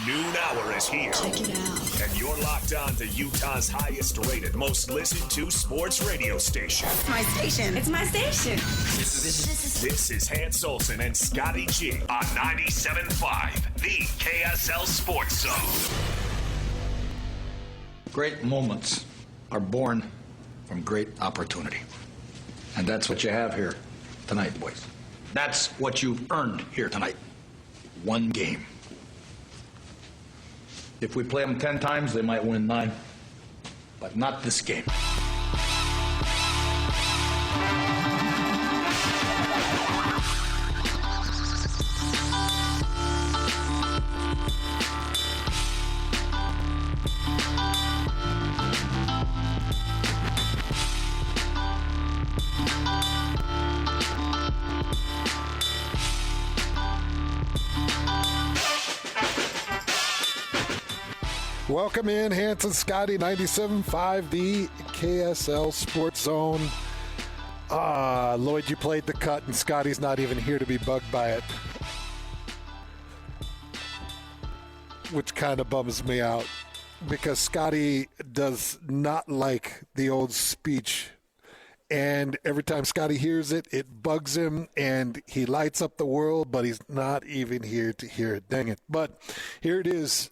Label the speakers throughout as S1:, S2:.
S1: noon hour is here.
S2: Check it out.
S1: And you're locked on to Utah's highest rated, most listened to sports radio station.
S2: It's my station. It's my station.
S1: This is Hans Olsen and Scotty G on 97.5, the KSL Sports Zone.
S3: Great moments are born from great opportunity. And that's what you have here tonight, boys. That's what you've earned here tonight. One game. If we play them 10 times, they might win 9. But not this game.
S4: Welcome in, Hans and Scotty, 97.5, the KSL Sports Zone. Lloyd, you played the cut, and Scotty's not even here to be bugged by it, which kind of bums me out, because Scotty does not like the old speech, and every time Scotty hears it, it bugs him, and he lights up the world, but he's not even here to hear it. Dang it. But here it is.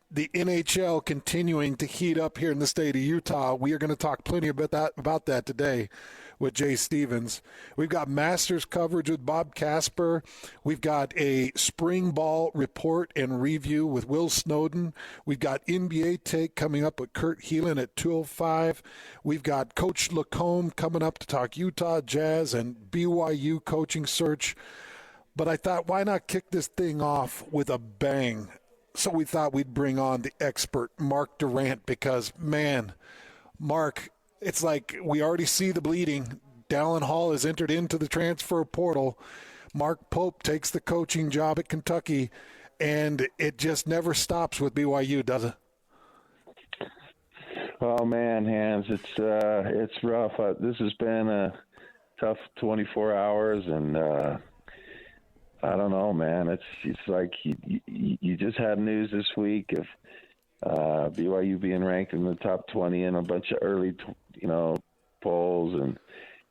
S4: The NHL continuing to heat up here in the state of Utah. We are going to talk plenty about that today with Jay Stevens. We've got Masters coverage with Bob Casper. We've got a spring ball report and review with Will Snowden. We've got NBA take coming up with Kurt Helin at 2:05. We've got Coach LaComb coming up to talk Utah Jazz and BYU coaching search. But I thought, why not kick this thing off with a bang? So we thought we'd bring on the expert, Mark Durrant, because, man, Mark, it's like we already see the bleeding. Dallin Hall has entered into the transfer portal. Mark Pope takes the coaching job at Kentucky, and it just never stops with BYU, does it?
S5: Oh, man, Hans, it's rough. This has been a tough 24 hours, and I don't know, man. It's like you just had news this week of BYU being ranked in the top 20 in a bunch of early, polls, and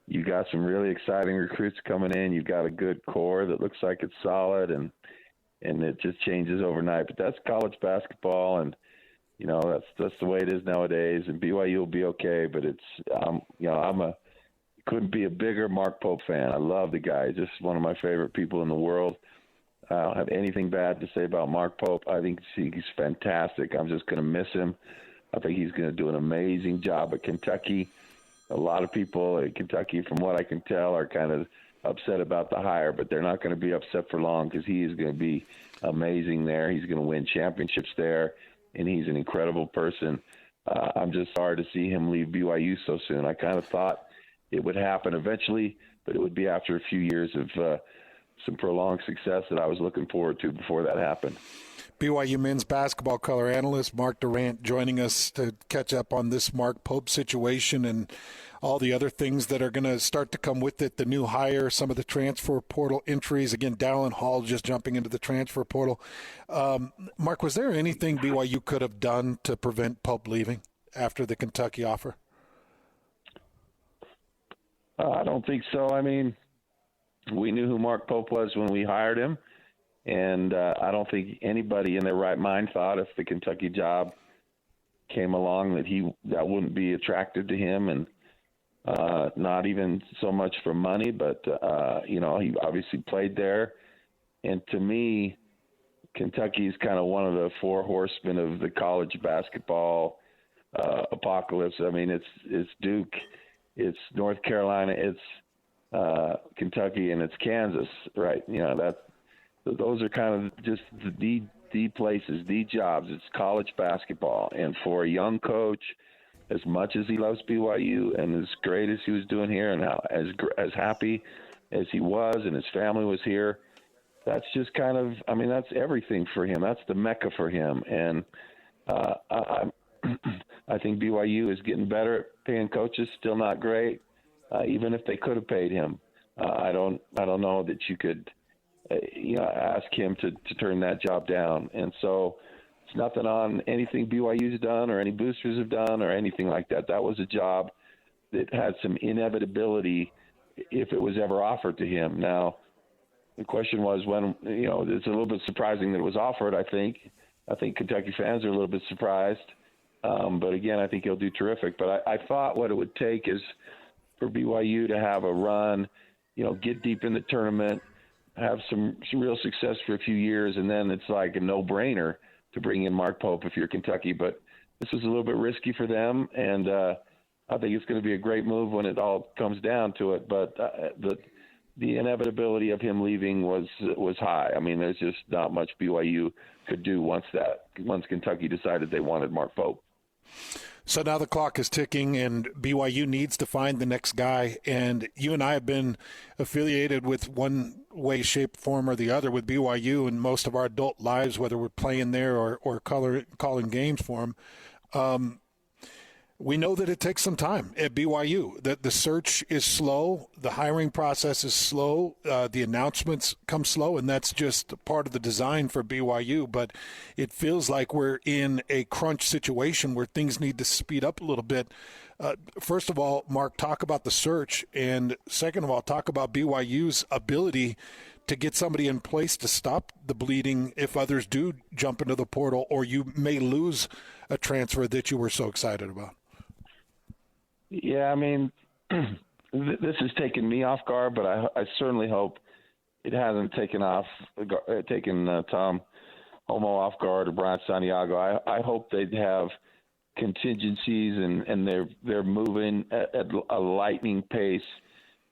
S5: you got some really exciting recruits coming in. You've got a good core that looks like it's solid, and it just changes overnight. But that's college basketball, and that's the way it is nowadays. And BYU will be okay, but couldn't be a bigger Mark Pope fan. I love the guy. Just one of my favorite people in the world. I don't have anything bad to say about Mark Pope. I think he's fantastic. I'm just going to miss him. I think he's going to do an amazing job at Kentucky. A lot of people at Kentucky, from what I can tell, are kind of upset about the hire, but they're not going to be upset for long because he is going to be amazing there. He's going to win championships there, and he's an incredible person. I'm just sorry to see him leave BYU so soon. I kind of thought it would happen eventually, but it would be after a few years of some prolonged success that I was looking forward to before that happened.
S4: BYU men's basketball color analyst Mark Durrant joining us to catch up on this Mark Pope situation and all the other things that are going to start to come with it, the new hire, some of the transfer portal entries. Again, Dallin Hall just jumping into the transfer portal. Mark, was there anything BYU could have done to prevent Pope leaving after the Kentucky offer?
S5: I don't think so. I mean, we knew who Mark Pope was when we hired him, and I don't think anybody in their right mind thought if the Kentucky job came along that wouldn't be attractive to him, and not even so much for money, but he obviously played there, and to me, Kentucky is kind of one of the four horsemen of the college basketball apocalypse. I mean, it's Duke. It's North Carolina, it's Kentucky, and it's Kansas, right? Those are kind of just the places, the jobs. It's college basketball, and for a young coach, as much as he loves BYU and as great as he was doing here, and how as happy as he was, and his family was here, that's just kind of, that's everything for him. That's the Mecca for him, and I think BYU is getting better at paying coaches. Still not great, even if they could have paid him. I don't know that you could ask him to turn that job down. And so it's nothing on anything BYU's done or any boosters have done or anything like that. That was a job that had some inevitability if it was ever offered to him. Now, the question was when, it's a little bit surprising that it was offered, I think. I think Kentucky fans are a little bit surprised. But again, I think he'll do terrific. But I thought what it would take is for BYU to have a run, get deep in the tournament, have some real success for a few years, and then it's like a no-brainer to bring in Mark Pope if you're Kentucky. But this is a little bit risky for them, and I think it's going to be a great move when it all comes down to it. But the inevitability of him leaving was high. I mean, there's just not much BYU could do once Kentucky decided they wanted Mark Pope.
S4: So now the clock is ticking, and BYU needs to find the next guy. And you and I have been affiliated with one way, shape, form, or the other with BYU in most of our adult lives, whether we're playing there or calling games for them. We know that it takes some time at BYU. That the search is slow, the hiring process is slow, the announcements come slow, and that's just part of the design for BYU. But it feels like we're in a crunch situation where things need to speed up a little bit. First of all, Mark, talk about the search, and second of all, talk about BYU's ability to get somebody in place to stop the bleeding if others do jump into the portal, or you may lose a transfer that you were so excited about.
S5: Yeah, I mean, this has taken me off guard, but I certainly hope it hasn't taken Tom Homo off guard or Brian Santiago. I hope they'd have contingencies and they're moving at a lightning pace.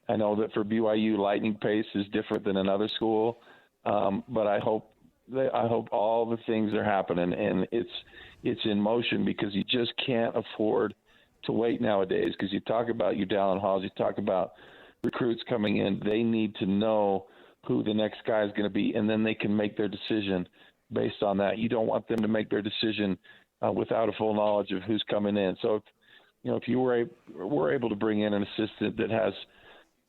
S5: I know that for BYU, lightning pace is different than another school, but I hope all the things are happening and it's in motion, because you just can't afford to wait nowadays. Because you talk about your Dallin Halls, you talk about recruits coming in, they need to know who the next guy is going to be, and then they can make their decision based on that. You don't want them to make their decision without a full knowledge of who's coming in. So if you were able to bring in an assistant that has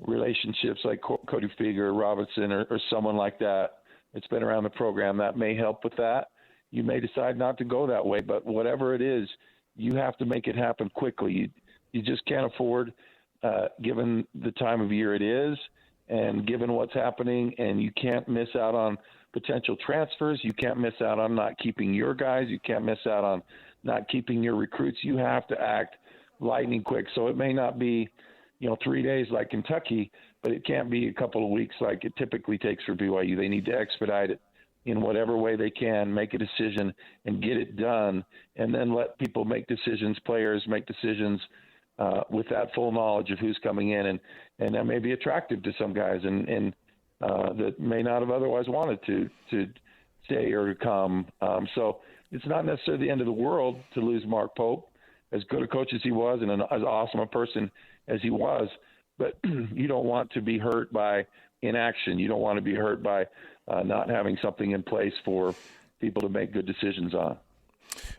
S5: relationships like Cody Fieger or Robinson or someone like that that's been around the program, that may help with that. You may decide not to go that way, but whatever it is, you have to make it happen quickly. You just can't afford, given the time of year it is and given what's happening, and you can't miss out on potential transfers. You can't miss out on not keeping your guys. You can't miss out on not keeping your recruits. You have to act lightning quick. So it may not be, 3 days like Kentucky, but it can't be a couple of weeks like it typically takes for BYU. They need to expedite it in whatever way they can, make a decision and get it done, and then let people make decisions, players make decisions with that full knowledge of who's coming in, and that may be attractive to some guys and that may not have otherwise wanted to stay or to come. So it's not necessarily the end of the world to lose Mark Pope, as good a coach as he was and as awesome a person as he was, but you don't want to be hurt by inaction. You don't want to be hurt by not having something in place for people to make good decisions on.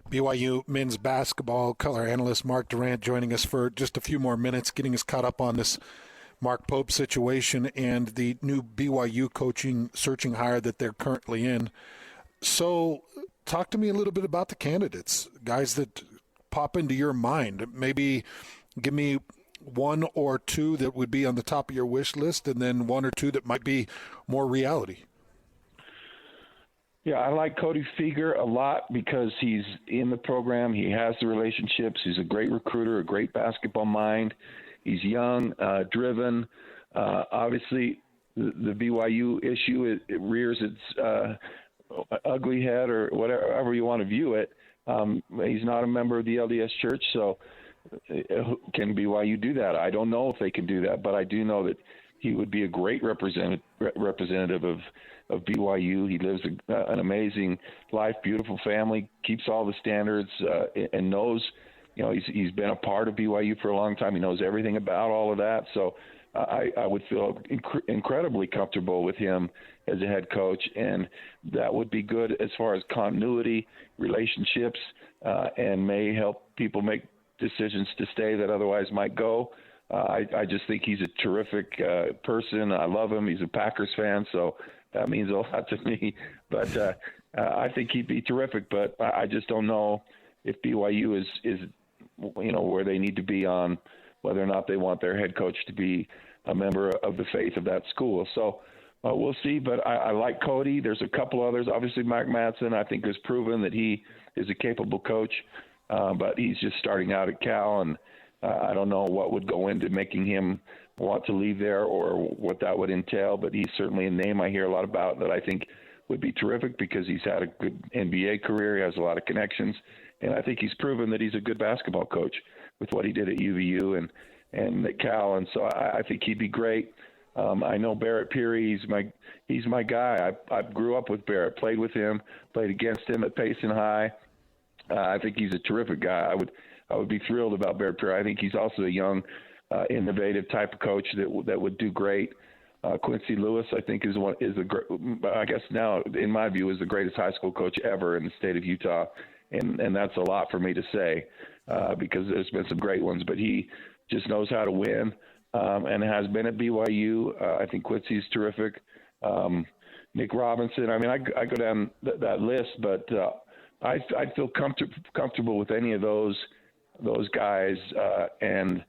S4: BYU men's basketball color analyst Mark Durrant joining us for just a few more minutes, getting us caught up on this Mark Pope situation and the new BYU coaching searching hire that they're currently in. So talk to me a little bit about the candidates, guys that pop into your mind. Maybe give me one or two that would be on the top of your wish list, and then one or two that might be more reality.
S5: Yeah, I like Cody Fieger a lot because he's in the program. He has the relationships. He's a great recruiter, a great basketball mind. He's young, driven. Obviously, the BYU issue, it rears its ugly head, or whatever you want to view it. He's not a member of the LDS Church, so can BYU do that? I don't know if they can do that, but I do know that he would be a great representative of BYU. He lives an amazing life, beautiful family, keeps all the standards, and knows, he's been a part of BYU for a long time. He knows everything about all of that. So I would feel incredibly comfortable with him as a head coach, and that would be good as far as continuity, relationships, and may help people make decisions to stay that otherwise might go. I just think he's a terrific person. I love him. He's a Packers fan, so that means a lot to me. But I think he'd be terrific. But I just don't know if BYU is where they need to be on whether or not they want their head coach to be a member of the faith of that school. So we'll see. But I like Cody. There's a couple others. Obviously, Mike Madsen, I think, has proven that he is a capable coach. But he's just starting out at Cal, and I don't know what would go into making him want to leave there or what that would entail. But he's certainly a name I hear a lot about that I think would be terrific because he's had a good NBA career. He has a lot of connections. And I think he's proven that he's a good basketball coach with what he did at UVU and at Cal. And so I think he'd be great. I know Barrett Peary. He's my guy. I grew up with Barrett, played with him, played against him at Payson High. I think he's a terrific guy. I would be thrilled about Barrett Peary. I think he's also a young, innovative type of coach that would do great. Quincy Lewis, I think, I guess now, in my view, is the greatest high school coach ever in the state of Utah. And that's a lot for me to say because there's been some great ones, but he just knows how to win and has been at BYU. I think Quincy's terrific. Nick Robinson. I mean, I go down that list, but I'd feel comfortable with any of those guys, and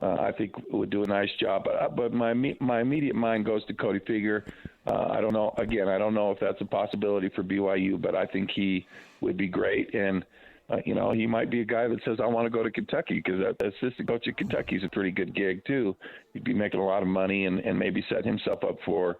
S5: I think would do a nice job. But my immediate mind goes to Cody Figure. I don't know. Again, I don't know if that's a possibility for BYU, but I think he would be great. And he might be a guy that says, "I want to go to Kentucky," because assistant coach at Kentucky is a pretty good gig too. He'd be making a lot of money and maybe set himself up for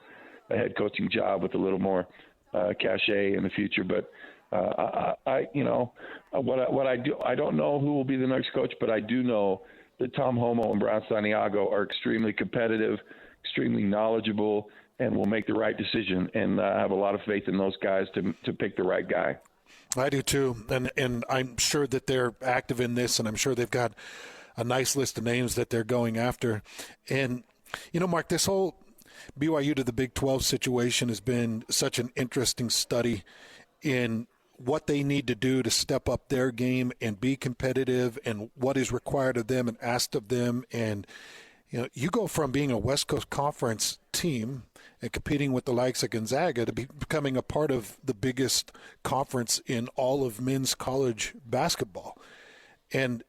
S5: a head coaching job with a little more cachet in the future. But I don't know who will be the next coach, but I do know that Tom Homo and Brown Santiago are extremely competitive, extremely knowledgeable, and will make the right decision. And I have a lot of faith in those guys to pick the right guy.
S4: I do too, and I'm sure that they're active in this, and I'm sure they've got a nice list of names that they're going after. And, Mark, this whole BYU to the Big 12 situation has been such an interesting study in what they need to do to step up their game and be competitive and what is required of them and asked of them. And, you go from being a West Coast Conference team and competing with the likes of Gonzaga to becoming a part of the biggest conference in all of men's college basketball. And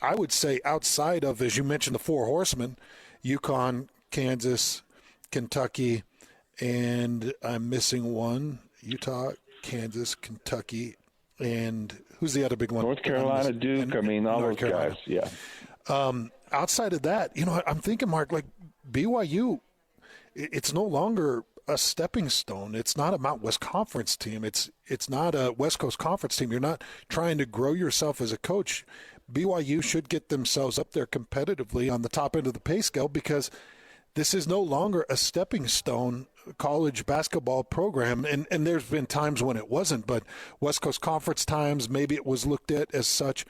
S4: I would say outside of, as you mentioned, the four horsemen, UConn, Kansas, Kentucky, and I'm missing one, Utah, Kansas, Kentucky, and who's the other big one?
S5: North Carolina, Duke. All those guys. Yeah.
S4: Outside of that, I'm thinking, Mark, like BYU, it's no longer a stepping stone. It's not a Mount West Conference team. It's not a West Coast Conference team. You're not trying to grow yourself as a coach. BYU should get themselves up there competitively on the top end of the pay scale because this is no longer a stepping stone college basketball program. And there's been times when it wasn't, but West Coast Conference times, maybe it was looked at as such.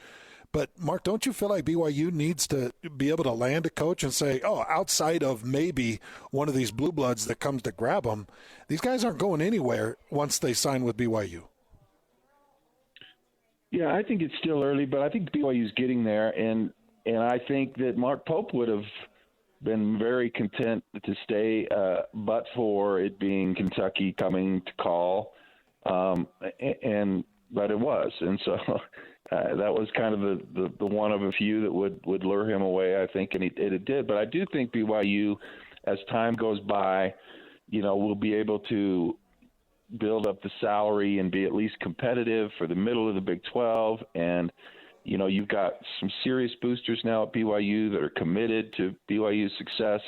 S4: But, Mark, don't you feel like BYU needs to be able to land a coach and say, outside of maybe one of these blue bloods that comes to grab them, these guys aren't going anywhere once they sign with BYU?
S5: Yeah, I think it's still early, but I think BYU's getting there. And I think that Mark Pope would have been very content to stay, but for it being Kentucky coming to call. But it was. And so that was kind of the one of a few that would lure him away, I think, and it did. But I do think BYU, as time goes by, will be able to build up the salary and be at least competitive for the middle of the Big 12. And, you've got some serious boosters now at BYU that are committed to BYU's success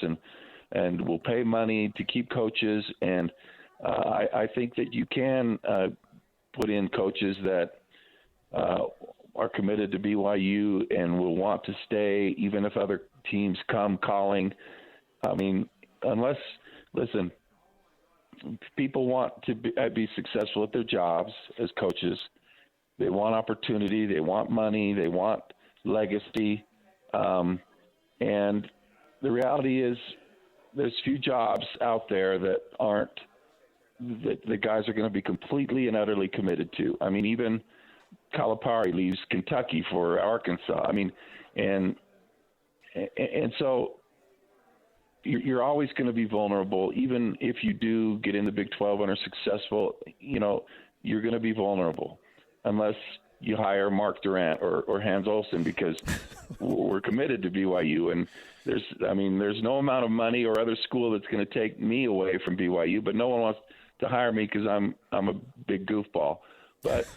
S5: and will pay money to keep coaches. And I think that you can put in coaches that are committed to BYU and will want to stay even if other teams come calling. Listen, people want to be successful at their jobs as coaches. They want opportunity. They want money. They want legacy. And the reality is there's few jobs out there that the guys are going to be completely and utterly committed to. Even Calipari leaves Kentucky for Arkansas. And so you're always going to be vulnerable. Even if you do get in the Big 12 and are successful, you're going to be vulnerable unless you hire Mark Durrant or Hans Olsen, because we're committed to BYU. And there's no amount of money or other school that's going to take me away from BYU, but no one wants to hire me because I'm a big goofball. But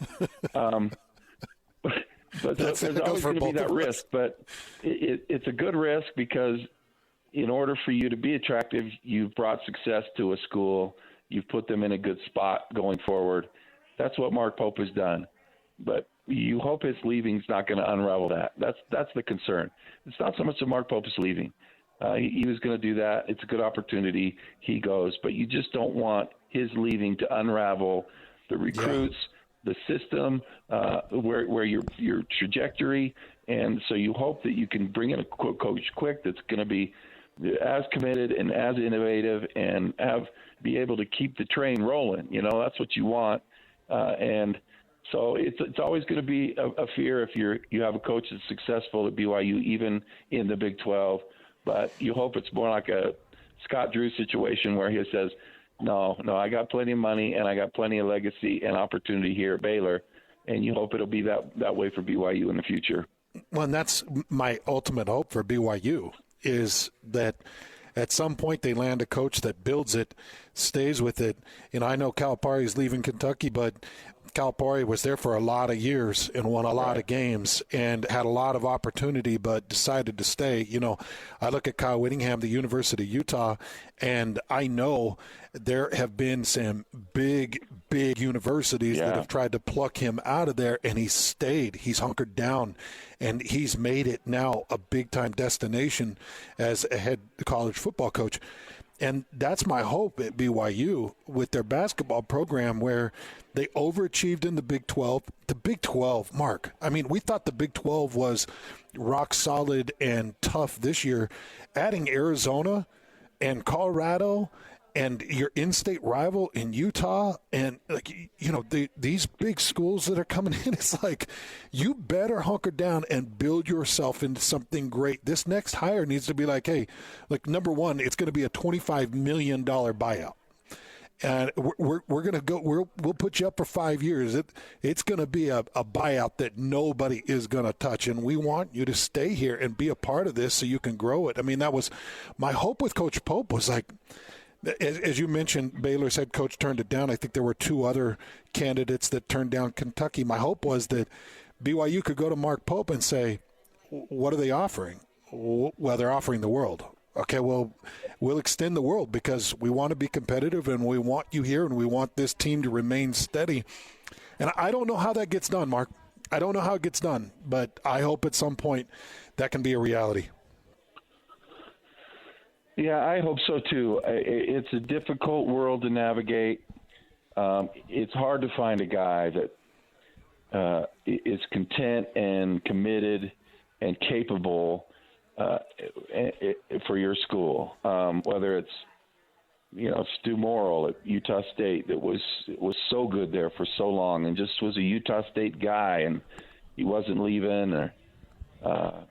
S5: there's always going to be that risk. But it's a good risk because in order for you to be attractive, you've brought success to a school. You've put them in a good spot going forward. That's what Mark Pope has done. But you hope his leaving is not going to unravel that. That's the concern. It's not so much that Mark Pope is leaving. He was going to do that. It's a good opportunity. He goes. But you just don't want his leaving to unravel the recruits, the system, where your trajectory. And so you hope that you can bring in a coach quick that's going to be as committed and as innovative and be able to keep the train rolling. That's what you want. And so it's always going to be a fear if you have a coach that's successful at BYU, even in the Big 12. But you hope it's more like a Scott Drew situation where he says, no, I got plenty of money and I got plenty of legacy and opportunity here at Baylor. And you hope it'll be that way for BYU in the future.
S4: Well, and that's my ultimate hope for BYU, is that at some point they land a coach that builds it, stays with it. I know Calipari's leaving Kentucky, but Calipari was there for a lot of years and won a lot of games and had a lot of opportunity, but decided to stay. I look at Kyle Whittingham, the University of Utah, and I know there have been some big universities that have tried to pluck him out of there, and he's stayed. He's hunkered down, and he's made it now a big-time destination as a head college football coach. And that's my hope at BYU with their basketball program, where they overachieved in the Big 12. The Big 12, Mark, we thought the Big 12 was rock solid and tough this year. Adding Arizona and Colorado and your in-state rival in Utah and, these big schools that are coming in, it's like you better hunker down and build yourself into something great. This next hire needs to be like, hey, number one, it's going to be a $25 million buyout. And we're going to go. We'll put you up for 5 years. It's going to be a buyout that nobody is going to touch, and we want you to stay here and be a part of this so you can grow it. That was my hope with Coach Pope. Was like, as you mentioned, Baylor's head coach turned it down. I think there were two other candidates that turned down Kentucky. My hope was that BYU could go to Mark Pope and say, "What are they offering?" Well, they're offering the world. Okay, well, we'll extend the world because we want to be competitive and we want you here and we want this team to remain steady. And I don't know how that gets done, Mark. I don't know how it gets done, but I hope at some point that can be a reality.
S5: Yeah, I hope so too. It's a difficult world to navigate. It's hard to find a guy that is content and committed and capable for your school, whether it's Stu Morrill at Utah State that was so good there for so long and just was a Utah State guy and he wasn't leaving, or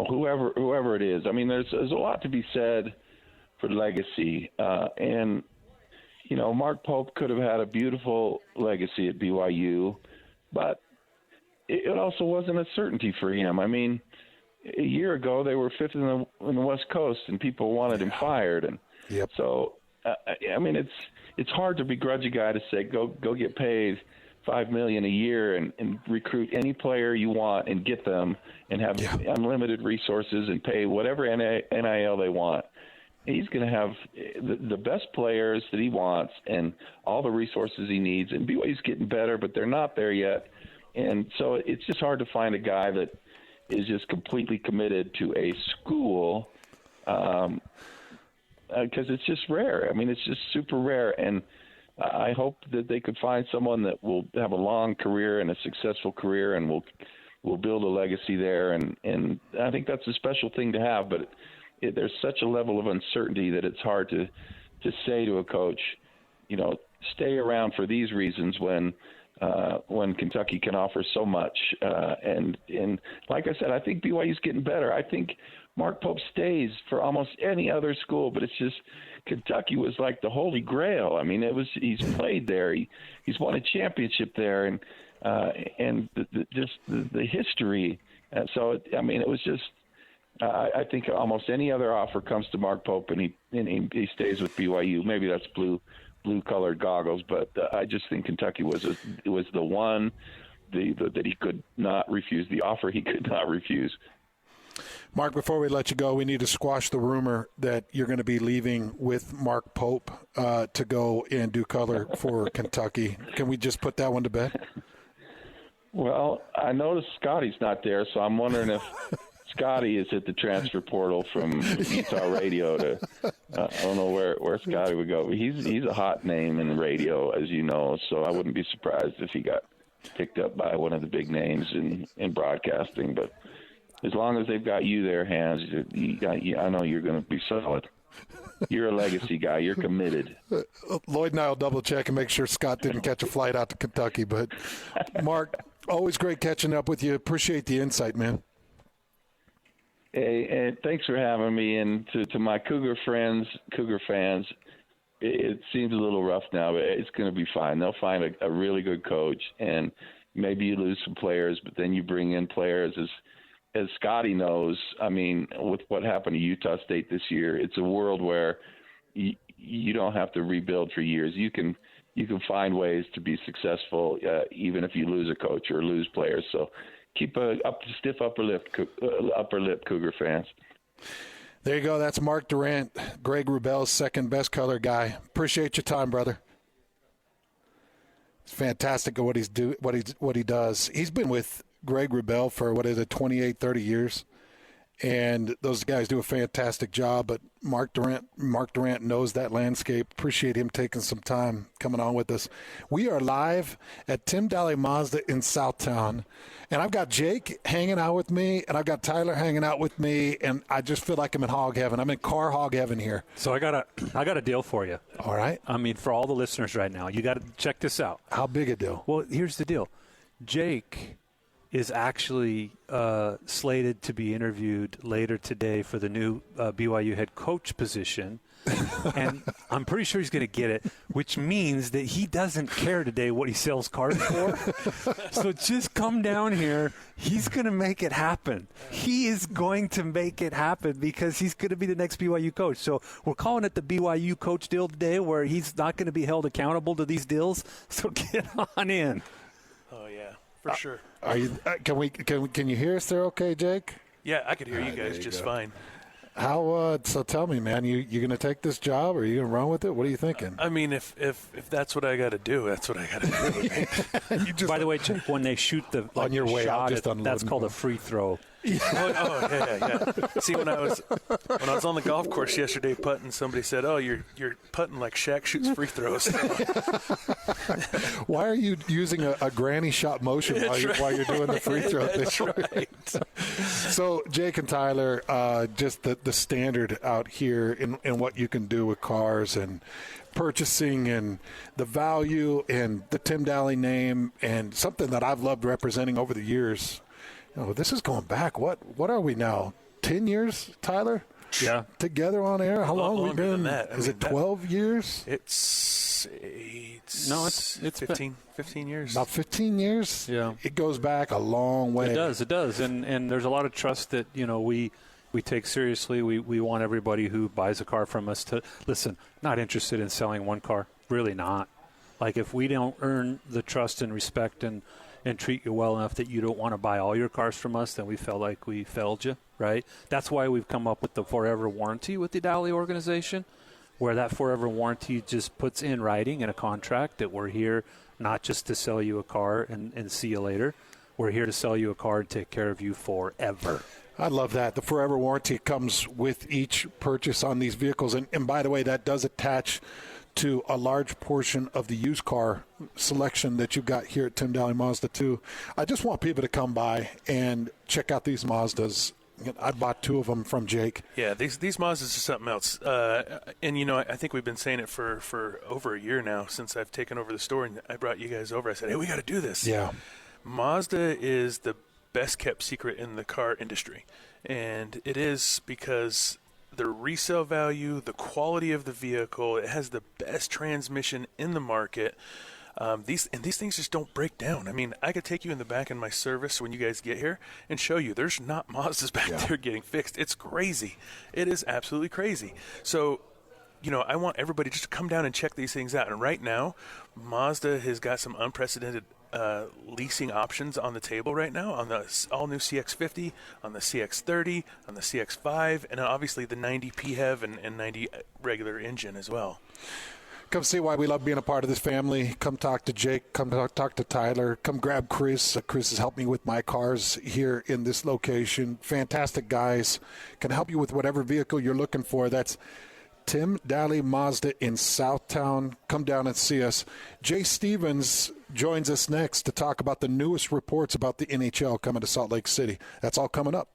S5: whoever it is. There's a lot to be said for legacy, and Mark Pope could have had a beautiful legacy at BYU, but it also wasn't a certainty for him. A year ago, they were fifth in the West Coast, and people wanted him fired. And so, it's hard to begrudge a guy to say, go get paid $5 million a year and recruit any player you want and get them and have unlimited resources and pay whatever NIL they want. He's going to have the best players that he wants and all the resources he needs. And BYU's getting better, but they're not there yet. And so it's just hard to find a guy that is just completely committed to a school, because it's just rare. It's just super rare. And I hope that they could find someone that will have a long career and a successful career and will build a legacy there. And I think that's a special thing to have, but there's such a level of uncertainty that it's hard to say to a coach, stay around for these reasons when when Kentucky can offer so much. And like I said, I think BYU's getting better. I think Mark Pope stays for almost any other school, but it's just Kentucky was like the holy grail. I mean, he's played there. He's won a championship there, and the history. So it was just. I think almost any other offer comes to Mark Pope, and he stays with BYU. Maybe that's blue-colored goggles, but I just think Kentucky was the one that he could not refuse, the offer he could not refuse.
S4: Mark, before we let you go, we need to squash the rumor that you're going to be leaving with Mark Pope to go and do color for Kentucky. Can we just put that one to bed?
S5: Well, I noticed Scotty's not there, so I'm wondering if Scotty is at the transfer portal from Utah Radio to I don't know where Scotty would go. He's a hot name in the radio, as you know, so I wouldn't be surprised if he got picked up by one of the big names in broadcasting. But as long as they've got you there, Hans, I know you're going to be solid. You're a legacy guy. You're committed.
S4: Lloyd and I will double check and make sure Scott didn't catch a flight out to Kentucky. But Mark, always great catching up with you. Appreciate the insight, man.
S5: Hey, and thanks for having me. And to my Cougar fans, it seems a little rough now, but it's going to be fine. They'll find a really good coach, and maybe you lose some players, but then you bring in players. As Scotty knows, I mean, with what happened to Utah State this year, it's a world where you don't have to rebuild for years. You can find ways to be successful, even if you lose a coach or lose players. So keep a stiff upper lip, Cougar fans.
S4: There you go. That's Mark Durrant, Greg Wrubell's second best color guy. Appreciate your time, brother. It's fantastic at what he does. He's been with Greg Wrubell for 28, 30 years. And those guys do a fantastic job, but Mark Durrant knows that landscape. Appreciate him taking some time coming on with us. We are live at Tim Dahle Mazda in Southtown, and I've got Jake hanging out with me, and I've got Tyler hanging out with me, and I just feel like I'm in hog heaven. I'm in car hog heaven here.
S6: So I got a deal for you.
S4: All right.
S6: I mean, for all the listeners right now, you got to check this out.
S4: How big a deal?
S6: Well, here's the deal. Jake is actually slated to be interviewed later today for the new BYU head coach position. And I'm pretty sure he's going to get it, which means that he doesn't care today what he sells cars for. So just come down here. He's going to make it happen. He is going to make it happen because he's going to be the next BYU coach. So we're calling it the BYU coach deal today, where he's not going to be held accountable to these deals. So get on in.
S7: Oh, yeah, for sure.
S4: Are you? Can you hear us there? Okay, Jake.
S7: Yeah, I could hear you guys just fine.
S4: How? So tell me, man. You going to take this job, or are you going to run with it? What are you thinking?
S7: I mean, if that's what I got to do, that's what I got to do.
S6: By the way, Jake, when they shoot the
S4: on your way out,
S6: that's called a free throw.
S7: Yeah. See, when I was on the golf course yesterday putting, somebody said, "Oh, you're putting like Shaq shoots free throws."
S4: Why are you using a granny shot motion while you're doing the free throw thing?
S7: That's right.
S4: So Jake and Tyler, just the standard out here in what you can do with cars and purchasing and the value and the Tim Dahle name and something that I've loved representing over the years. You know, this is going back. What are we now? 10 years, Tyler?
S6: Yeah.
S4: Together on air? How long have we been? Is it 12 years?
S7: It's 15 years.
S4: About 15 years?
S6: Yeah.
S4: It goes back a long way.
S6: It does. And there's a lot of trust that, we take seriously. We want everybody who buys a car from us to, listen, not interested in selling one car. Really not. Like, if we don't earn the trust and respect and treat you well enough that you don't want to buy all your cars from us, then we felt like we failed you, right? That's why we've come up with the forever warranty with the Dahle organization, where that forever warranty just puts in writing in a contract that we're here not just to sell you a car and see you later. We're here to sell you a car and take care of you forever.
S4: I love that. The forever warranty comes with each purchase on these vehicles. And by the way, that does attach to a large portion of the used car selection that you've got here at Tim Dahle Mazda too. I just want people to come by and check out these Mazdas. I bought 2 of them from Jake.
S7: Yeah, these Mazdas are something else. And, I think we've been saying it for over a year now since I've taken over the store and I brought you guys over. I said, hey, we got to do this.
S4: Yeah.
S7: Mazda is the best-kept secret in the car industry. And it is because the resale value, the quality of the vehicle, it has the best transmission in the market. These things just don't break down. I mean, I could take you in the back in my service when you guys get here and show you there's not Mazdas back there getting fixed. It's crazy. It is absolutely crazy. So, I want everybody just to come down and check these things out. And right now, Mazda has got some unprecedented leasing options on the table right now on the all-new CX-50, on the CX-30, on the CX-5, and obviously the 90 PHEV and 90 regular engine as well.
S4: Come see why we love being a part of this family. Come talk to Jake. Come talk to Tyler. Come grab Chris. Chris has helped me with my cars here in this location. Fantastic guys. Can help you with whatever vehicle you're looking for. That's Tim Daly Mazda in Southtown. Come down and see us. Jay Stevens joins us next to talk about the newest reports about the NHL coming to Salt Lake City. That's all coming up.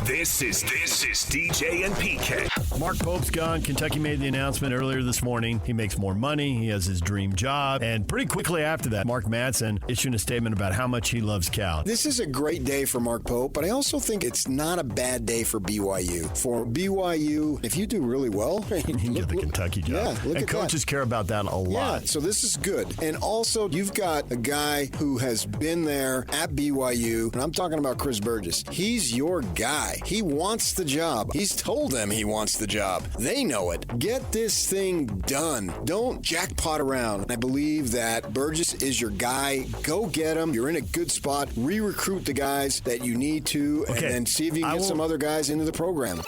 S1: This is DJ and PK.
S8: Mark Pope's gone. Kentucky made the announcement earlier this morning. He makes more money. He has his dream job. And pretty quickly after that, Mark Madsen issued a statement about how much he loves Cal.
S9: This is a great day for Mark Pope, but I also think it's not a bad day for BYU. For BYU, if you do really well,
S8: you can get the Kentucky job.
S9: Yeah, look
S8: and
S9: at
S8: coaches
S9: that.
S8: care about that a lot.
S9: Yeah, so this is good. And also, you've got a guy who has been there at BYU, and I'm talking about Chris Burgess. He's your guy. He wants the job. He's told them he wants the job. They know it. Get this thing done. Don't jackpot around. I believe that Burgess is your guy. Go get him. You're in a good spot. Re-recruit the guys that you need to, and then see if you can get some other guys into the program.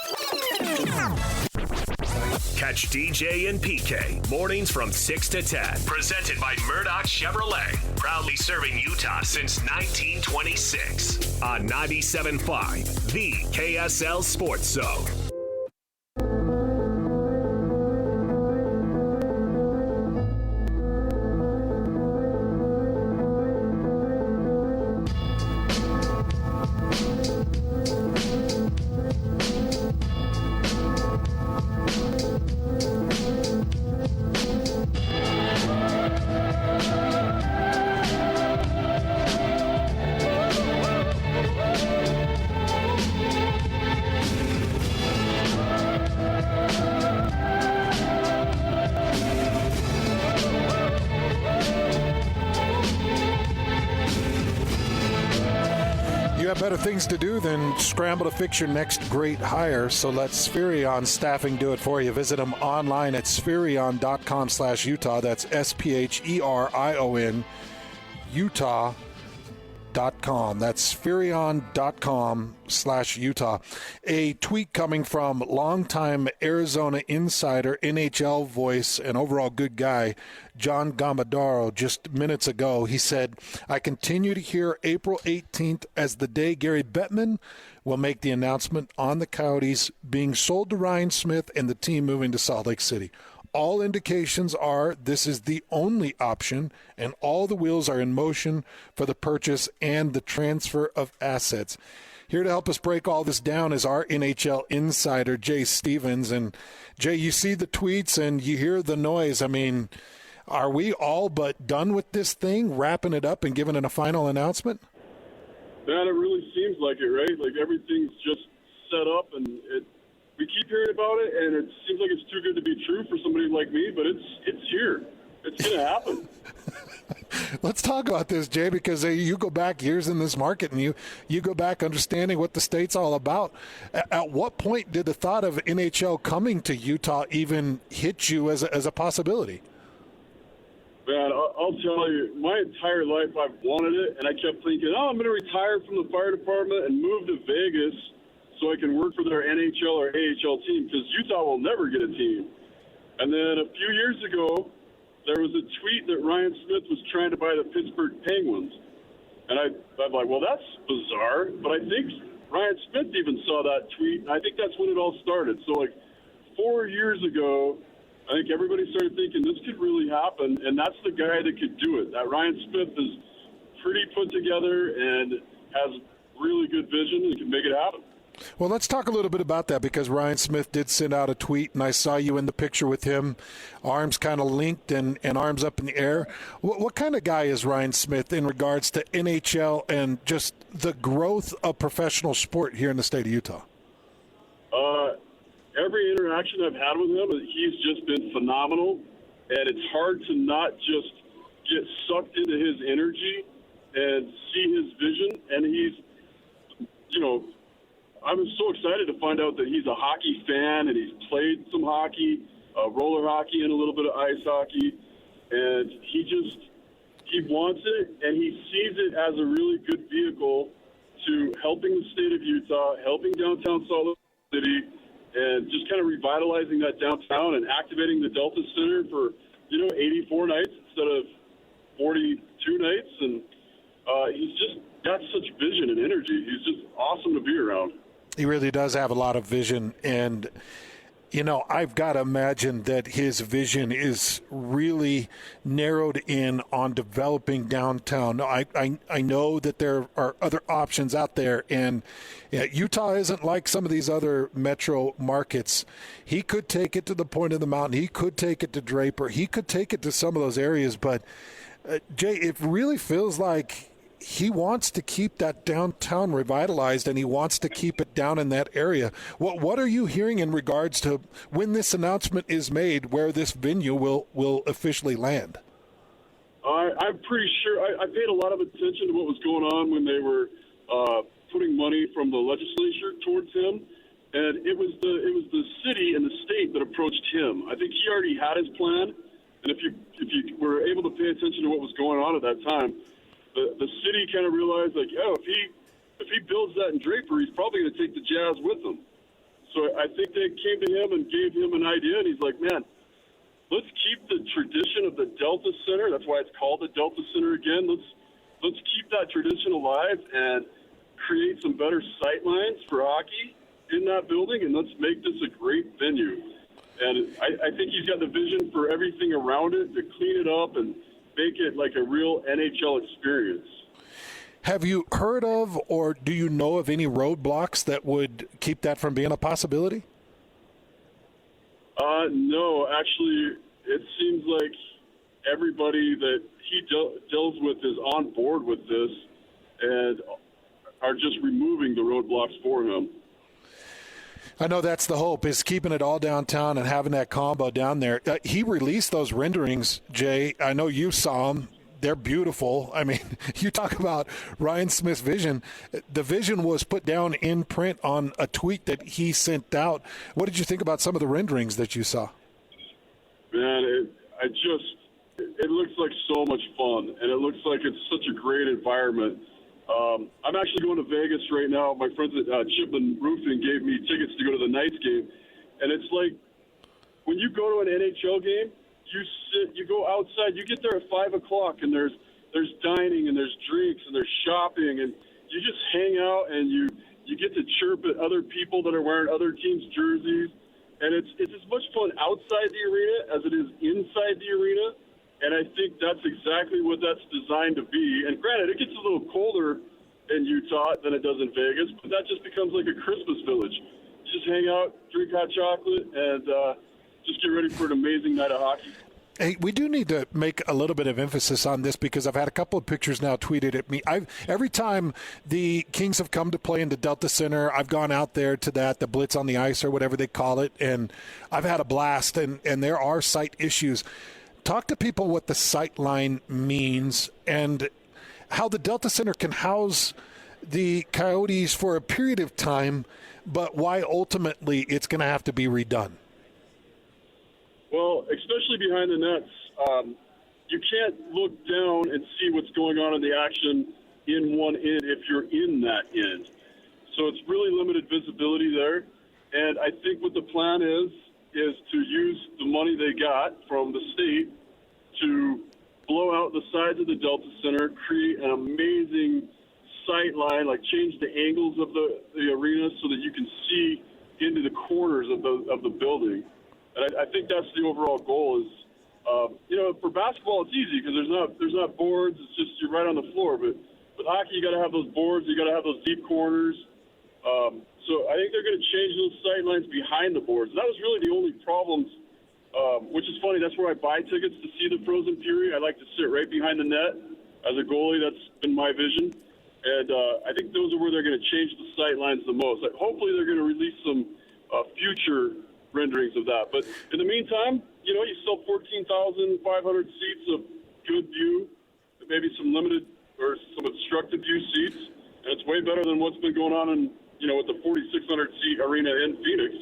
S1: Catch DJ and PK mornings from 6 to 10. Presented by Murdoch Chevrolet. Proudly serving Utah since 1926. On 97.5, the KSL Sports Zone.
S4: Better things to do than scramble to fix your next great hire, so let Spherion Staffing do it for you. Visit them online at spherion.com/Utah. That's SPHERION Utah.com. That's Spherion.com/Utah. A tweet coming from longtime Arizona insider, NHL voice, and overall good guy, John Gamadaro, just minutes ago. He said, I continue to hear April 18th as the day Gary Bettman will make the announcement on the Coyotes being sold to Ryan Smith and the team moving to Salt Lake City. All indications are this is the only option, and all the wheels are in motion for the purchase and the transfer of assets. Here to help us break all this down is our NHL insider, Jay Stevens. And, Jay, you see the tweets and you hear the noise. I mean, are we all but done with this thing, wrapping it up and giving it a final announcement?
S10: Man, it really seems like it, right? Like everything's just set up, and we keep hearing about it, and it seems like it's too good to be true for somebody like me, but it's here. It's going to happen.
S4: Let's talk about this, Jay, because you go back years in this market, and you go back understanding what the state's all about. At what point did the thought of NHL coming to Utah even hit you as a possibility?
S10: Man, I'll tell you, my entire life I've wanted it, and I kept thinking, I'm going to retire from the fire department and move to Vegas so I can work for their NHL or AHL team, because Utah will never get a team. And then a few years ago, there was a tweet that Ryan Smith was trying to buy the Pittsburgh Penguins. And I'm like, well, that's bizarre. But I think Ryan Smith even saw that tweet, and I think that's when it all started. So, 4 years ago, I think everybody started thinking this could really happen, and that's the guy that could do it. That Ryan Smith is pretty put together and has really good vision and can make it happen.
S4: Well, let's talk a little bit about that because Ryan Smith did send out a tweet, and I saw you in the picture with him, arms kind of linked and arms up in the air. What kind of guy is Ryan Smith in regards to NHL and just the growth of professional sport here in the state of Utah?
S10: Every interaction I've had with him, he's just been phenomenal, and it's hard to not just get sucked into his energy and see his vision. And he's, I'm so excited to find out that he's a hockey fan and he's played some hockey, roller hockey and a little bit of ice hockey. And he wants it, and he sees it as a really good vehicle to helping the state of Utah, helping downtown Salt Lake City, and just kind of revitalizing that downtown and activating the Delta Center for, 84 nights instead of 42 nights. And he's just got such vision and energy. He's just awesome to be around.
S4: He really does have a lot of vision, and I've got to imagine that his vision is really narrowed in on developing downtown. I know that there are other options out there, and Utah isn't like some of these other metro markets. He could take it to the point of the mountain. He could take it to Draper. He could take it to some of those areas, but Jay, it really feels like he wants to keep that downtown revitalized, and he wants to keep it down in that area. What are you hearing in regards to when this announcement is made, where this venue will officially land?
S10: I'm pretty sure. I paid a lot of attention to what was going on when they were putting money from the legislature towards him, and it was the city and the state that approached him. I think he already had his plan, and if you were able to pay attention to what was going on at that time, the city kind of realized, like, if he builds that in Draper, he's probably going to take the Jazz with him. So I think they came to him and gave him an idea, and he's like, man, let's keep the tradition of the Delta Center. That's why it's called the Delta Center again. Let's keep that tradition alive and create some better sight lines for hockey in that building, and let's make this a great venue. And I think he's got the vision for everything around it to clean it up and make it like a real NHL experience.
S4: Have you heard of, or do you know of any roadblocks that would keep that from being a possibility?
S10: No, actually, it seems like everybody that he deals with is on board with this and are just removing the roadblocks for him.
S4: I know that's the hope, is keeping it all downtown and having that combo down there. He released those renderings, Jay. I know you saw them. They're beautiful. I mean, you talk about Ryan Smith's vision. The vision was put down in print on a tweet that he sent out. What did you think about some of the renderings that you saw?
S10: Man, it looks like so much fun, and it looks like it's such a great environment. I'm actually going to Vegas right now. My friends at Chipman Roofing gave me tickets to go to the Knights game. And it's like when you go to an NHL game, you go outside, you get there at 5 o'clock, and there's dining and there's drinks and there's shopping, and you just hang out and you get to chirp at other people that are wearing other teams' jerseys. And it's as much fun outside the arena as it is inside the arena. And I think that's exactly what that's designed to be. And granted, it gets a little colder in Utah than it does in Vegas, but that just becomes like a Christmas village. You just hang out, drink hot chocolate, and just get ready for an amazing night of hockey.
S4: Hey, we do need to make a little bit of emphasis on this because I've had a couple of pictures now tweeted at me. Every time the Kings have come to play in the Delta Center, I've gone out there to the Blitz on the Ice or whatever they call it, and I've had a blast, and there are sight issues. Talk to people what the sight line means and how the Delta Center can house the Coyotes for a period of time, but why ultimately it's going to have to be redone.
S10: Well, especially behind the nets, you can't look down and see what's going on in the action in one end if you're in that end. So it's really limited visibility there. And I think what the plan is to use the money they got from the state to blow out the sides of the Delta Center, create an amazing sight line, like change the angles of the arena so that you can see into the corners of the building. And I think that's the overall goal is, for basketball it's easy because there's not boards. It's just you're right on the floor. But with hockey, you got to have those boards, you got to have those deep corners. So I think they're going to change those sight lines behind the boards. And that was really the only problems, which is funny. That's where I buy tickets to see the Frozen Fury. I like to sit right behind the net. As a goalie, that's been my vision. And I think those are where they're going to change the sight lines the most. Like, hopefully they're going to release some future renderings of that. But in the meantime, you sell 14,500 seats of good view, maybe some limited or some obstructed view seats. And it's way better than what's been going on in with the 4,600-seat arena in Phoenix.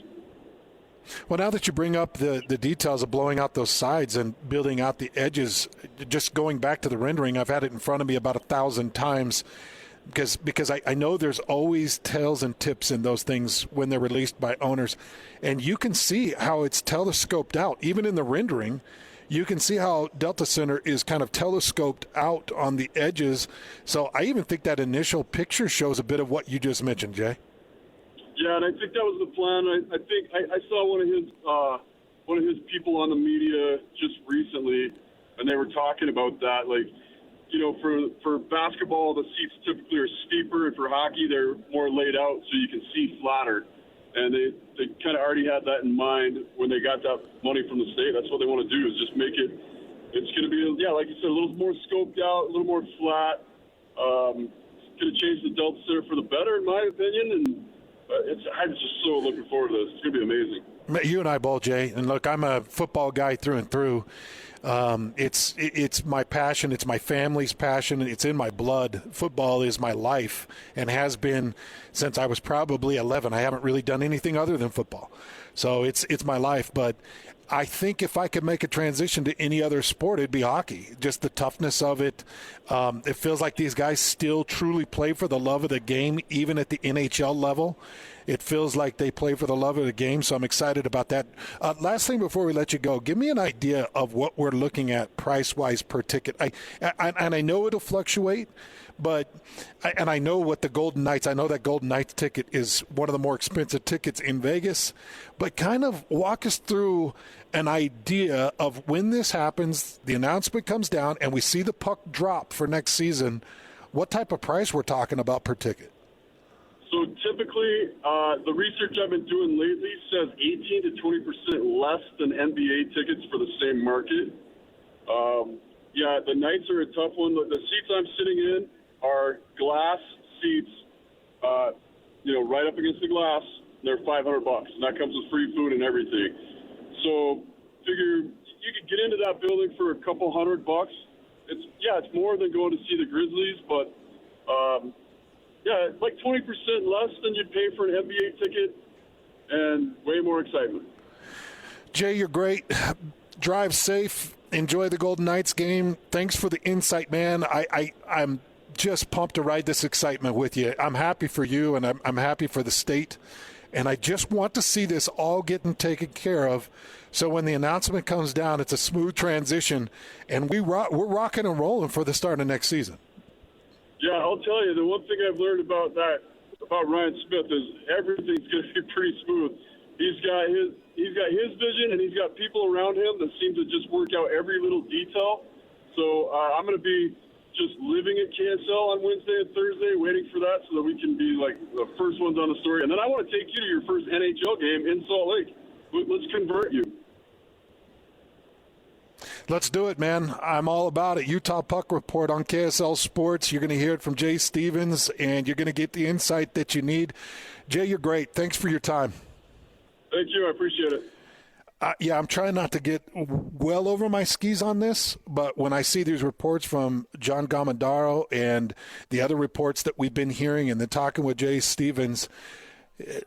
S4: Well, now that you bring up the details of blowing out those sides and building out the edges, just going back to the rendering, I've had it in front of me about 1,000 times because I know there's always tails and tips in those things when they're released by owners. And you can see how it's telescoped out. Even in the rendering, you can see how Delta Center is kind of telescoped out on the edges. So I even think that initial picture shows a bit of what you just mentioned, Jay.
S10: Yeah, and I think that was the plan. I think I saw one of his people on the media just recently, and they were talking about that. Like, for basketball, the seats typically are steeper, and for hockey, they're more laid out so you can see flatter. And they kind of already had that in mind when they got that money from the state. That's what they want to do, is just make it – it's going to be, like you said, a little more scoped out, a little more flat. It's going to change the Delta Center for the better, in my opinion. And I'm just so looking forward to this. It's going to be amazing.
S4: You and I both, Jay. And, look, I'm a football guy through and through. It's my passion. It's my family's passion. It's in my blood. Football is my life and has been since I was probably 11. I haven't really done anything other than football. So it's my life. But I think if I could make a transition to any other sport, it'd be hockey. Just the toughness of it. It feels like these guys still truly play for the love of the game, even at the NHL level. It feels like they play for the love of the game, so I'm excited about that. Last thing before we let you go, give me an idea of what we're looking at price-wise per ticket. I know it'll fluctuate, but I know what the Golden Knights, I know that Golden Knights ticket is one of the more expensive tickets in Vegas, but kind of walk us through an idea of when this happens, the announcement comes down, and we see the puck drop for next season, what type of price we're talking about per ticket.
S10: So typically, the research I've been doing lately says 18 to 20% less than NBA tickets for the same market. Yeah, the Knights are a tough one. The seats I'm sitting in are glass seats, right up against the glass. They're $500, and that comes with free food and everything. So figure you could get into that building for a couple $100. It's more than going to see the Grizzlies, but like 20% less than you'd pay for an NBA ticket, and way more excitement.
S4: Jay, you're great. Drive safe. Enjoy the Golden Knights game. Thanks for the insight, man. I'm just pumped to ride this excitement with you. I'm happy for you, and I'm happy for the state. And I just want to see this all getting taken care of. So when the announcement comes down, it's a smooth transition, and we're rocking and rolling for the start of next season. Yeah,
S10: I'll tell you, the one thing I've learned about Ryan Smith is everything's going to be pretty smooth. He's got his vision, and he's got people around him that seem to just work out every little detail. So I'm going to be just living at KSL on Wednesday and Thursday, waiting for that so that we can be like the first ones on the story. And then I want to take you to your first NHL game in Salt Lake. Let's convert you.
S4: Let's do it, man. I'm all about it. Utah Puck Report on KSL Sports. You're going to hear it from Jay Stevens, and you're going to get the insight that you need. Jay, you're great. Thanks for your time.
S10: Thank you. I appreciate it.
S4: I'm trying not to get well over my skis on this, but when I see these reports from John Gamadaro and the other reports that we've been hearing and then talking with Jay Stevens,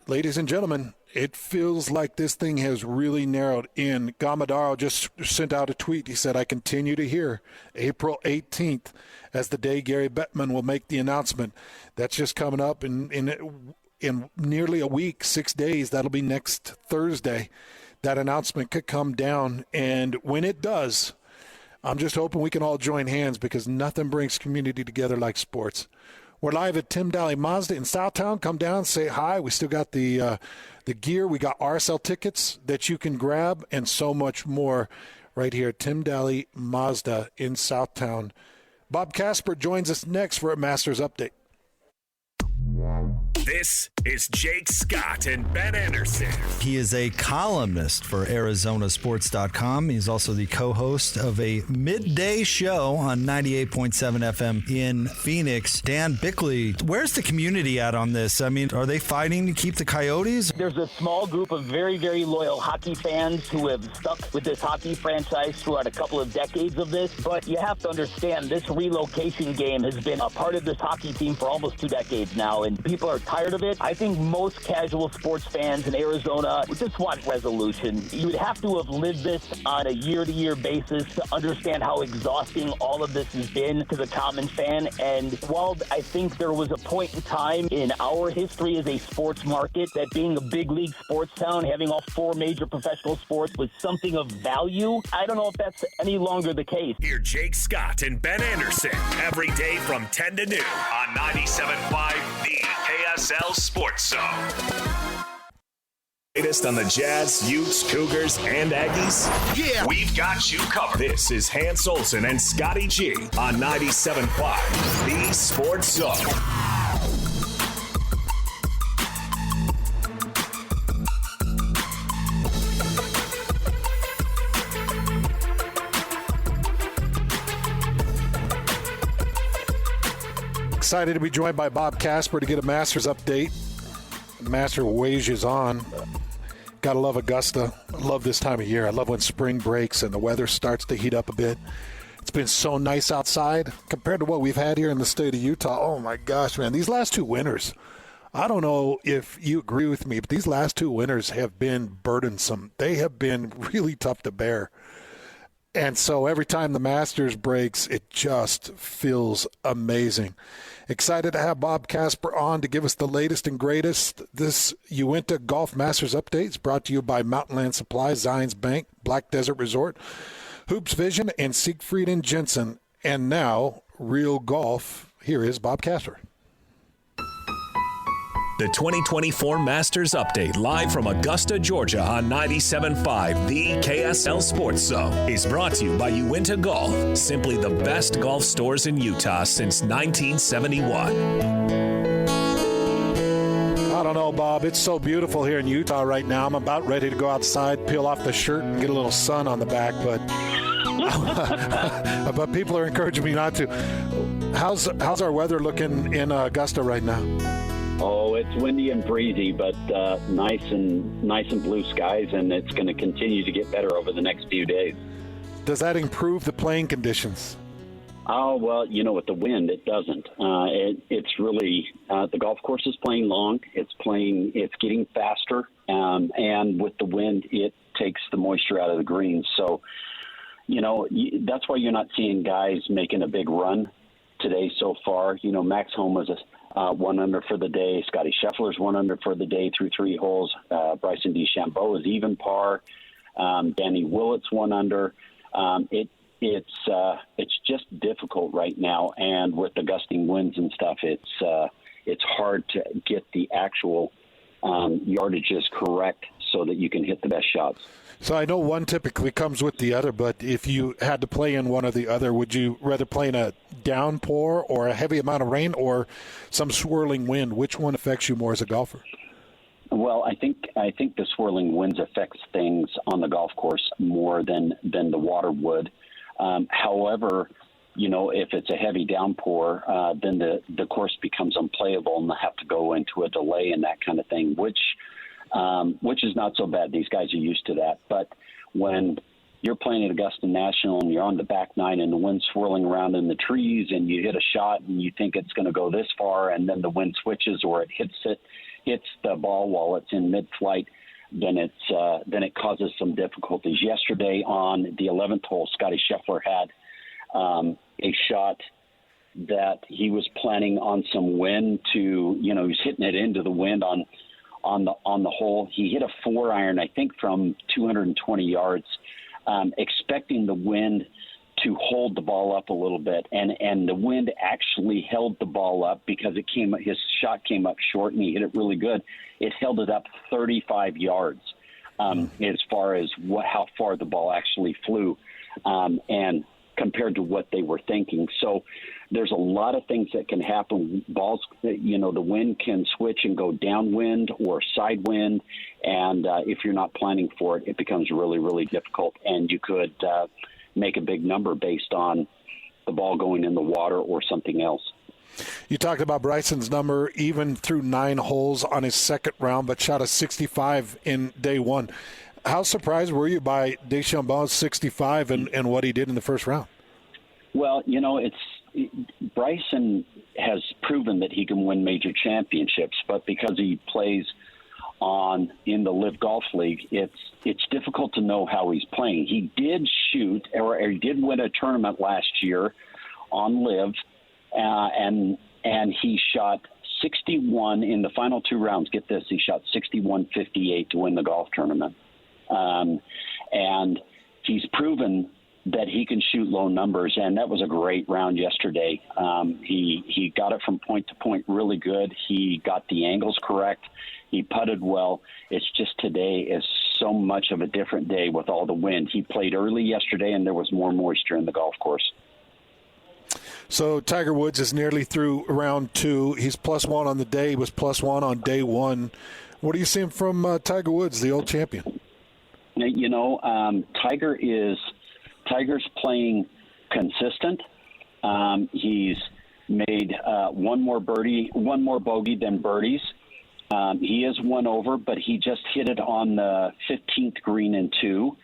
S4: ladies and gentlemen, it feels like this thing has really narrowed in. Gamadaro just sent out a tweet. He said, I continue to hear April 18th as the day Gary Bettman will make the announcement. That's just coming up in nearly a week, 6 days. That'll be next Thursday. That announcement could come down, and when it does, I'm just hoping we can all join hands because nothing brings community together like sports. We're live at Tim Daly Mazda in Southtown. Come down, say hi. We still got the gear. We got RSL tickets that you can grab and so much more right here at Tim Daly Mazda in Southtown. Bob Casper joins us next for a Masters update.
S1: This is Jake Scott and Ben Anderson.
S11: He is a columnist for ArizonaSports.com. He's also the co-host of a midday show on 98.7 FM in Phoenix. Dan Bickley, where's the community at on this? I mean, are they fighting to keep the Coyotes?
S12: There's a small group of very, very loyal hockey fans who have stuck with this hockey franchise throughout a couple of decades of this. But you have to understand, this relocation game has been a part of this hockey team for almost 2 decades now, and people are tired of it. I think most casual sports fans in Arizona just want resolution. You would have to have lived this on a year-to-year basis to understand how exhausting all of this has been to the common fan. And while I think there was a point in time in our history as a sports market that being a big league sports town, having all 4 major professional sports was something of value, I don't know if that's any longer the case.
S1: Hear Jake Scott and Ben Anderson every day from 10 to noon on 97.5 The KSL Sports Zone. Latest on the Jazz, Utes, Cougars, and Aggies? Yeah! We've got you covered. This is Hans Olsen and Scotty G on 97.5 The Sports Zone.
S4: Excited to be joined by Bob Casper to get a Masters update. Master wages on. Gotta love Augusta. I love this time of year. I love when spring breaks and the weather starts to heat up a bit. It's been so nice outside compared to what we've had here in the state of Utah. Oh my gosh, man. These last 2 winters, I don't know if you agree with me, but these last 2 winters have been burdensome. They have been really tough to bear. And so every time the Masters breaks, it just feels amazing. Excited to have Bob Casper on to give us the latest and greatest. This Uinta Golf Masters update is brought to you by Mountainland Supply, Zions Bank, Black Desert Resort, Hoops Vision, and Siegfried and Jensen. And now, Real Golf. Here is Bob Casper.
S1: The 2024 Masters Update, live from Augusta, Georgia on 97.5 The KSL Sports Zone, is brought to you by Uinta Golf, simply the best golf stores in Utah since 1971.
S4: I don't know, Bob. It's so beautiful here in Utah right now. I'm about ready to go outside, peel off the shirt, and get a little sun on the back, but but people are encouraging me not to. How's our weather looking in Augusta right now?
S13: Oh, it's windy and breezy, but nice and blue skies, and it's going to continue to get better over the next few days.
S4: Does that improve the playing conditions?
S13: Oh, well, with the wind, it doesn't. It's really the golf course is playing long. It's getting faster, and with the wind, it takes the moisture out of the greens. So, that's why you're not seeing guys making a big run today so far. Max Homa is 1 under for the day. Scotty Scheffler's 1 under for the day through 3 holes. Bryson DeChambeau is even par. Danny Willett's 1 under. It's just difficult right now, and with the gusting winds and stuff, it's hard to get the actual yardages correct so that you can hit the best shots.
S4: So I know one typically comes with the other, but if you had to play in one or the other, would you rather play in a downpour or a heavy amount of rain or some swirling wind? Which one affects you more as a golfer?
S13: Well, I think the swirling winds affects things on the golf course more than the water would. However, if it's a heavy downpour, then the course becomes unplayable and they have to go into a delay and that kind of thing, which is not so bad. These guys are used to that. But when you're playing at Augusta National and you're on the back nine and the wind's swirling around in the trees and you hit a shot and you think it's going to go this far and then the wind switches or it hits the ball while it's in mid-flight, then it causes some difficulties. Yesterday on the 11th hole, Scotty Scheffler had a shot that he was planning on some wind to, he was hitting it into the wind on the hole. He hit a 4-iron, I think, from 220 yards, expecting the wind to hold the ball up a little bit, and the wind actually held the ball up because his shot came up short and he hit it really good. It held it up 35 yards as far as how far the ball actually flew, and compared to what they were thinking. So there's a lot of things that can happen. Balls, the wind can switch and go downwind or sidewind, and if you're not planning for it, it becomes really, really difficult, and you could make a big number based on the ball going in the water or something else.
S4: You talked about Bryson's number even through 9 holes on his second round, but shot a 65 in day one. How surprised were you by DeChambeau's 65 and what he did in the first round?
S13: Well, Bryson has proven that he can win major championships, but because he plays in the Live Golf League, it's difficult to know how he's playing. He did shoot, or he did win a tournament last year on Live, and he shot 61 in the final 2 rounds. Get this, he shot 61.58 to win the golf tournament. And he's proven that he can shoot low numbers, and that was a great round yesterday. He got it from point to point really good. He got the angles correct. He putted well. It's just today is so much of a different day with all the wind. He played early yesterday, and there was more moisture in the golf course.
S4: So Tiger Woods is nearly through round 2. He's +1 on the day. He was +1 on day 1. What are you seeing from Tiger Woods, the old champion? Tiger's playing consistent. He's made one more bogey than birdies. He is 1 over, but he just hit it on the 15th green in 2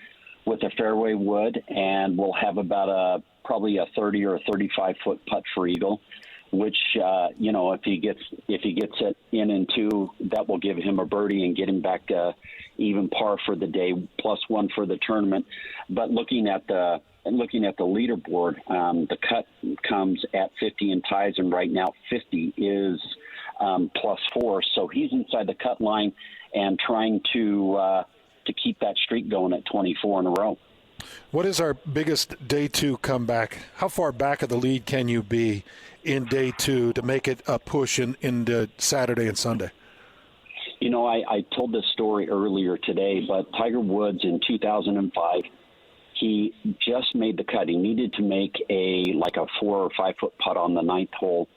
S4: with a fairway wood, and will have about probably a 30 or a 35-foot putt for eagle, which, if he gets it in 2, that will give him a birdie and get him back to even par for the day, +1 for the tournament. But looking at the leaderboard, the cut comes at 50 and ties, and right now 50 is +4. So he's inside the cut line and trying to keep that streak going at 24 in a row. What is our biggest day 2 comeback? How far back of the lead can you be in day 2 to make it a push into Saturday and Sunday?
S13: I told this story earlier today, but Tiger Woods in 2005, he just made the cut. He needed to make a 4 or 5 foot putt on the 9th hole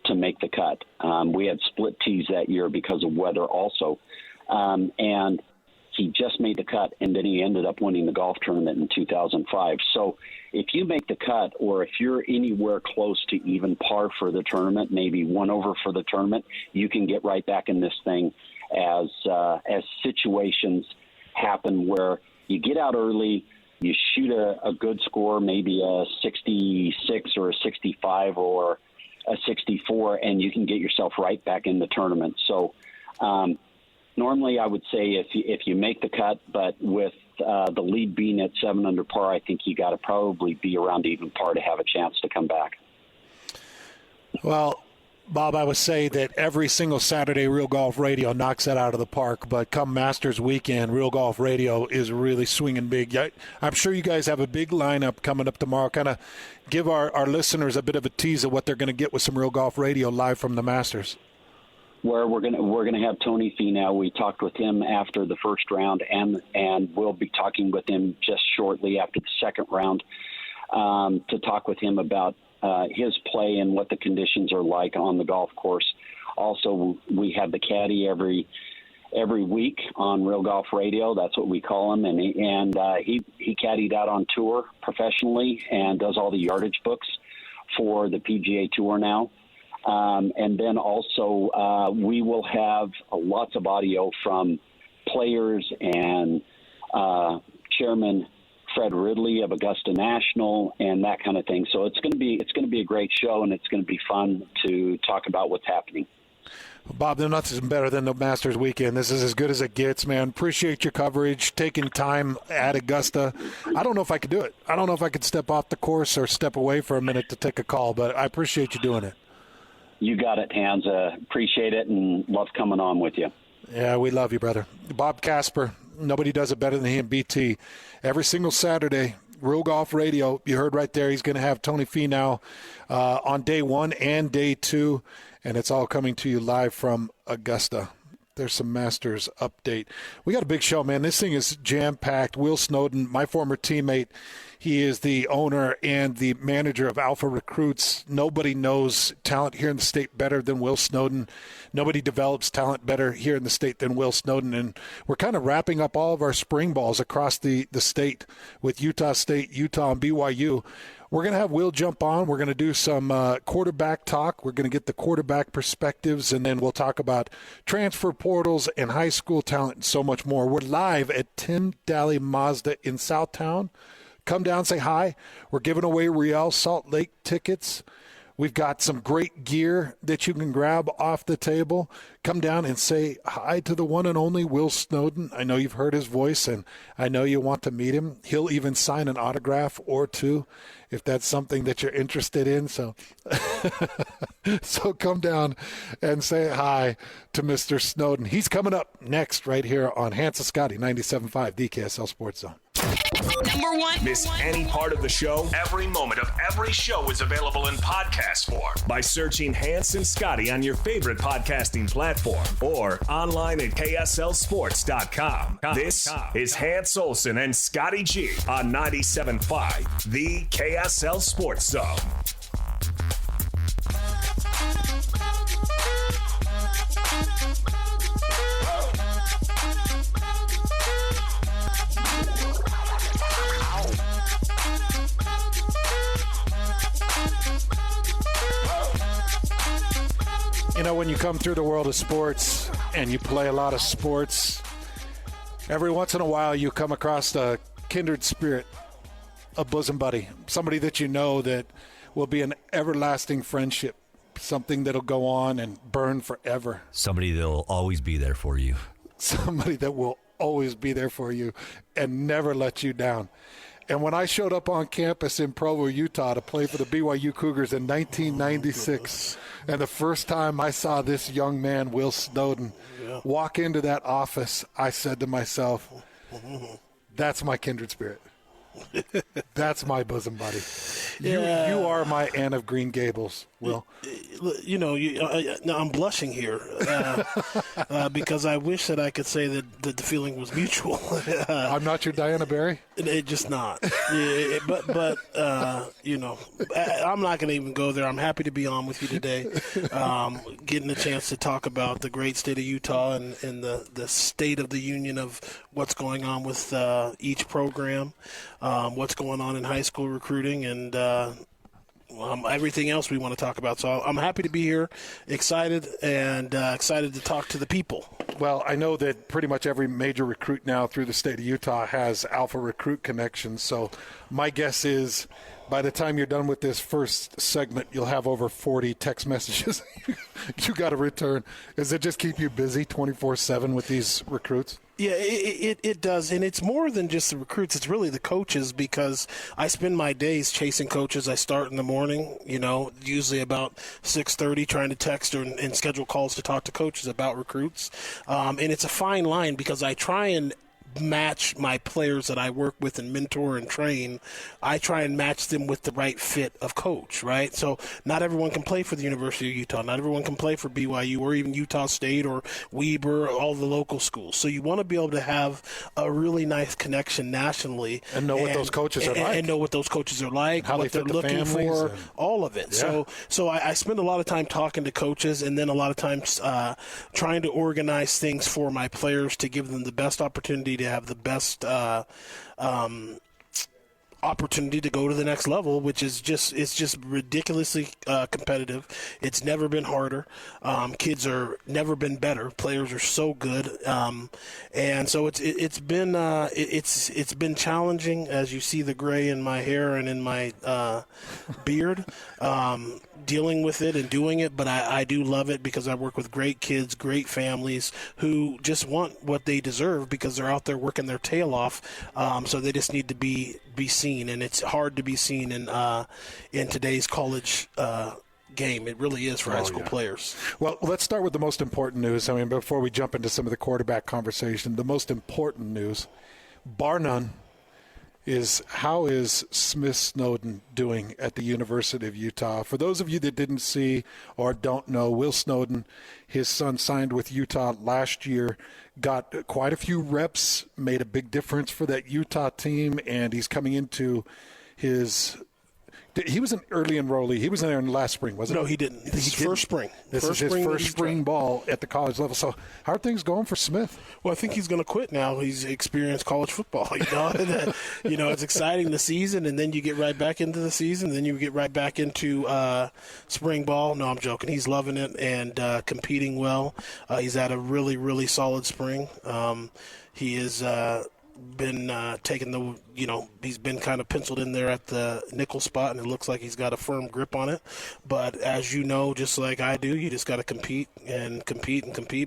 S13: to make the cut. We had split tees that year because of weather also. And he just made the cut, and then he ended up winning the golf tournament in 2005. So if you make the cut, or if you're anywhere close to even par for the tournament, maybe 1 over for the tournament, you can get right back in this thing as situations happen where you get out early, you shoot a good score, maybe a 66 or a 65 or a 64, and you can get yourself right back in the tournament. So normally I would say if you make the cut, but with the lead being at 7 under par, I think you got to probably be around even par to have a chance to come back.
S4: Well, Bob, I would say that every single Saturday Real Golf Radio knocks that out of the park, but come Masters weekend, Real Golf Radio is really swinging big. I'm sure you guys have a big lineup coming up tomorrow. Kind of give our listeners a bit of a tease of what they're going to get with some Real Golf Radio live from the Masters.
S13: Where we're gonna have Tony Finau. We talked with him after the first round, and we'll be talking with him just shortly after the second round to talk with him about his play and what the conditions are like on the golf course. Also, we have the caddy every week on Real Golf Radio. That's what we call him, and he caddied out on tour professionally and does all the yardage books for the PGA Tour now. And then also we will have lots of audio from players and Chairman Fred Ridley of Augusta National and that kind of thing. So it's going to be a great show, and it's going to be fun to talk about what's happening.
S4: Bob, there's nothing better than the Masters weekend. This is as good as it gets, man. Appreciate your coverage, taking time at Augusta. I don't know if I could do it. I don't know if I could step off the course or step away for a minute to take a call, but I appreciate you doing it.
S13: You got it, Hans. Appreciate it and love coming on with you.
S4: Yeah, we love you, brother. Bob Casper, nobody does it better than him, BT. Every single Saturday, Real Golf Radio, you heard right there, he's going to have Tony Finau on day 1 and day 2, and it's all coming to you live from Augusta. There's some Masters update. We got a big show, man. This thing is jam-packed. Will Snowden, my former teammate, he is the owner and the manager of Alpha Recruits. Nobody knows talent here in the state better than Will Snowden. Nobody develops talent better here in the state than Will Snowden. And we're kind of wrapping up all of our spring balls across the state with Utah State, Utah, and BYU. We're going to have Will jump on. We're going to do some quarterback talk. We're going to get the quarterback perspectives, and then we'll talk about transfer portals and high school talent and so much more. We're live at Tim Daly Mazda in Southtown. Come down, say hi. We're giving away Real Salt Lake tickets. We've got some great gear that you can grab off the table. Come down and say hi to the one and only Will Snowden. I know you've heard his voice, and I know you want to meet him. He'll even sign an autograph or two if that's something that you're interested in. So, so come down and say hi to Mr. Snowden. He's coming up next right here on Hans and Scotty, 97.5 DKSL Sports Zone.
S1: Number one. Miss any part of the show? Every moment of every show is available in podcast form by searching Hans and Scotty on your favorite podcasting platform or online at KSLSports.com. This is Hans Olsen and Scotty G on 97.5, the KSL Sports Zone.
S4: You know, when you come through the world of sports and you play a lot of sports, every once in a while you come across a kindred spirit, a bosom buddy, somebody that you know that will be an everlasting friendship, something that'll go on and burn forever.
S14: Somebody that'll always be there for you.
S4: Somebody that will always be there for you and never let you down. And when I showed up on campus in Provo, Utah to play for the BYU Cougars in 1996, and the first time I saw this young man, Will Snowden, walk into that office, I said to myself, that's my kindred spirit. That's my bosom buddy.
S15: Yeah.
S4: You are my Anne of Green Gables, Will.
S15: You know, now I'm blushing here because I wish that I could say that the feeling was mutual.
S4: I'm not your Diana Barry?
S15: It just not. But you know, I'm not going to even go there. I'm happy to be on with you today, getting a chance to talk about the great state of Utah and the state of the union of what's going on with each program, what's going on in high school recruiting, and everything else we want to talk about. So I'm happy to be here, excited, and excited to talk to the people.
S4: Well, I know that pretty much every major recruit now through the state of Utah has Alpha Recruit connections. So my guess is by the time you're done with this first segment, you'll have over 40 text messages you got to return. Does it just keep you busy 24/7 with these recruits?
S15: Yeah, it does, and it's more than just the recruits. It's really the coaches, because I spend my days chasing coaches. I start in the morning, you know, usually about 6:30, trying to text and schedule calls to talk to coaches about recruits. And it's a fine line, because I try and match my players that I work with and mentor and train. I try and match them with the right fit of coach, right? So not everyone can play for the University of Utah. Not everyone can play for BYU or even Utah State or Weber, or all the local schools. So you want to be able to have a really nice connection nationally.
S4: And know what those coaches are like.
S15: And know what those coaches are like,
S4: how
S15: what
S4: they
S15: they're looking for, all of it.
S4: Yeah.
S15: So I spend a lot of time talking to coaches, and then a lot of times trying to organize things for my players to give them the best opportunity to have the best opportunity to go to the next level, which is just ridiculously competitive. It's never been harder. Kids are never been better. Players are so good, and so it's been challenging, as you see the gray in my hair and in my beard. Dealing with it and doing it, but I do love it, because I work with great kids, great families who just want what they deserve, because they're out there working their tail off. So they just need to be seen, and it's hard to be seen in today's college game. It really is for high school players.
S4: Well, let's start with the most important news. I mean, before we jump into some of the quarterback conversation, the most important news, bar none, is how is Smith Snowden doing at the University of Utah? For those of you that didn't see or don't know, Will Snowden, his son, signed with Utah last year, got quite a few reps, made a big difference for that Utah team, and he's coming into his – he was an early enrollee. He was in there in last spring, wasn't he?
S15: No, he didn't. This is first spring.
S4: This is his first spring ball at the college level. So how are things going for Smith?
S15: Well, I think he's going to quit now. He's experienced college football. It's exciting the season, and then you get right back into the season, and then you get right back into spring ball. No, I'm joking. He's loving it and competing well. He's had a really, really solid spring. He is been taking he's been kind of penciled in there at the nickel spot, and it looks like he's got a firm grip on it. But as you know, just like I do, you just got to compete.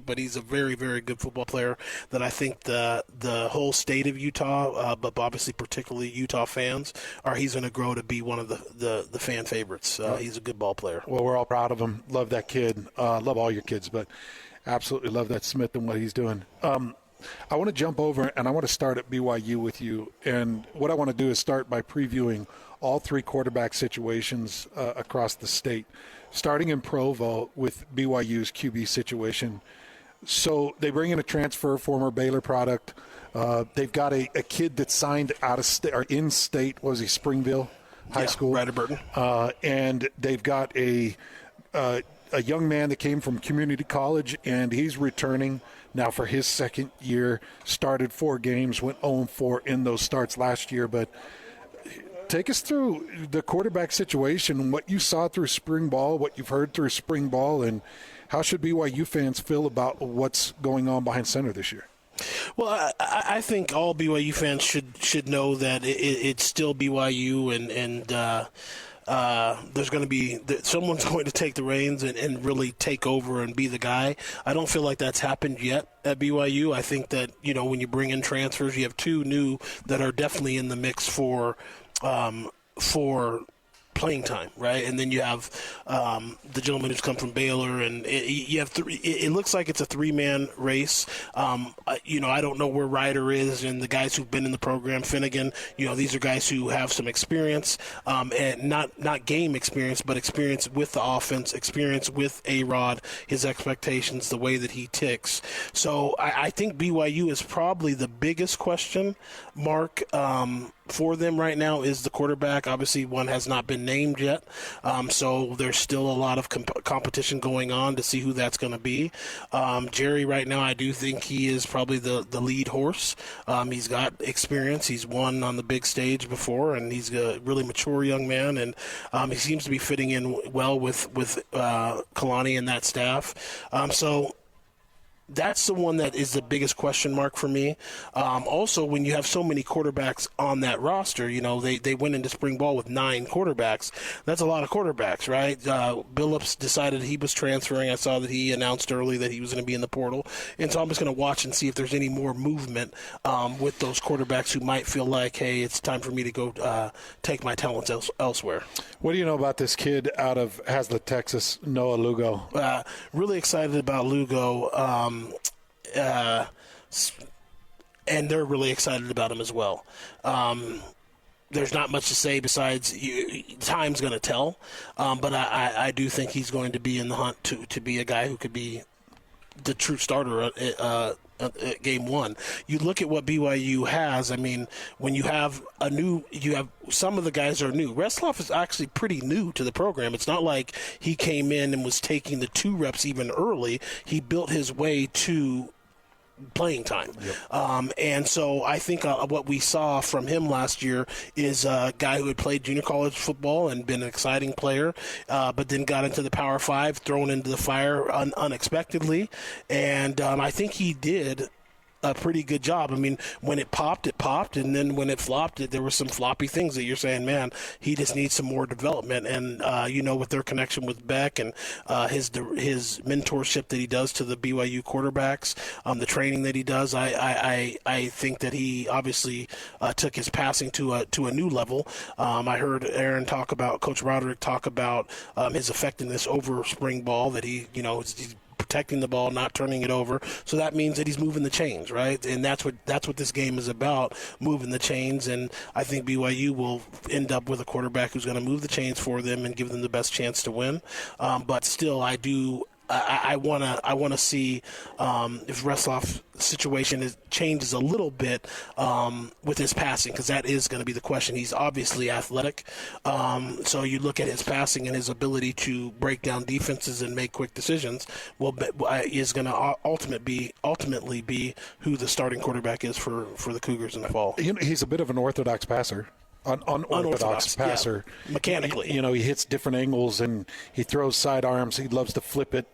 S15: But he's a very, very good football player that I think the whole state of Utah, but obviously particularly Utah fans, he's going to grow to be one of the fan favorites. He's a good ball player.
S4: Well, we're all proud of him. Love that kid. Love all your kids, but absolutely love that Smith and what he's doing. I want to jump over, and I want to start at BYU with you. And what I want to do is start by previewing all three quarterback situations across the state, starting in Provo with BYU's QB situation. So they bring in a transfer, former Baylor product. They've got a kid that signed out of state or in state. Was he Springville High School?
S15: Ryder Burton.
S4: And they've got a young man that came from community college, and he's returning now for his second year. Started 4 games, went 0-4 in those starts last year. But take us through the quarterback situation, what you saw through spring ball, what you've heard through spring ball, and how should BYU fans feel about what's going on behind center this year?
S15: Well, I think all BYU fans should know that it's still BYU, and there's going to be someone's going to take the reins and really take over and be the guy. I don't feel like that's happened yet at BYU. I think that when you bring in transfers, you have 2 new that are definitely in the mix for playing time, right? And then you have the gentleman who's come from Baylor, and you have 3. It looks like it's a 3-man race. I don't know where Ryder is and the guys who've been in the program. Finnegan, these are guys who have some experience, and not game experience, but experience with the offense, experience with A-Rod, his expectations, the way that he ticks. So I think BYU is probably the biggest question mark for them right now is the quarterback. Obviously, one has not been named yet, so there's still a lot of competition going on to see who that's going to be. Jerry, right now, I do think he is probably the lead horse. He's got experience. He's won on the big stage before, and he's a really mature young man, and he seems to be fitting in well with Kalani and that staff. So that's the one that is the biggest question mark for me. Also, when you have so many quarterbacks on that roster, they went into spring ball with 9 quarterbacks. That's a lot of quarterbacks, right? Billups decided he was transferring. I saw that he announced early that he was going to be in the portal. And so I'm just going to watch and see if there's any more movement with those quarterbacks who might feel like, hey, it's time for me to go take my talents elsewhere.
S4: What do you know about this kid out of Hazlet, Texas, Noah Lugo?
S15: Really excited about Lugo. And they're really excited about him as well. There's not much to say besides time's going to tell, but I do think he's going to be in the hunt to be a guy who could be the true starter at game 1. You look at what BYU has. I mean, when you have some of the guys are new. Restloff is actually pretty new to the program. It's not like he came in and was taking the 2 reps even early. He built his way to playing time. Yep. And so I think what we saw from him last year is a guy who had played junior college football and been an exciting player, but then got into the Power 5, thrown into the fire unexpectedly. And I think he did a pretty good job. I mean, when it popped, and then when it flopped, there were some floppy things that you're saying, man, he just needs some more development. And with their connection with Beck and his mentorship that he does to the BYU quarterbacks, the training that he does, I think that he obviously took his passing to a new level. I heard Coach Roderick talk about his effectiveness over spring ball, that he's protecting the ball, not turning it over. So that means that he's moving the chains, right? And that's what this game is about, moving the chains. And I think BYU will end up with a quarterback who's going to move the chains for them and give them the best chance to win. But still, I want to see if Retzlaff's situation changes a little bit with his passing, because that is going to be the question. He's obviously athletic, so you look at his passing and his ability to break down defenses and make quick decisions. Is going to ultimately be who the starting quarterback is for the Cougars in the fall.
S4: He's a bit of an orthodox passer. Unorthodox passer.
S15: Yeah. Mechanically.
S4: He hits different angles and he throws sidearms. He loves to flip it.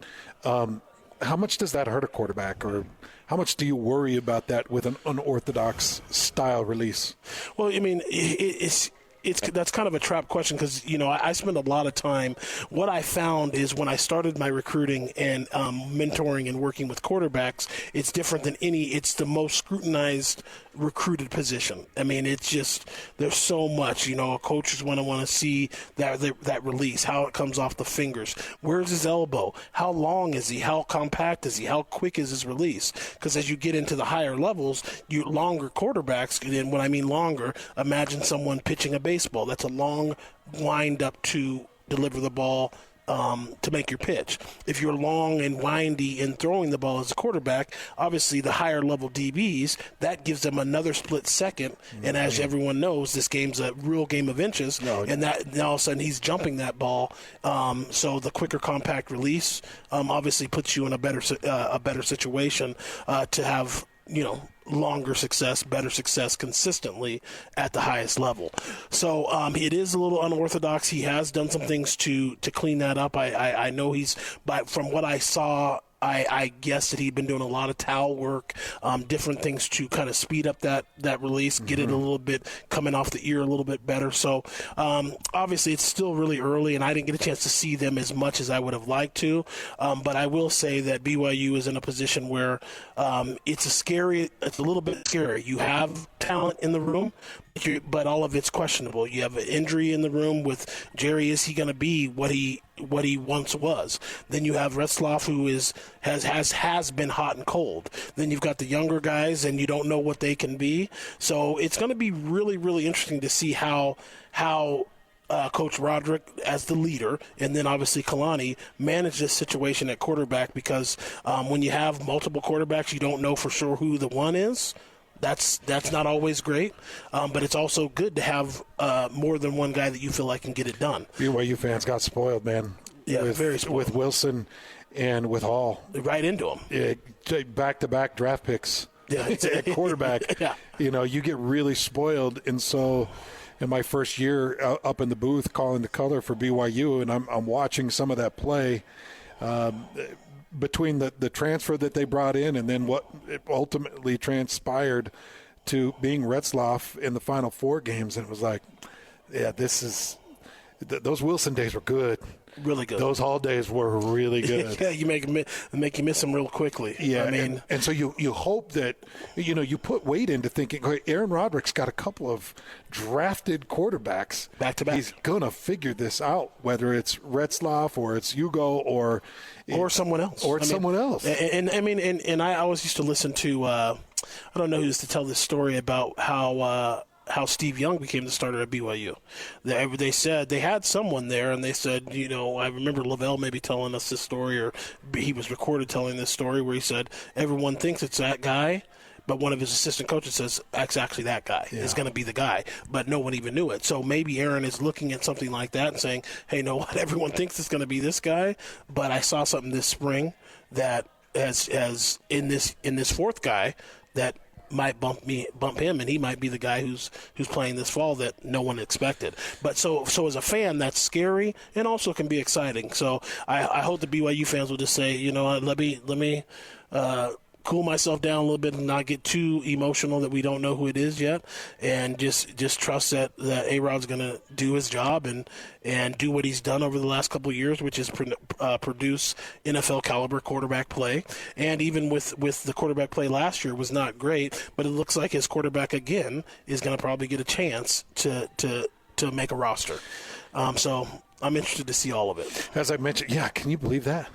S4: How much does that hurt a quarterback, or how much do you worry about that with an unorthodox style release?
S15: Well, I mean, that's kind of a trap question, because I spend a lot of time. What I found is when I started my recruiting and mentoring and working with quarterbacks, it's different than it's the most scrutinized recruited position. I mean, it's just, there's so much. Coaches want to see that release, how it comes off the fingers. Where's his elbow? How long is he? How compact is he? How quick is his release? Because as you get into the higher levels, longer quarterbacks. And when I mean longer, imagine someone pitching a baseball. That's a long wind up to deliver the ball to make your pitch. If you're long and windy in throwing the ball as a quarterback, obviously the higher level DBs, that gives them another split second. Mm-hmm. And as everyone knows, this game's a real game of inches. And that now all of a sudden he's jumping that ball. So the quicker compact release obviously puts you in a better situation to have longer success, better success consistently at the highest level. So it is a little unorthodox. He has done some things to clean that up. I know but from what I saw, I guess that he'd been doing a lot of towel work, different things to kind of speed up that release, get it a little bit coming off the ear a little bit better. So obviously it's still really early, and I didn't get a chance to see them as much as I would have liked to. But I will say that BYU is in a position where it's a little bit scary. You have talent in the room, but all of it's questionable. You have an injury in the room with Jerry. Is he going to be what he once was? Then you have Retzlaff, who has been hot and cold. Then you've got the younger guys, and you don't know what they can be. So it's going to be really, really interesting to see how Coach Roderick, as the leader, and then obviously Kalani, manage this situation at quarterback, because when you have multiple quarterbacks, you don't know for sure who the one is. That's not always great, but it's also good to have more than one guy that you feel like can get it done.
S4: BYU fans got spoiled, man.
S15: Yeah, very spoiled.
S4: With Wilson and with Hall.
S15: Right into him.
S4: Back-to-back draft picks.
S15: Yeah,
S4: at quarterback.
S15: Yeah.
S4: You get really spoiled. And so in my first year up in the booth calling the color for BYU, and I'm watching some of that play, between the transfer that they brought in and then what it ultimately transpired to being Retzlaff in the final 4 games, and it was like, yeah, those Wilson days were good.
S15: Really good.
S4: Those Hall days were really good.
S15: Yeah, you make you miss them real quickly.
S4: Yeah, and so you hope that you put weight into thinking, okay, Aaron Roderick's got a couple of drafted quarterbacks
S15: back to back.
S4: He's gonna figure this out, whether it's Retzlaff or it's Hugo or
S15: someone else
S4: someone else.
S15: And I always used to listen to I don't know who used to tell this story about how Steve Young became the starter at BYU. They said they had someone there, and they said, I remember Lavelle maybe telling us this story, or he was recorded telling this story, where he said everyone thinks it's that guy, but one of his assistant coaches says it's actually that guy is going to be the guy, but no one even knew it. So maybe Aaron is looking at something like that and saying, hey, no, what, everyone thinks it's going to be this guy, but I saw something this spring that as in this 4th guy that might bump him, and he might be the guy who's playing this fall that no one expected. But so as a fan, that's scary and also can be exciting. So I hope the BYU fans will just say, let me cool myself down a little bit and not get too emotional that we don't know who it is yet, and just trust that A-Rod's going to do his job and do what he's done over the last couple of years, which is produce NFL caliber quarterback play. And even with the quarterback play last year was not great, but it looks like his quarterback again is going to probably get a chance to make a roster. So I'm interested to see all of it.
S4: As I mentioned, can you believe that?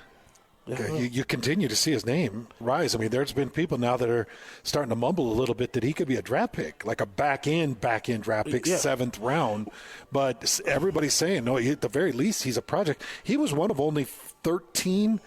S4: You continue to see his name rise. I mean, there's been people now that are starting to mumble a little bit that he could be a draft pick, like a back-end draft pick, 7th round. But everybody's saying, no, at the very least, he's a project. He was one of only 13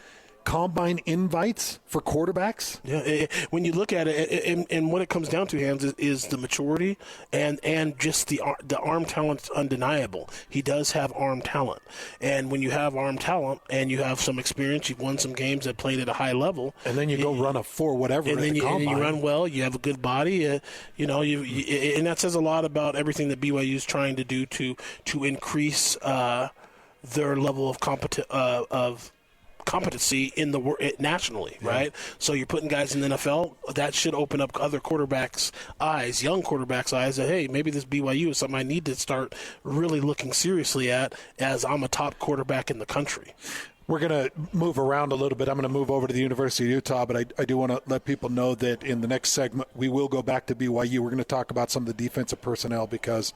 S4: combine invites for quarterbacks.
S15: Yeah, when you look at it, and what it comes down to, Hans, is the maturity and just the arm talent's undeniable. He does have arm talent, and when you have arm talent and you have some experience, you've won some games that played at a high level,
S4: and then you go run a 4 whatever,
S15: and then you run well. You have a good body, and that says a lot about everything that BYU is trying to do to increase their level of competency in the nationally, right? So you're putting guys in the NFL. That should open up other quarterbacks' eyes, young quarterbacks' eyes, that, hey, maybe this BYU is something I need to start really looking seriously at as I'm a top quarterback in the country.
S4: We're going to move around a little bit. I'm going to move over to the University of Utah, but I do want to let people know that in the next segment, we will go back to BYU. We're going to talk about some of the defensive personnel because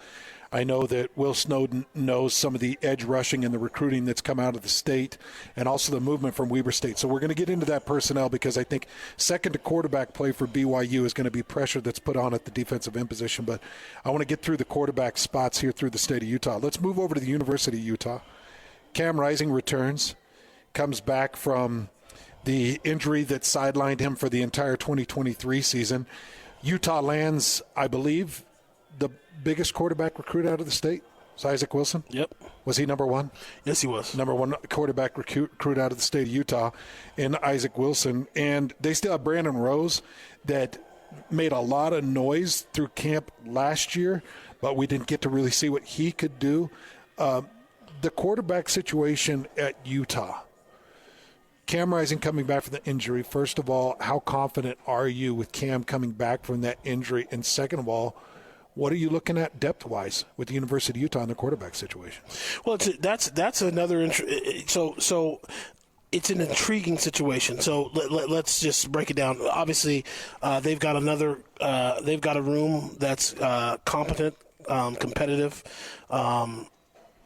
S4: I know that Will Snowden knows some of the edge rushing and the recruiting that's come out of the state and also the movement from Weber State. So we're going to get into that personnel because I think second to quarterback play for BYU is going to be pressure that's put on at the defensive end position. But I want to get through the quarterback spots here through the state of Utah. Let's move over to the University of Utah. Cam Rising returns, comes back from the injury that sidelined him for the entire 2023 season. Utah lands, I believe, the biggest quarterback recruit out of the state. It's Isaac Wilson.
S15: Yep.
S4: Was he number 1?
S15: Yes, he was.
S4: Number 1 quarterback recruit out of the state of Utah in Isaac Wilson. And they still have Brandon Rose that made a lot of noise through camp last year, but we didn't get to really see what he could do. The quarterback situation at Utah. Cam Rising coming back from the injury. First of all, how confident are you with Cam coming back from that injury? And second of all, what are you looking at depth-wise with the University of Utah in the quarterback situation?
S15: Well, that's another so it's an intriguing situation. So let's just break it down. Obviously, they've got a room that's competent, competitive.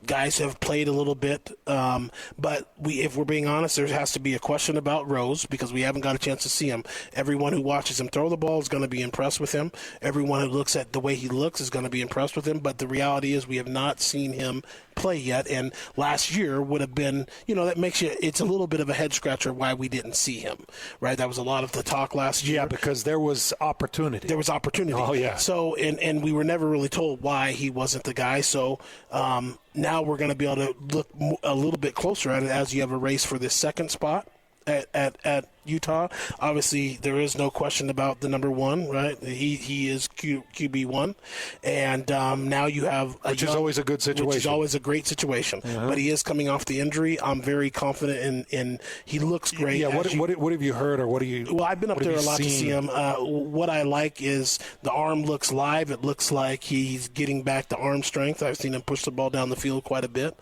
S15: Guys have played a little bit, but if we're being honest, there has to be a question about Rose because we haven't got a chance to see him. Everyone who watches him throw the ball is going to be impressed with him. Everyone who looks at the way he looks is going to be impressed with him, but the reality is we have not seen him play yet, and last year would have been, that makes it's a little bit of a head scratcher why we didn't see him, right? That was a lot of the talk last year.
S4: Yeah, because there was opportunity.
S15: Oh,
S4: yeah.
S15: So, and we were never really told why he wasn't the guy, so now we're going to be able to look a little bit closer at it as you have a race for this second spot at Utah. Obviously, there is no question about the number 1, right? He is QB1, and now you have
S4: which is always a good situation.
S15: Which is always a great situation. Uh-huh. But he is coming off the injury. I'm very confident in he looks great.
S4: Yeah. What have you heard or what do you?
S15: Well, I've been up there a lot to see him. What I like is the arm looks live. It looks like he's getting back to arm strength. I've seen him push the ball down the field quite a bit.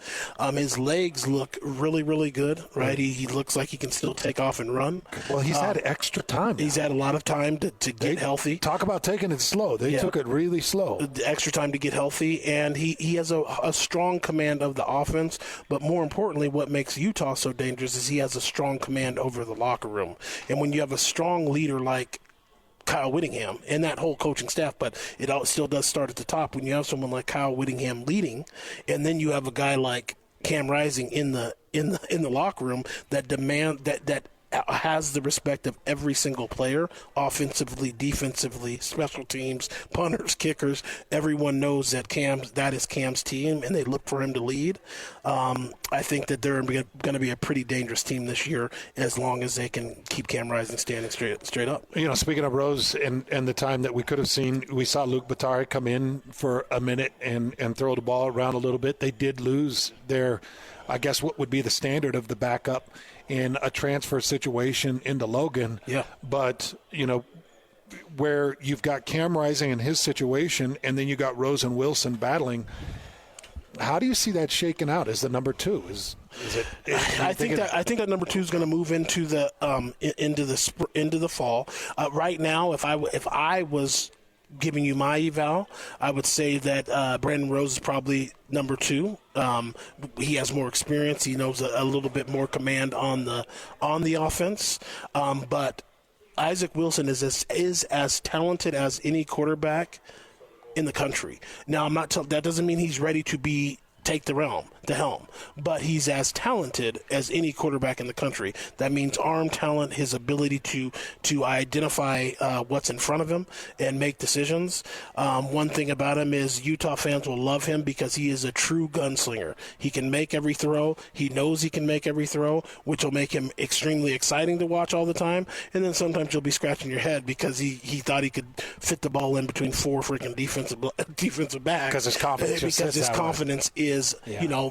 S15: His legs look really, really good. Right. He looks like he can still take off and run.
S4: Well, he's had extra time.
S15: He's had a lot of time to get healthy.
S4: Talk about taking it slow. They took it really slow.
S15: The extra time to get healthy, and he has a strong command of the offense. But more importantly, what makes Utah so dangerous is he has a strong command over the locker room. And when you have a strong leader like Kyle Whittingham and that whole coaching staff, but it still does start at the top. When you have someone like Kyle Whittingham leading, and then you have a guy like Cam Rising in the locker room that that has the respect of every single player, offensively, defensively, special teams, punters, kickers. Everyone knows that that is Cam's team, and they look for him to lead. I think that they're going to be a pretty dangerous team this year as long as they can keep Cam Rising standing straight up.
S4: Speaking of Rose and the time that we could have seen, we saw Luke Batari come in for a minute and throw the ball around a little bit. They did lose their, I guess, what would be the standard of the backup in a transfer situation into Logan.
S15: Yeah.
S4: But, where you've got Cam Rising in his situation and then you got Rose and Wilson battling, how do you see that shaking out as the number 2? Is it?
S15: I think that number 2 is going to move into the fall. Right now, if I was giving you my eval, I would say that Brandon Rose is probably number 2. He has more experience. He knows a little bit more command on the offense. But Isaac Wilson is as talented as any quarterback in the country. Now, that doesn't mean he's ready to take the helm, but he's as talented as any quarterback in the country. That means arm talent, his ability to identify what's in front of him and make decisions. One thing about him is Utah fans will love him because he is a true gunslinger. He can make every throw. He knows he can make every throw, which will make him extremely exciting to watch all the time. And then sometimes you'll be scratching your head because he thought he could fit the ball in between 4 freaking defensive backs.
S4: Because his confidence
S15: is,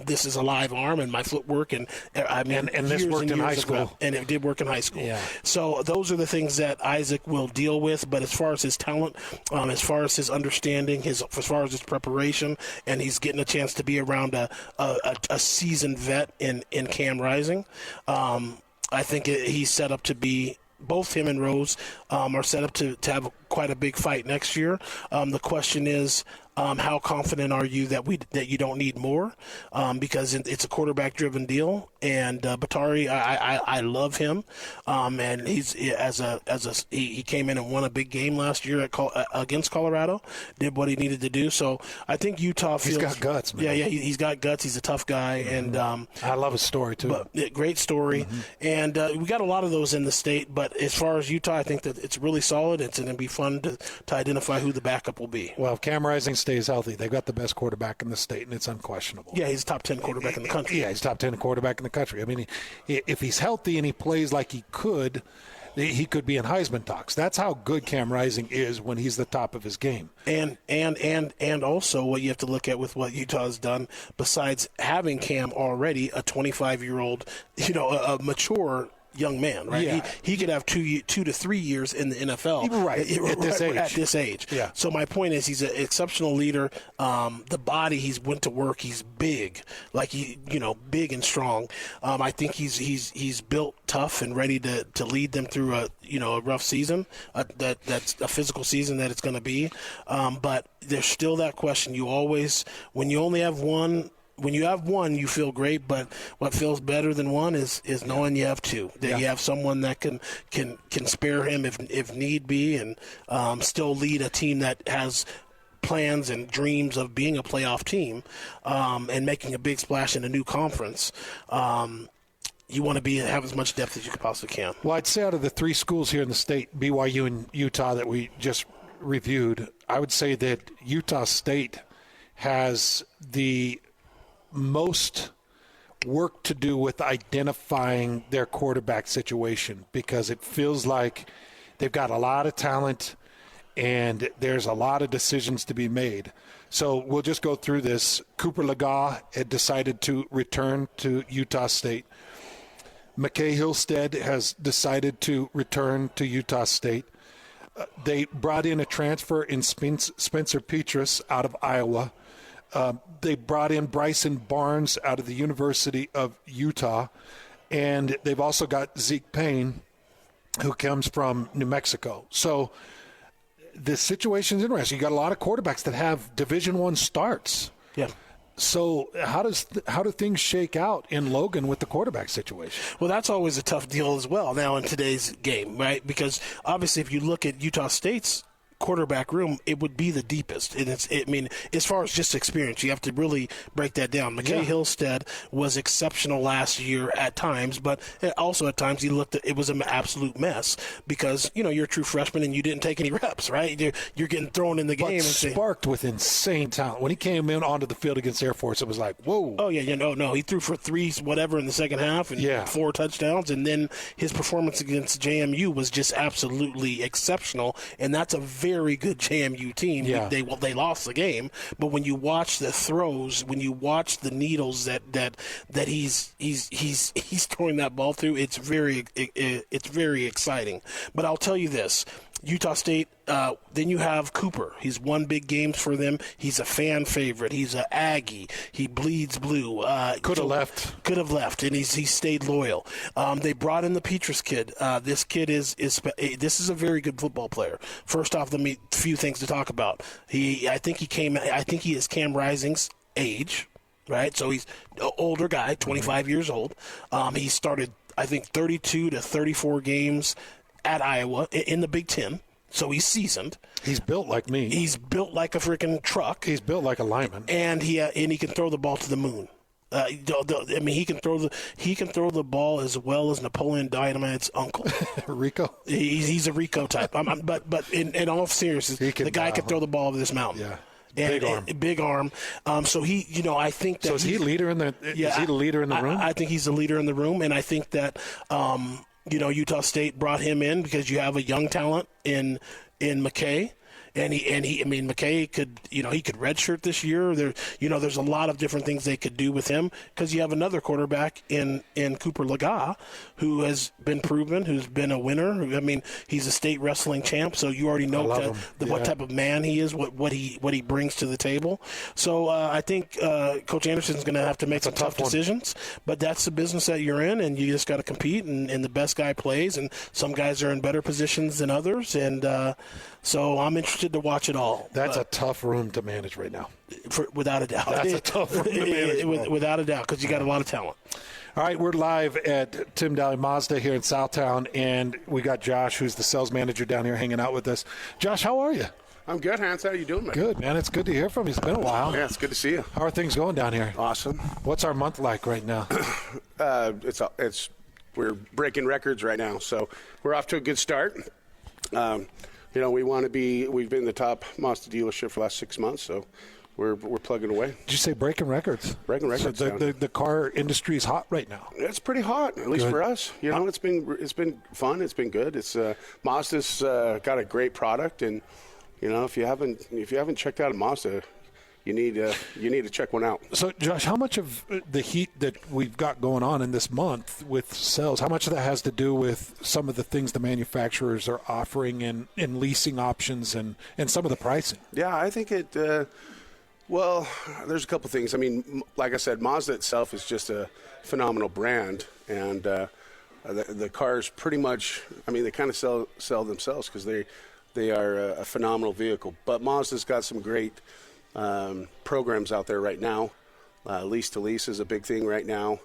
S15: this is a live arm and my footwork, and
S4: this worked in high school.
S15: And it did work in high school.
S4: Yeah.
S15: So those are the things that Isaac will deal with. But as far as his talent, as far as his understanding, as far as his preparation, and he's getting a chance to be around a seasoned vet in Cam Rising, I think he's set up to be. Both him and Rose are set up to have quite a big fight next year. The question is, how confident are you that you don't need more? Because it's a quarterback-driven deal. And Batari, I love him, and he's he came in and won a big game last year against Colorado. Did what he needed to do. So I think Utah feels
S4: he's got guts, man.
S15: Yeah, he's got guts. He's a tough guy, and
S4: I love his story too.
S15: Great story, and we got a lot of those in the state. But as far as Utah, I think that it's really solid. It's going to be fun to identify who the backup will be.
S4: Well, if Cam Rising stays healthy, they've got the best quarterback in the state, and it's unquestionable.
S15: Yeah, he's top 10 quarterback in the country.
S4: Yeah, he's top 10 quarterback in the country. I mean, if he's healthy and he plays like he could be in Heisman talks. That's how good Cam Rising is when he's the top of his game.
S15: And also what you have to look at with what Utah's done, besides having Cam already a 25-year-old, a mature young man, right?
S4: Yeah.
S15: He could have 2 to 3 years in the NFL,
S4: at
S15: this age.
S4: Yeah.
S15: So my point is, he's an exceptional leader. The body, he's went to work. He's big, big and strong. I think he's built tough and ready to lead them through a rough season. That's a physical season that it's going to be. But there's still that question. You always, when you only have one. When you have one, you feel great, but what feels better than one is knowing you have two. That you have someone that can spare him if need be, and still lead a team that has plans and dreams of being a playoff team, and making a big splash in a new conference. You want to have as much depth as you possibly can.
S4: Well, I'd say out of the 3 schools here in the state, BYU and Utah, that we just reviewed, I would say that Utah State has the most work to do with identifying their quarterback situation, because it feels like they've got a lot of talent and there's a lot of decisions to be made. So we'll just go through this. Cooper Legas had decided to return to Utah State. McKay Hillstead has decided to return to Utah State. They brought in a transfer in Spencer Petras out of Iowa. They brought in Bryson Barnes out of the University of Utah, and they've also got Zeke Payne, who comes from New Mexico. So the situation's interesting. You got a lot of quarterbacks that have Division I starts.
S15: Yeah.
S4: So how do things shake out in Logan with the quarterback situation?
S15: Well, that's always a tough deal as well now in today's game, right? Because obviously if you look at Utah State's quarterback room, it would be the deepest. And as far as just experience, you have to really break that down. McKay Hillstead was exceptional last year at times, but also at times it was an absolute mess because, you're a true freshman and you didn't take any reps, right? You're getting thrown in the game.
S4: But sparked with insane talent. When he came in onto the field against Air Force, it was like, whoa.
S15: Oh, yeah, no. He threw for 3 whatever in the second half and 4 touchdowns, and then his performance against JMU was just absolutely exceptional, and that's a very good JMU team.
S4: Yeah.
S15: They lost the game, but when you watch the throws, when you watch the needles that he's throwing that ball through, it's very exciting. But I'll tell you this. Utah State. Then you have Cooper. He's won big games for them. He's a fan favorite. He's an Aggie. He bleeds blue.
S4: Could have left,
S15: and he stayed loyal. They brought in the Petrus kid. This kid is a very good football player. First off, let me few things to talk about. I think he is Cam Rising's age, right? So he's an older guy, 25 years old. He started, I think, 32 to 34 games at Iowa in the Big Ten. So he's seasoned.
S4: He's built like me.
S15: He's built like a freaking truck.
S4: He's built like a lineman.
S15: And he can throw the ball to the moon. I mean, he can throw the ball as well as Napoleon Dynamite's uncle.
S4: Rico.
S15: He's a Rico type. But in all seriousness, the guy can throw the ball over this mountain.
S4: Yeah.
S15: Big arm. So he, I think that.
S4: So is he leader in the? Yeah, is he the leader in the room?
S15: I think he's the leader in the room, and I think that Utah State brought him in because you have a young talent in McKay. And McKay could, he could redshirt this year. There's a lot of different things they could do with him because you have another quarterback in Cooper Laga who has been proven, who's been a winner. I mean, he's a state wrestling champ, so you already know what type of man he is, what he brings to the table. So I think Coach Anderson's going to have to make some tough decisions, but that's the business that you're in, and you just got to compete, and the best guy plays, and some guys are in better positions than others, and so I'm interested to watch it all.
S4: That's a tough room to manage right now.
S15: Without a doubt.
S4: That's a tough room to manage.
S15: Without a doubt, because you got a lot of talent.
S4: All right, we're live at Tim Daly Mazda here in Southtown, and we got Josh, who's the sales manager down here, hanging out with us. Josh, how are you?
S16: I'm good, Hans. How are you doing, man?
S4: Good, man. It's good to hear from you. It's been a while.
S16: Yeah, it's good to see you.
S4: How are things going down here?
S16: Awesome.
S4: What's our month like right now?
S16: We're breaking records right now, so we're off to a good start. We've been the top Mazda dealership for the last 6 months, so we're plugging away.
S4: Did you say breaking records?
S16: Breaking records.
S4: So the car industry is hot right now.
S16: It's pretty hot, at least for us. It's been fun. It's been good. It's Mazda's got a great product, and if you haven't checked out a Mazda, you need to check one out.
S4: So, Josh, how much of the heat that we've got going on in this month with sales, how much of that has to do with some of the things the manufacturers are offering in leasing options and some of the pricing?
S16: Yeah, I think it well, there's a couple things. I mean, like I said, Mazda itself is just a phenomenal brand, and the cars pretty much, they kind of sell themselves because they are a phenomenal vehicle. But Mazda's got some great programs out there right now. Lease to lease is a big thing right now.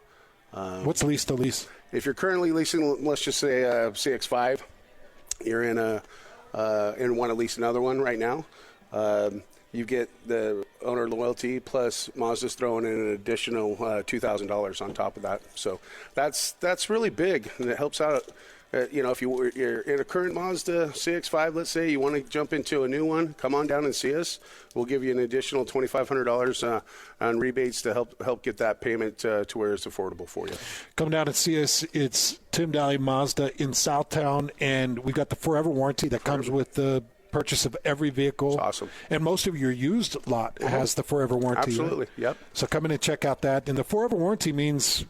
S4: What's lease to lease?
S16: If you're currently leasing, let's just say a CX-5, you're in want to lease another one right now. You get the owner loyalty plus Mazda's throwing in an additional $2,000 on top of that. So that's really big, and it helps out. If you're in a current Mazda CX-5, let's say you want to jump into a new one, come on down and see us. We'll give you an additional $2,500 on rebates to help get that payment to where it's affordable for you.
S4: Come down and see us. It's Tim Daly Mazda in Southtown, and we got the Forever warranty that comes with the purchase of every vehicle.
S16: That's awesome.
S4: And most of your used lot has the Forever warranty.
S16: Absolutely,
S4: right?
S16: Yep.
S4: So come in and check out that. And the Forever warranty means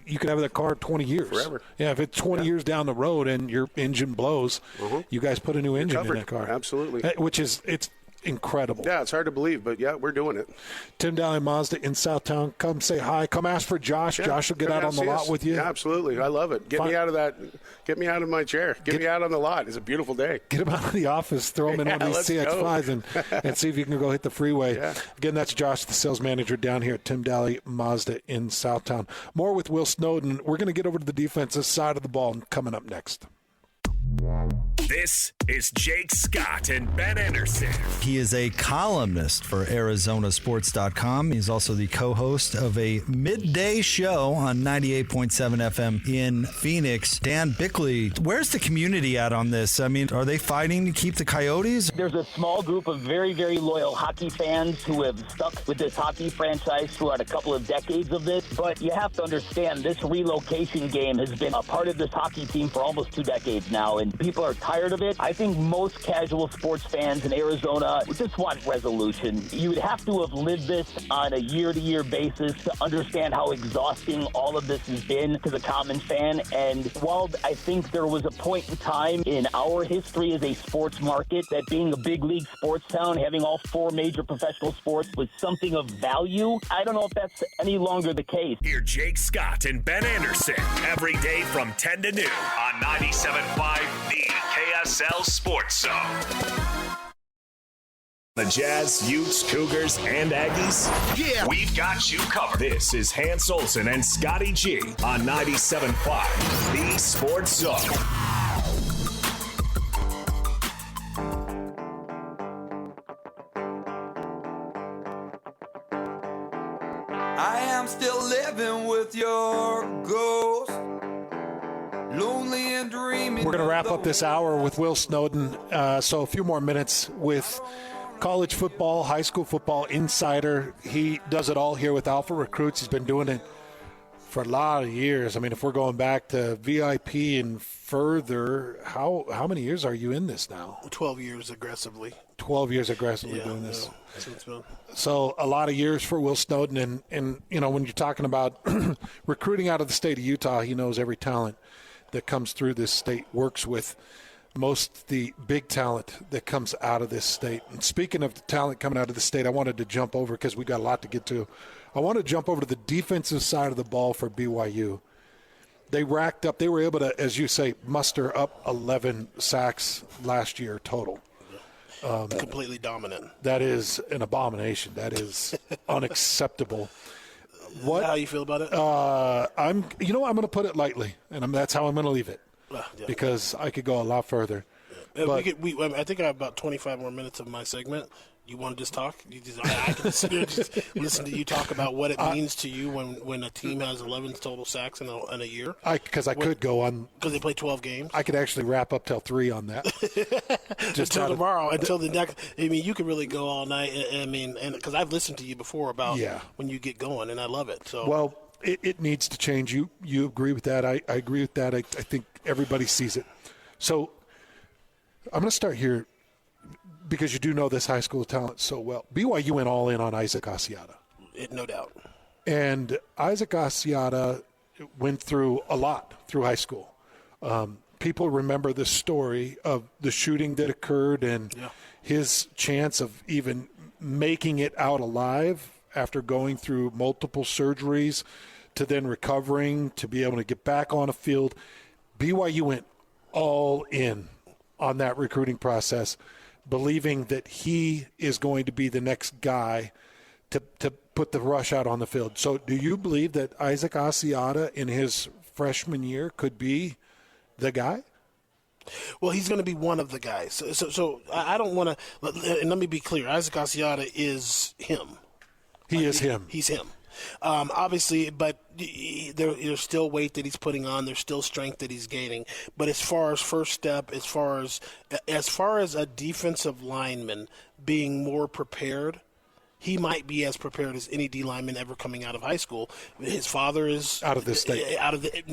S4: you could have that car 20 years.
S16: Forever.
S4: Yeah, if it's 20 years down the road and your engine blows, you guys put a new engine in that car.
S16: Absolutely.
S4: Which is, it's incredible.
S16: Yeah, it's hard to believe, but yeah, we're doing it.
S4: Tim Daly Mazda in Southtown. Come say hi. Come ask for Josh.
S16: Yeah,
S4: Josh will get out on the lot with you.
S16: Yeah, absolutely. I love it. Get me out of my chair. Get me out on the lot. It's a beautiful day.
S4: Get him out of the office. Throw him in one of these CX-5s and see if you can go hit the freeway.
S16: Yeah.
S4: Again, that's Josh, the sales manager down here at Tim Daly Mazda in Southtown. More with Will Snowden. We're going to get over to the defensive side of the ball coming up next.
S1: This is Jake Scott and Ben Anderson.
S11: He is a columnist for ArizonaSports.com. He's also the co-host of a midday show on 98.7 FM in Phoenix. Dan Bickley, where's the community at on this? I mean, are they fighting to keep the Coyotes?
S12: There's a small group of very, very loyal hockey fans who have stuck with this hockey franchise throughout a couple of decades of this. But you have to understand, this relocation game has been a part of this hockey team for almost 2 decades now, and people are tired tired of it. I think most casual sports fans in Arizona just want resolution. You would have to have lived this on a year-to-year basis to understand how exhausting all of this has been to the common fan. And while I think there was a point in time in our history as a sports market that being a big league sports town, having all 4 major professional sports was something of value, I don't know if that's any longer the case.
S1: Hear Jake Scott and Ben Anderson every day from 10 to noon on 97.5 The KSL Sports Zone. The Jazz, Utes, Cougars, and Aggies? Yeah! We've got you covered. This is Hans Olsen and Scotty G on 97.5 The Sports Zone.
S17: I am still living with your ghost, lonely and dreaming.
S4: We're going to wrap up this hour with Will Snowden. So a few more minutes with college football, high school football insider. He does it all here with Alpha Recruits. He's been doing it for a lot of years. I mean, if we're going back to VIP and further, how many years are you in this now?
S15: 12 years aggressively.
S4: 12 years aggressively doing this. So a lot of years for Will Snowden. And you know, when you're talking about recruiting out of the state of Utah, he knows every talent that comes through this state, works with most the big talent that comes out of this state. And speaking of the talent coming out of the state, I wanted to jump over because we got a lot to get to. I want to jump over to the defensive side of the ball for BYU. They racked up, they were able to, as you say, muster up 11 sacks last year total.
S15: Completely dominant.
S4: That is an abomination. That is unacceptable. What?
S15: How you feel about it?
S4: I'm going to put it lightly, and that's how I'm going to leave it, because I could go a lot further.
S15: But I think I have about 25 more minutes of my segment. You want to just talk? I can sit here and just listen to you talk about what it means to you when a team has 11 total sacks in a year.
S4: Because I could go on.
S15: Because they play 12 games.
S4: I could actually wrap up till 3 on that.
S15: Just until tomorrow, until the next. I mean, you could really go all night. I mean, and because I've listened to you before about when you get going, and I love it. So
S4: well, it needs to change. You agree with that? I agree with that. I think everybody sees it. So I'm going to start here, because you do know this high school talent so well. BYU went all in on Isaac Asiata.
S15: No doubt.
S4: And Isaac Asiata went through a lot through high school. People remember the story of the shooting that occurred and his chance of even making it out alive after going through multiple surgeries to then recovering, to be able to get back on a field. BYU went all in on that recruiting process, believing that he is going to be the next guy to put the rush out on the field. So do you believe that Isaac Asiata in his freshman year could be the guy?
S15: Well, he's going to be one of the guys. So I don't want to – and let me be clear. Isaac Asiata is him.
S4: He is him.
S15: He's him. Obviously, but there's still weight that he's putting on. There's still strength that he's gaining. But as far as first step, as far as a defensive lineman being more prepared, he might be as prepared as any D lineman ever coming out of high school. His father is
S4: out of the state.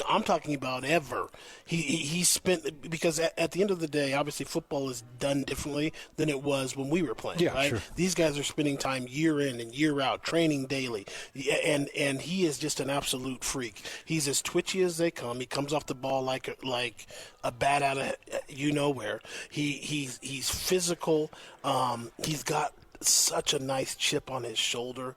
S15: I'm talking about ever. He spent, because at the end of the day, obviously football is done differently than it was when we were playing.
S4: Yeah,
S15: right?
S4: Sure.
S15: These guys are spending time year in and year out, training daily, and he is just an absolute freak. He's as twitchy as they come. He comes off the ball like a bat out of nowhere. He's physical. He's got such a nice chip on his shoulder.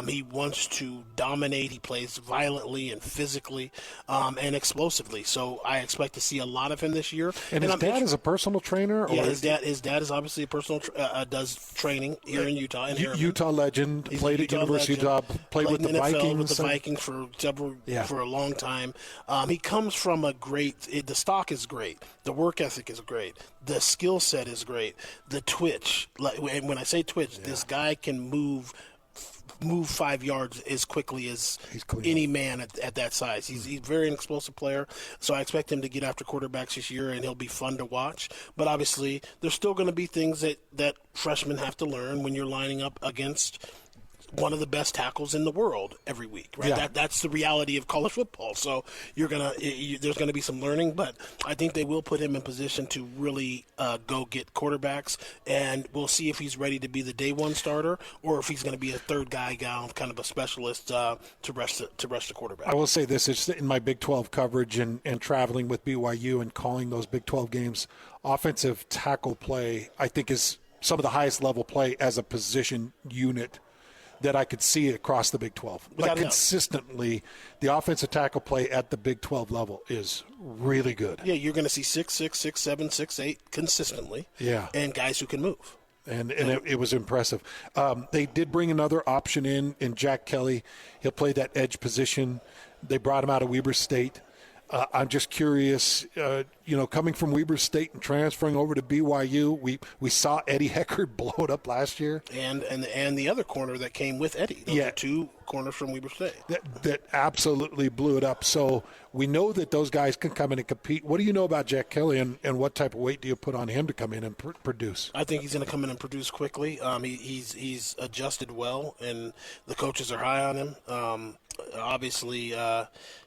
S15: He wants to dominate. He plays violently and physically and explosively. So I expect to see a lot of him this year.
S4: And his dad is a personal trainer?
S15: Yeah, his dad is obviously a personal does training here in Utah.
S4: Utah legend, played at University of Utah, played with the
S15: NFL,
S4: Vikings.
S15: With the Vikings for a long time. He comes from the stock is great. The work ethic is great. The skill set is great. The twitch, when I say twitch, this guy can move 5 yards as quickly as any man at that size. He's very an explosive player, so I expect him to get after quarterbacks this year, and he'll be fun to watch. But obviously, there's still going to be things that freshmen have to learn when you're lining up against one of the best tackles in the world every week, right?
S4: Yeah.
S15: That's the reality of college football. So there's gonna be some learning, but I think they will put him in position to really go get quarterbacks, and we'll see if he's ready to be the day one starter or if he's going to be a third guy down, kind of a specialist to rush the quarterback.
S4: I will say this: it's in my Big 12 coverage and traveling with BYU and calling those Big 12 games. Offensive tackle play, I think, is some of the highest level play as a position unit that I could see across the Big 12. Like consistently, the offensive tackle play at the Big 12 level is really good.
S15: Yeah, you're going to see 6'6", 6'7", 6'8" consistently.
S4: Yeah.
S15: And guys who can move.
S4: And it was impressive. They did bring another option in Jack Kelly. He'll play that edge position. They brought him out of Weber State. I'm just curious, coming from Weber State and transferring over to BYU, we saw Eddie Heckard blow it up last year.
S15: And the other corner that came with Eddie. Those are two corners from Weber State.
S4: That absolutely blew it up. So we know that those guys can come in and compete. What do you know about Jack Kelly, and what type of weight do you put on him to come in and produce?
S15: I think he's going to come in and produce quickly. He's adjusted well, and the coaches are high on him. Obviously,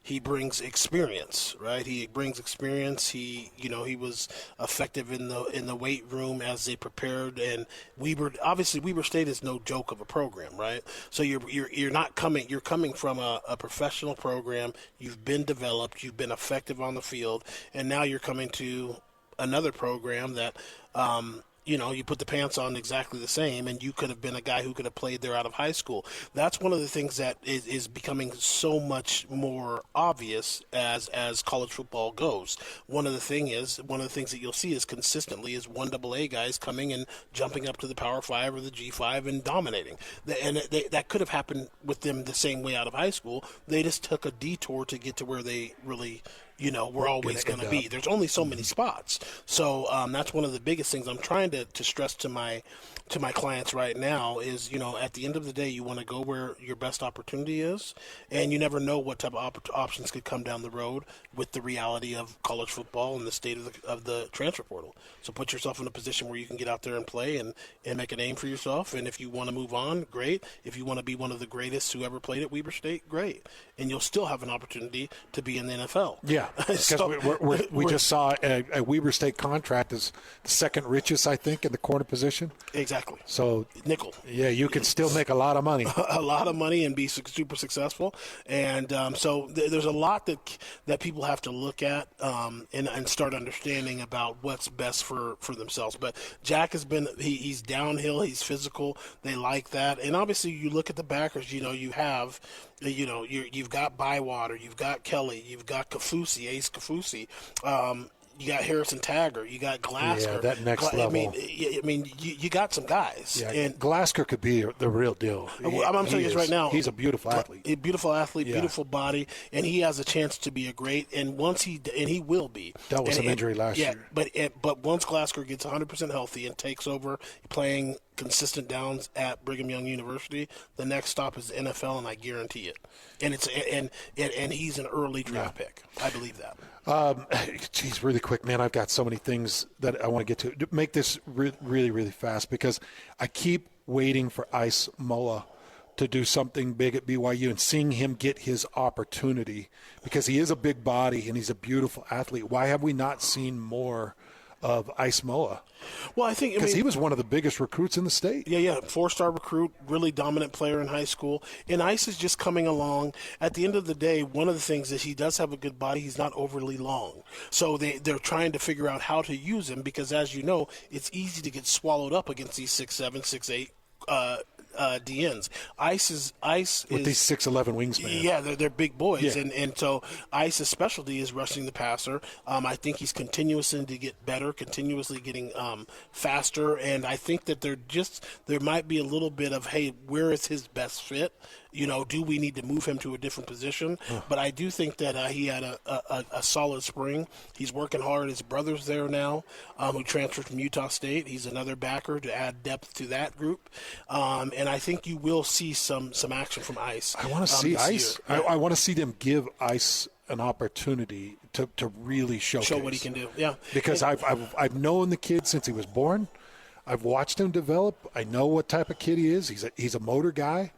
S15: he brings experience, right? He brings experience. He was effective in the weight room as they prepared. And Weber State is no joke of a program, right? So you're not coming. You're coming from a professional program. You've been developed. You've been effective on the field, and now you're coming to another program that. You put the pants on exactly the same, and you could have been a guy who could have played there out of high school. That's one of the things that is becoming so much more obvious as college football goes. One of the things that you'll see is consistently is 1AA guys coming and jumping up to the Power 5 or the G5 and dominating. And that could have happened with them the same way out of high school. They just took a detour to get to where they really we're always going to be. There's only so many spots. So that's one of the biggest things I'm trying to stress to my clients right now is, at the end of the day, you want to go where your best opportunity is, and you never know what type of options could come down the road with the reality of college football and the state of the transfer portal. So put yourself in a position where you can get out there and play and make a name for yourself. And if you want to move on, great. If you want to be one of the greatest who ever played at Weber State, great. And you'll still have an opportunity to be in the NFL.
S4: Yeah. Because we just saw a Weber State contract is the second richest, I think, in the corner position.
S15: Exactly.
S4: So
S15: nickel.
S4: Yeah, you can still make a lot of money.
S15: A lot of money and be super successful. And so there's a lot that people have to look at and start understanding about what's best for themselves. But Jack has been he's downhill. He's physical. They like that. And obviously, you look at the backers. You have. You've got Bywater, you've got Kelly, you've got Ace Kafusi, you got Harrison Tagger, you got Glasker.
S4: Yeah, that next level.
S15: I mean, you got some guys.
S4: Yeah,
S15: and
S4: Glasker could be the real deal.
S15: I'm telling you this right now.
S4: He's a beautiful athlete.
S15: Beautiful body, and he has a chance to be a great. And once he will be.
S4: Dealt with some injury last year.
S15: But once Glasker gets 100% healthy and takes over playing consistent downs at Brigham Young University, the next stop is the NFL, and I guarantee it. And and he's an early draft pick. I believe that.
S4: Geez, really quick, man. I've got so many things that I want to get to. Make this really, really fast because I keep waiting for Ice Moa to do something big at BYU and seeing him get his opportunity because he is a big body and he's a beautiful athlete. Why have we not seen more of Ice Moa?
S15: Well, I think
S4: because he was one of the biggest recruits in the state.
S15: Yeah, 4-star recruit, really dominant player in high school. And Ice is just coming along. At the end of the day, one of the things is he does have a good body. He's not overly long. So they're trying to figure out how to use him because, as you know, it's easy to get swallowed up against these 6'7", 6'8", DNs. Ice is
S4: with these 6'11" wingspan.
S15: Yeah, they're big boys, and so Ice's specialty is rushing the passer. I think he's continuously to get better, continuously getting faster, and I think that there might be a little bit of, hey, where is his best fit? Do we need to move him to a different position? But I do think that he had a solid spring. He's working hard. His brother's there now, who transferred from Utah State. He's another backer to add depth to that group. And I think you will see some action from Ice.
S4: I want to see Ice. I want to see them give Ice an opportunity to really showcase.
S15: Show what he can do, yeah.
S4: Because I've known the kid since he was born. I've watched him develop. I know what type of kid he is. He's a motor guy.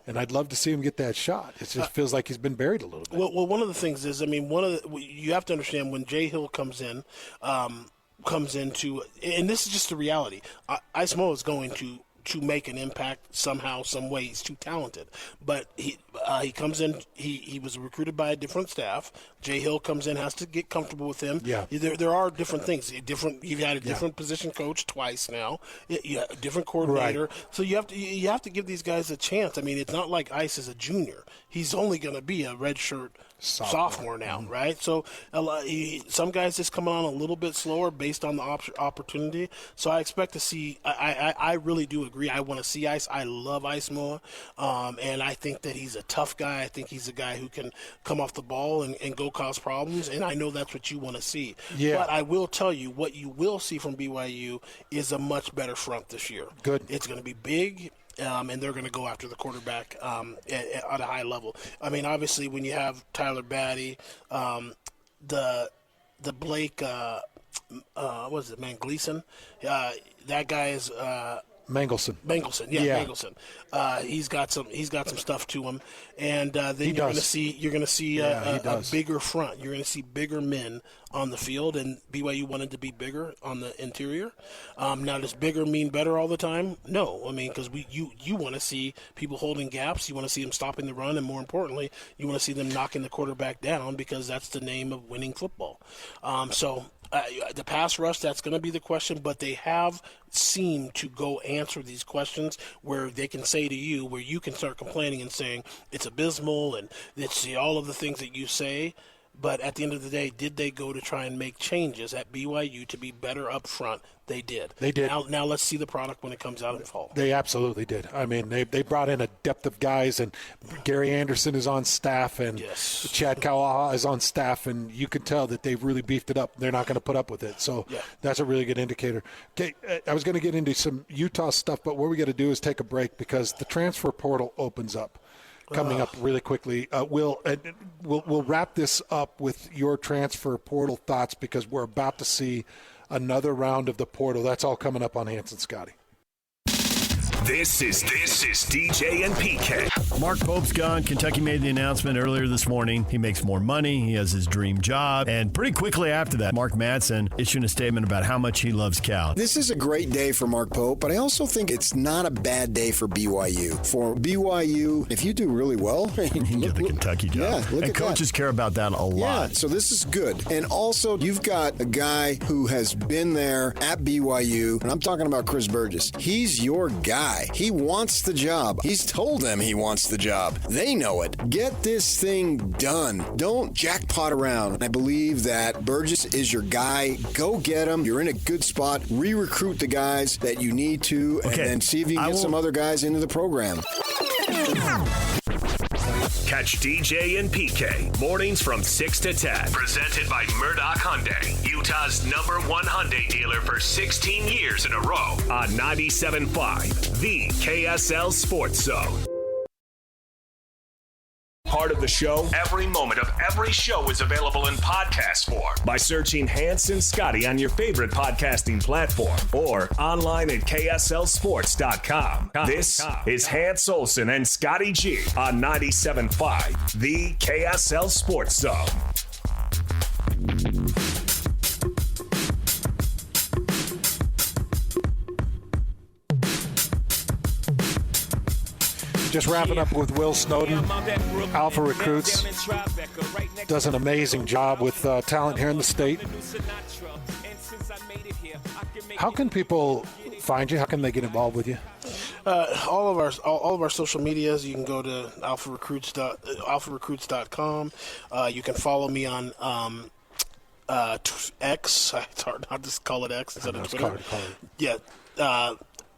S4: And I'd love to see him get that shot. It just feels like he's been buried a little bit.
S15: Well, one of the things is, you have to understand when Jay Hill comes into, and this is just the reality. Ice Mo is going to make an impact somehow, some way. He's too talented. But he comes in, he was recruited by a different staff. Jay Hill comes in, has to get comfortable with him.
S4: Yeah.
S15: There are different things. You've had a different position coach twice now. A different coordinator. Right. So you have to give these guys a chance. I mean, it's not like Ice is a junior. He's only going to be a redshirt sophomore now, right? So some guys just come on a little bit slower based on the opportunity. So I expect to see. I really do agree. I want to see Ice. I love Ice Moa, and I think that he's a tough guy. I think he's a guy who can come off the ball and go cause problems. And I know that's what you want to see. Yeah. But I will tell you, what you will see from BYU is a much better front this year. Good. It's going to be big. And they're going to go after the quarterback at a high level. I mean, obviously, when you have Tyler Batty, the Blake, what is it, man, Gleason? That guy is
S4: Mangelson.
S15: Mangelson. He's got some stuff to him, and then you're going to see a bigger front. You're going to see bigger men on the field, and BYU wanted to be bigger on the interior. Now, does bigger mean better all the time? No, I mean, because you want to see people holding gaps, you want to see them stopping the run, and more importantly, you want to see them knocking the quarterback down, because that's the name of winning football. The pass rush, that's going to be the question, but they have seemed to go answer these questions where they can say to you, where you can start complaining and saying it's abysmal and it's all of the things that you say. But at the end of the day, did they go to try and make changes at BYU to be better up front? They did. They did. Now let's see the product when it comes out in fall.
S4: They absolutely did. I mean, they brought in a depth of guys, and Gary Anderson is on staff, and Chad Kawaha is on staff, and you can tell that they've really beefed it up. They're not going to put up with it. So that's a really good indicator. Okay, I was going to get into some Utah stuff, but what we got to do is take a break because the transfer portal opens up. Coming up really quickly. We'll wrap this up with your transfer portal thoughts because we're about to see another round of the portal. That's all coming up on Hans and Scotty.
S1: This is DJ and PK.
S8: Mark Pope's gone. Kentucky made the announcement earlier this morning. He makes more money. He has his dream job. And pretty quickly after that, Mark Madsen issued a statement about how much he loves Cal.
S9: This is a great day for Mark Pope, but I also think it's not a bad day for BYU. For BYU, if you do really well,
S8: you get the Kentucky job.
S9: Yeah, look
S8: and
S9: at
S8: coaches
S9: that.
S8: Care about that a lot.
S9: Yeah, so this is good. And also, you've got a guy who has been there at BYU, and I'm talking about Chris Burgess. He's your guy. He wants the job. He's told them he wants the job. They know it. Get this thing done. Don't jackpot around. I believe that Burgess is your guy. Go get him. You're in a good spot. Re-recruit the guys that you need to, and then see if you can get some other guys into the program.
S1: Catch DJ and PK mornings from 6 to 10. Presented by Murdoch Hyundai, Utah's #1 Hyundai dealer for 16 years in a row on 97.5, the KSL Sports Zone. Part of the show, every moment of every show is available in podcast form by searching Hans and Scotty on your favorite podcasting platform or online at KSLSports.com. This is Hans Olsen and Scotty G on 97.5, the KSL Sports Zone.
S4: Just wrapping up with Will Snowden. Alpha Recruits does an amazing job with talent here in the state. How can people find you? How can they get involved with you?
S15: All of our social medias. You can go to alpharecruits.com. You can follow me on X. It's hard not to call it X instead of Twitter. Yeah.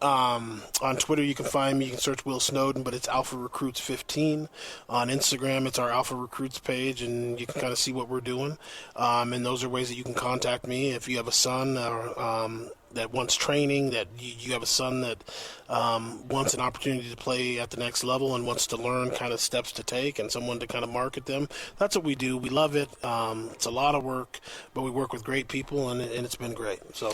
S15: On Twitter, you can find me. You can search Will Snowden, but it's Alpha Recruits 15. On Instagram, it's our Alpha Recruits page, and you can kind of see what we're doing. And those are ways that you can contact me if you have a son or wants training, that you have a son that wants an opportunity to play at the next level and wants to learn kind of steps to take and someone to kind of market them. That's what we do. We love it. It's a lot of work, but we work with great people, and it's been great. So.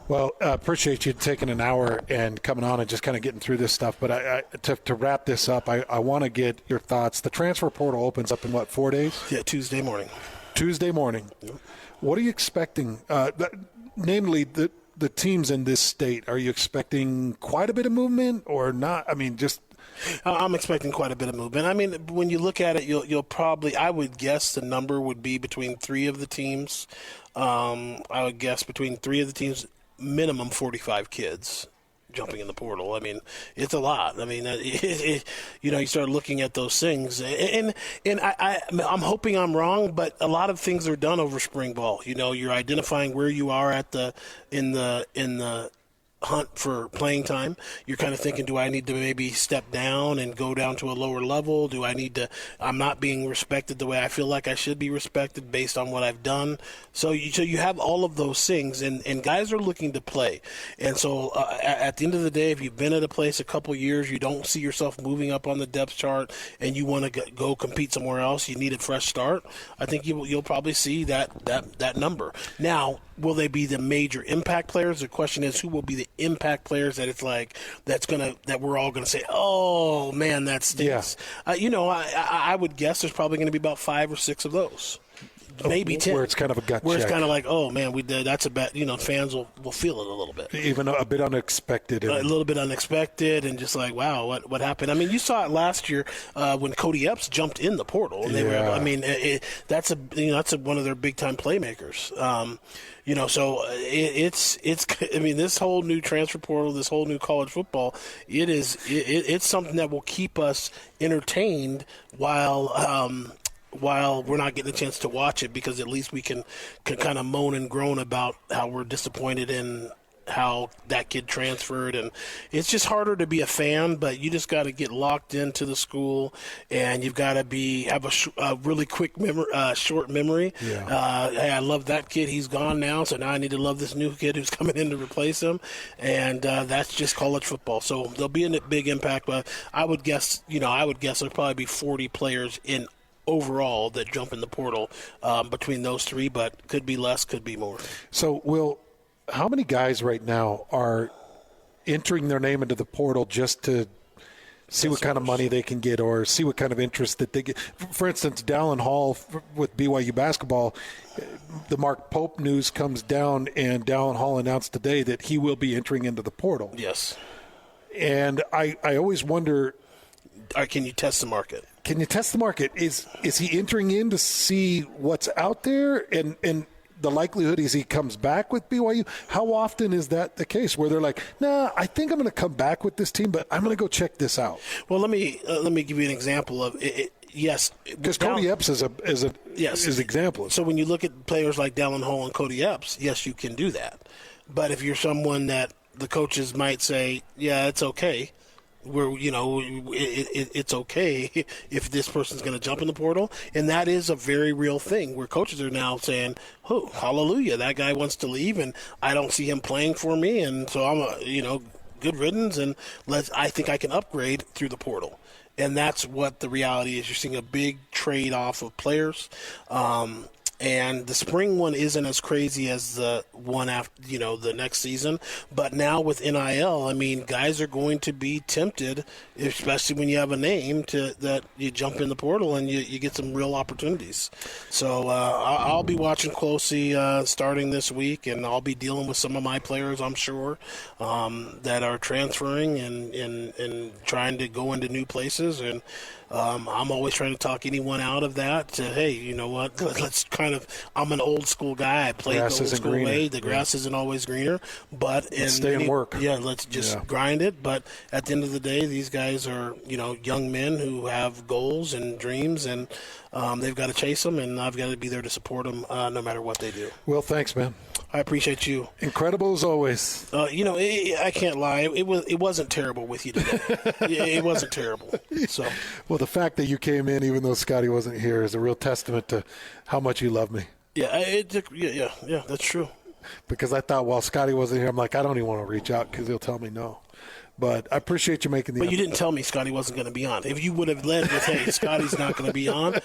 S4: Well, appreciate you taking an hour and coming on and just kind of getting through this stuff. But to wrap this up, I want to get your thoughts. The transfer portal opens up in, 4 days?
S15: Yeah, Tuesday morning.
S4: Tuesday morning. Yep. What are you expecting? Namely, the teams in this state, are you expecting quite a bit of movement or not? I mean, just...
S15: I'm expecting quite a bit of movement. I mean, when you look at it, you'll probably, I would guess the number would be between 3 of the teams. I would guess between 3 of the teams, minimum 45 kids jumping in the portal. I mean, it's a lot. I mean, you start looking at those things, and I'm hoping I'm wrong, but a lot of things are done over spring ball. You're identifying where you are in the hunt for playing time. You're kind of thinking, do I need to maybe step down and go down to a lower level? Do I need to, I'm not being respected the way I feel like I should be respected based on what I've done. So you have all of those things, and guys are looking to play. And so at the end of the day, if you've been at a place a couple years, you don't see yourself moving up on the depth chart, and you want to go compete somewhere else, you need a fresh start, I think you'll probably see that number. Now, will they be the major impact players? The question is, who will be the impact players that that we're all gonna say, oh man, that stinks. Yeah. I would guess there's probably going to be about 5 or 6 of those. Maybe 10.
S4: Where it's kind of a gut check.
S15: Where it's kind of like, oh man, we did. That's a bet. Fans will feel it a little bit.
S4: Even a bit unexpected.
S15: A little bit unexpected, and just like, wow, what happened? I mean, you saw it last year when Cody Epps jumped in the portal, and they were. I mean, that's one of their big time playmakers. So it's. I mean, this whole new transfer portal, this whole new college football, it's something that will keep us entertained while we're not getting a chance to watch it, because at least we can kind of moan and groan about how we're disappointed in how that kid transferred. And it's just harder to be a fan, but you just got to get locked into the school, and you've got to have a really quick short memory. Yeah. Hey, I love that kid. He's gone now, so now I need to love this new kid who's coming in to replace him. And that's just college football. So there'll be a big impact, but I would guess there'll probably be 40 players in overall that jump in the portal between those 3, but could be less, could be more.
S4: So, Will, how many guys right now are entering their name into the portal just to see what kind of money they can get or see what kind of interest that they get? For instance, Dallin Hall with BYU basketball, the Mark Pope news comes down, and Dallin Hall announced today that he will be entering into the portal.
S15: Yes.
S4: And I always wonder,
S15: can you test the market?
S4: Can you test the market? Is he entering in to see what's out there, and the likelihood is he comes back with BYU? How often is that the case where they're like, nah, I think I'm going to come back with this team, but I'm going to go check this out?
S15: Well, let me give you an example of it. Yes,
S4: because Cody Epps is an example.
S15: So when you look at players like Dallin Hall and Cody Epps, yes, you can do that. But if you're someone that the coaches might say, yeah, it's okay, it's okay if this person's going to jump in the portal, and that is a very real thing where coaches are now saying, oh, hallelujah, that guy wants to leave, and I don't see him playing for me, and so I'm good riddance, and I think I can upgrade through the portal. And that's what the reality is. You're seeing a big trade off of players. And the spring one isn't as crazy as the one after, the next season. But now with NIL, I mean, guys are going to be tempted, especially when you have a name, that you jump in the portal and you get some real opportunities. So I'll be watching closely starting this week, and I'll be dealing with some of my players, I'm sure, that are transferring and trying to go into new places. And I'm always trying to talk anyone out of that to, hey, you know what, I'm an old school guy. I played the old school way. The grass isn't always greener. But
S4: stay and work.
S15: Yeah, let's just grind it. But at the end of the day, these guys are, young men who have goals and dreams, and they've got to chase them, and I've got to be there to support them no matter what they do.
S4: Well, thanks, man.
S15: I appreciate you.
S4: Incredible as always.
S15: I can't lie. It wasn't terrible with you today. It wasn't terrible. So,
S4: well, the fact that you came in even though Scotty wasn't here is a real testament to how much you love me.
S15: Yeah, that's true.
S4: because I thought while Scotty wasn't here, I'm like, I don't even want to reach out because he'll tell me no. But I appreciate you making the
S15: But you didn't tell me Scotty wasn't going to be on. If you would have led with, hey, Scotty's not going to be on,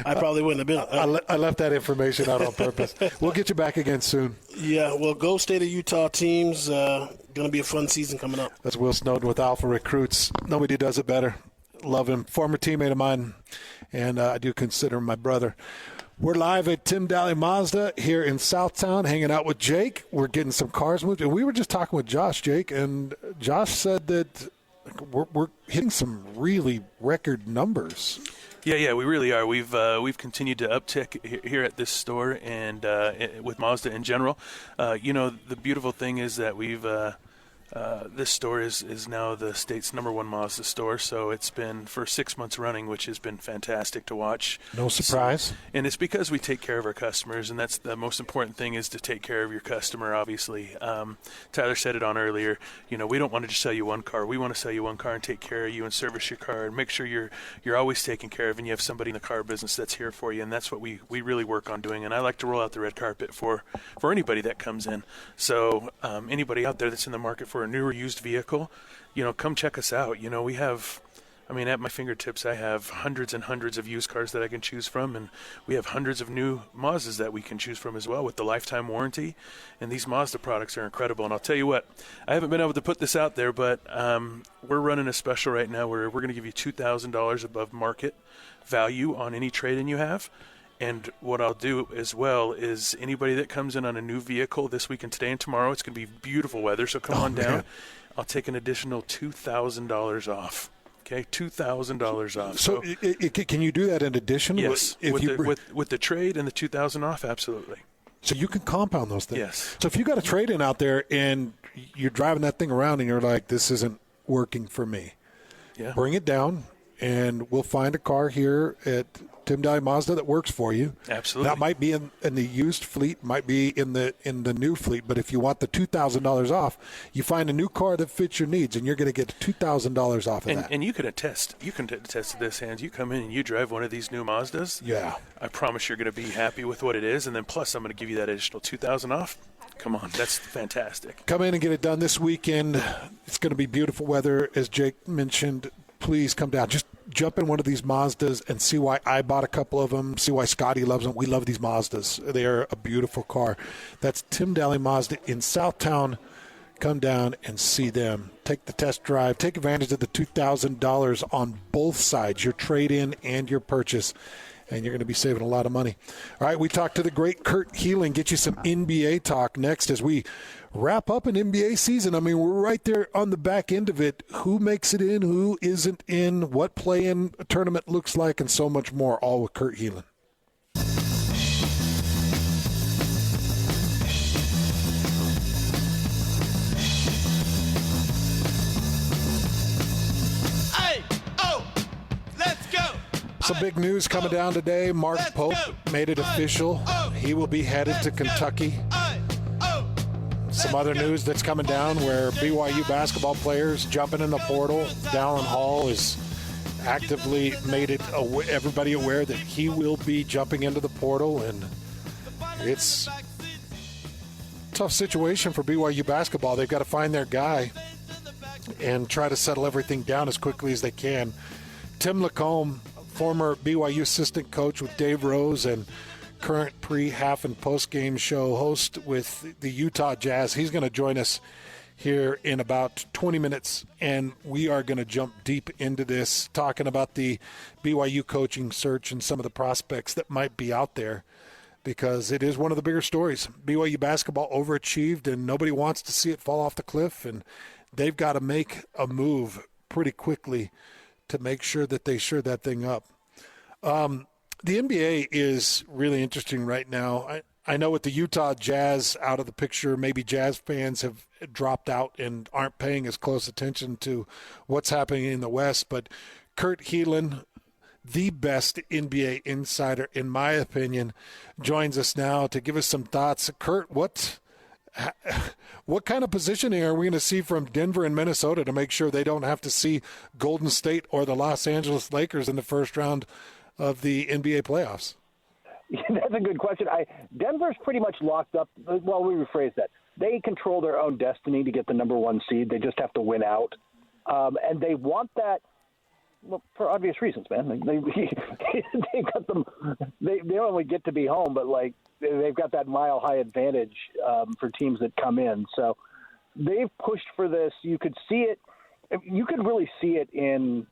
S15: I probably wouldn't have been.
S4: I left that information out on purpose. We'll get you back again soon.
S15: Yeah, well, go State of Utah teams. Going to be a fun season coming up.
S4: That's Will Snowden with Alpha Recruits. Nobody does it better. Love him. Former teammate of mine, and I do consider him my brother. We're live at Tim Daly Mazda here in Southtown, hanging out with Jake. We're getting some cars moved. And we were just talking with Josh, Jake, and Josh said that we're hitting some really record numbers.
S7: Yeah, we really are. We've continued to uptick here at this store and with Mazda in general. The beautiful thing is that this store is now the state's #1 Mazda store, so it's been for 6 months running, which has been fantastic to watch.
S4: No surprise.
S7: And it's because we take care of our customers, and that's the most important thing, is to take care of your customer, obviously. Tyler said it on earlier. We don't want to just sell you one car. We want to sell you one car and take care of you and service your car and make sure you're always taken care of and you have somebody in the car business that's here for you, and that's what we really work on doing. And I like to roll out the red carpet for anybody that comes in. So anybody out there that's in the market for a new or used vehicle, come check us out. We have, at my fingertips, I have hundreds and hundreds of used cars that I can choose from, and we have hundreds of new Mazdas that we can choose from as well with the lifetime warranty. And these Mazda products are incredible. And I'll tell you what, I haven't been able to put this out there, but we're running a special right now where we're going to give you $2,000 above market value on any trade-in you have. And what I'll do as well is anybody that comes in on a new vehicle this weekend, today and tomorrow, it's going to be beautiful weather, so come on down. I'll take an additional $2,000 off. Okay, $2,000 off.
S4: So can you do that in addition?
S7: Yes, with the trade and the $2,000 off, absolutely.
S4: So you can compound those things.
S7: Yes.
S4: So if you got a trade-in out there and you're driving that thing around and you're like, this isn't working for me, bring it down, and we'll find a car here at Tim Daly Mazda that works for you.
S7: Absolutely.
S4: That might be in the used fleet, might be in the new fleet, but if you want the $2,000 off, you find a new car that fits your needs, and you're going to get $2,000 off of that.
S7: And you can attest. You can attest to this, Hans. You come in and you drive one of these new Mazdas.
S4: Yeah.
S7: I promise you're going to be happy with what it is, and then plus I'm going to give you that additional $2,000 off. Come on, that's fantastic.
S4: Come in and get it done this weekend. It's going to be beautiful weather, as Jake mentioned. Please come down. Just jump in one of these Mazdas and see why I bought a couple of them, see why Scotty loves them. We love these Mazdas. They are a beautiful car. That's Tim Daly Mazda in Southtown. Come down and see them. Take the test drive. Take advantage of the $2,000 on both sides, your trade-in and your purchase, and you're going to be saving a lot of money. All right, we talked to the great Kurt Helin. Get you some NBA talk next as we wrap up an NBA season. We're right there on the back end of it. Who makes it in, who isn't in, what play-in tournament looks like, and so much more, all with Kurt Helin. Some big news coming down today. Mark Pope made it official. He will be headed to Kentucky. Some other news that's coming down where BYU basketball players jumping in the portal. Dallin Hall has actively made it everybody aware that he will be jumping into the portal, and it's a tough situation for BYU basketball. They've got to find their guy and try to settle everything down as quickly as they can. Tim LaComb, former BYU assistant coach with Dave Rose and current pre-half and post-game show host with the Utah Jazz. He's going to join us here in about 20 minutes, and we are going to jump deep into this, talking about the BYU coaching search and some of the prospects that might be out there, because it is one of the bigger stories. BYU basketball overachieved, and nobody wants to see it fall off the cliff, and they've got to make a move pretty quickly to make sure that they shore that thing up. The NBA is really interesting right now. I know with the Utah Jazz out of the picture, maybe Jazz fans have dropped out and aren't paying as close attention to what's happening in the West. But Kurt Helin, the best NBA insider, in my opinion, joins us now to give us some thoughts. Kurt, what kind of positioning are we going to see from Denver and Minnesota to make sure they don't have to see Golden State or the Los Angeles Lakers in the first round of the NBA playoffs?
S18: That's a good question. Denver's pretty much locked up. Well, we rephrase that. They control their own destiny to get the number one seed. They just have to win out. And they want that for obvious reasons, man. They've got them. They don't only get to be home, but like they've got that mile-high advantage for teams that come in. So they've pushed for this. You could see it. You could really see it in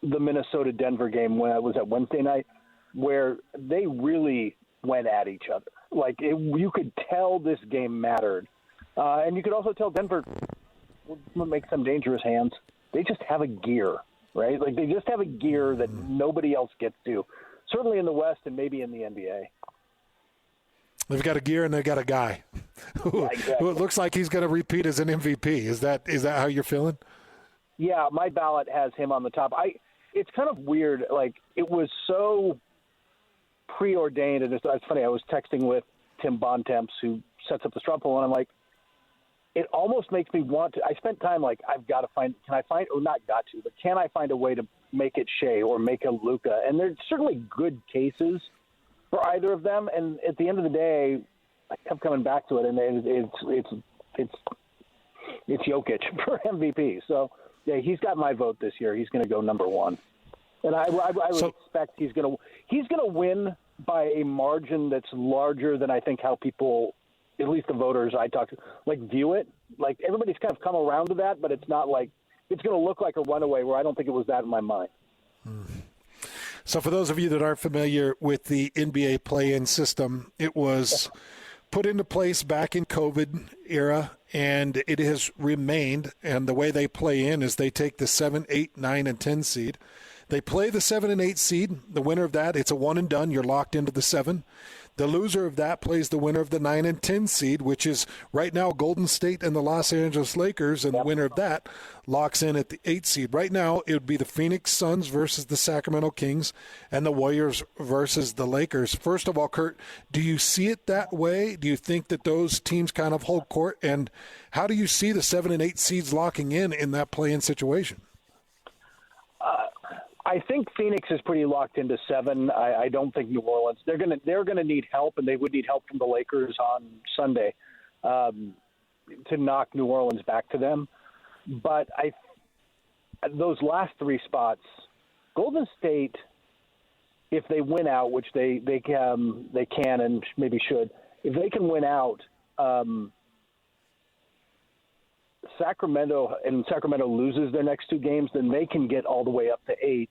S18: the Minnesota-Denver game when it was at Wednesday night, where they really went at each other. Like you could tell this game mattered, and you could also tell Denver will make some dangerous hands. They just have a gear, right? Like they just have a gear that nobody else gets to. Certainly in the West and maybe in the NBA.
S4: They've got a gear and they've got a guy who it looks like he's going to repeat as an MVP. Is that how you're feeling?
S18: Yeah, my ballot has him on the top. It's kind of weird. Like it was so preordained, and it's funny. I was texting with Tim Bontemps, who sets up the straw poll, and I'm like, it almost makes me want to. I spent time like I've got to find. Can I find? Or not got to, but can I find a way to make it Shea or make a Luka? And there's certainly good cases for either of them. And at the end of the day, I kept coming back to it, and it's Jokic for MVP. So yeah, he's got my vote this year. He's going to go number one, and I would expect he's going to win by a margin that's larger than I think how people, at least the voters I talk to, like view it. Like everybody's kind of come around to that, but it's not like it's going to look like a runaway where I don't think it was that in my mind.
S4: So for those of you that aren't familiar with the NBA play-in system, it was put into place back in COVID era, and it has remained. And the way they play in is they take the 7, 8, 9, and 10 seed. They play the 7 and 8 seed. The winner of that, it's a one and done. You're locked into the 7. The loser of that plays the winner of the 9 and 10 seed, which is right now Golden State and the Los Angeles Lakers, and the winner of that locks in at the 8 seed. Right now, it would be the Phoenix Suns versus the Sacramento Kings and the Warriors versus the Lakers. First of all, Kurt, do you see it that way? Do you think that those teams kind of hold court? And how do you see the 7 and 8 seeds locking in that play-in situation?
S18: I think Phoenix is pretty locked into 7. I don't think New Orleans. They're gonna need help, and they would need help from the Lakers on Sunday to knock New Orleans back to them. But those last 3 spots, Golden State, if they win out, which they can and maybe should, if they can win out. Sacramento loses their next 2 games, then they can get all the way up to 8.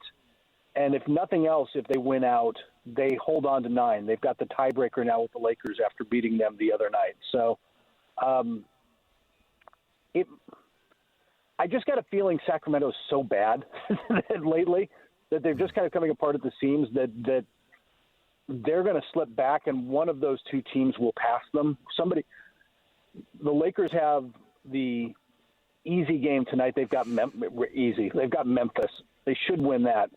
S18: And if nothing else, if they win out, they hold on to 9. They've got the tiebreaker now with the Lakers after beating them the other night. So I just got a feeling Sacramento is so bad lately that they're just kind of coming apart at the seams that they're going to slip back, and one of those 2 teams will pass them. The Lakers have the easy game tonight. They've got They've got Memphis. They should win that.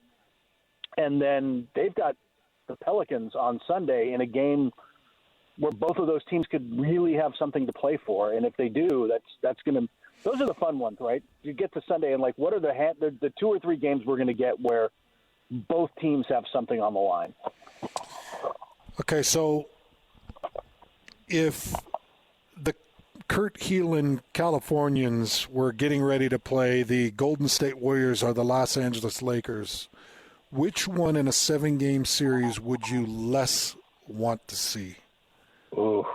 S18: And then they've got the Pelicans on Sunday in a game where both of those teams could really have something to play for. And if they do, that's going to – those are the fun ones, right? You get to Sunday and, like, what are the 2 or 3 games we're going to get where both teams have something on the line?
S4: Okay, so if the Kurt Helin Californians were getting ready to play the Golden State Warriors or the Los Angeles Lakers, which one in a 7-game series would you less want to see?
S18: Ooh.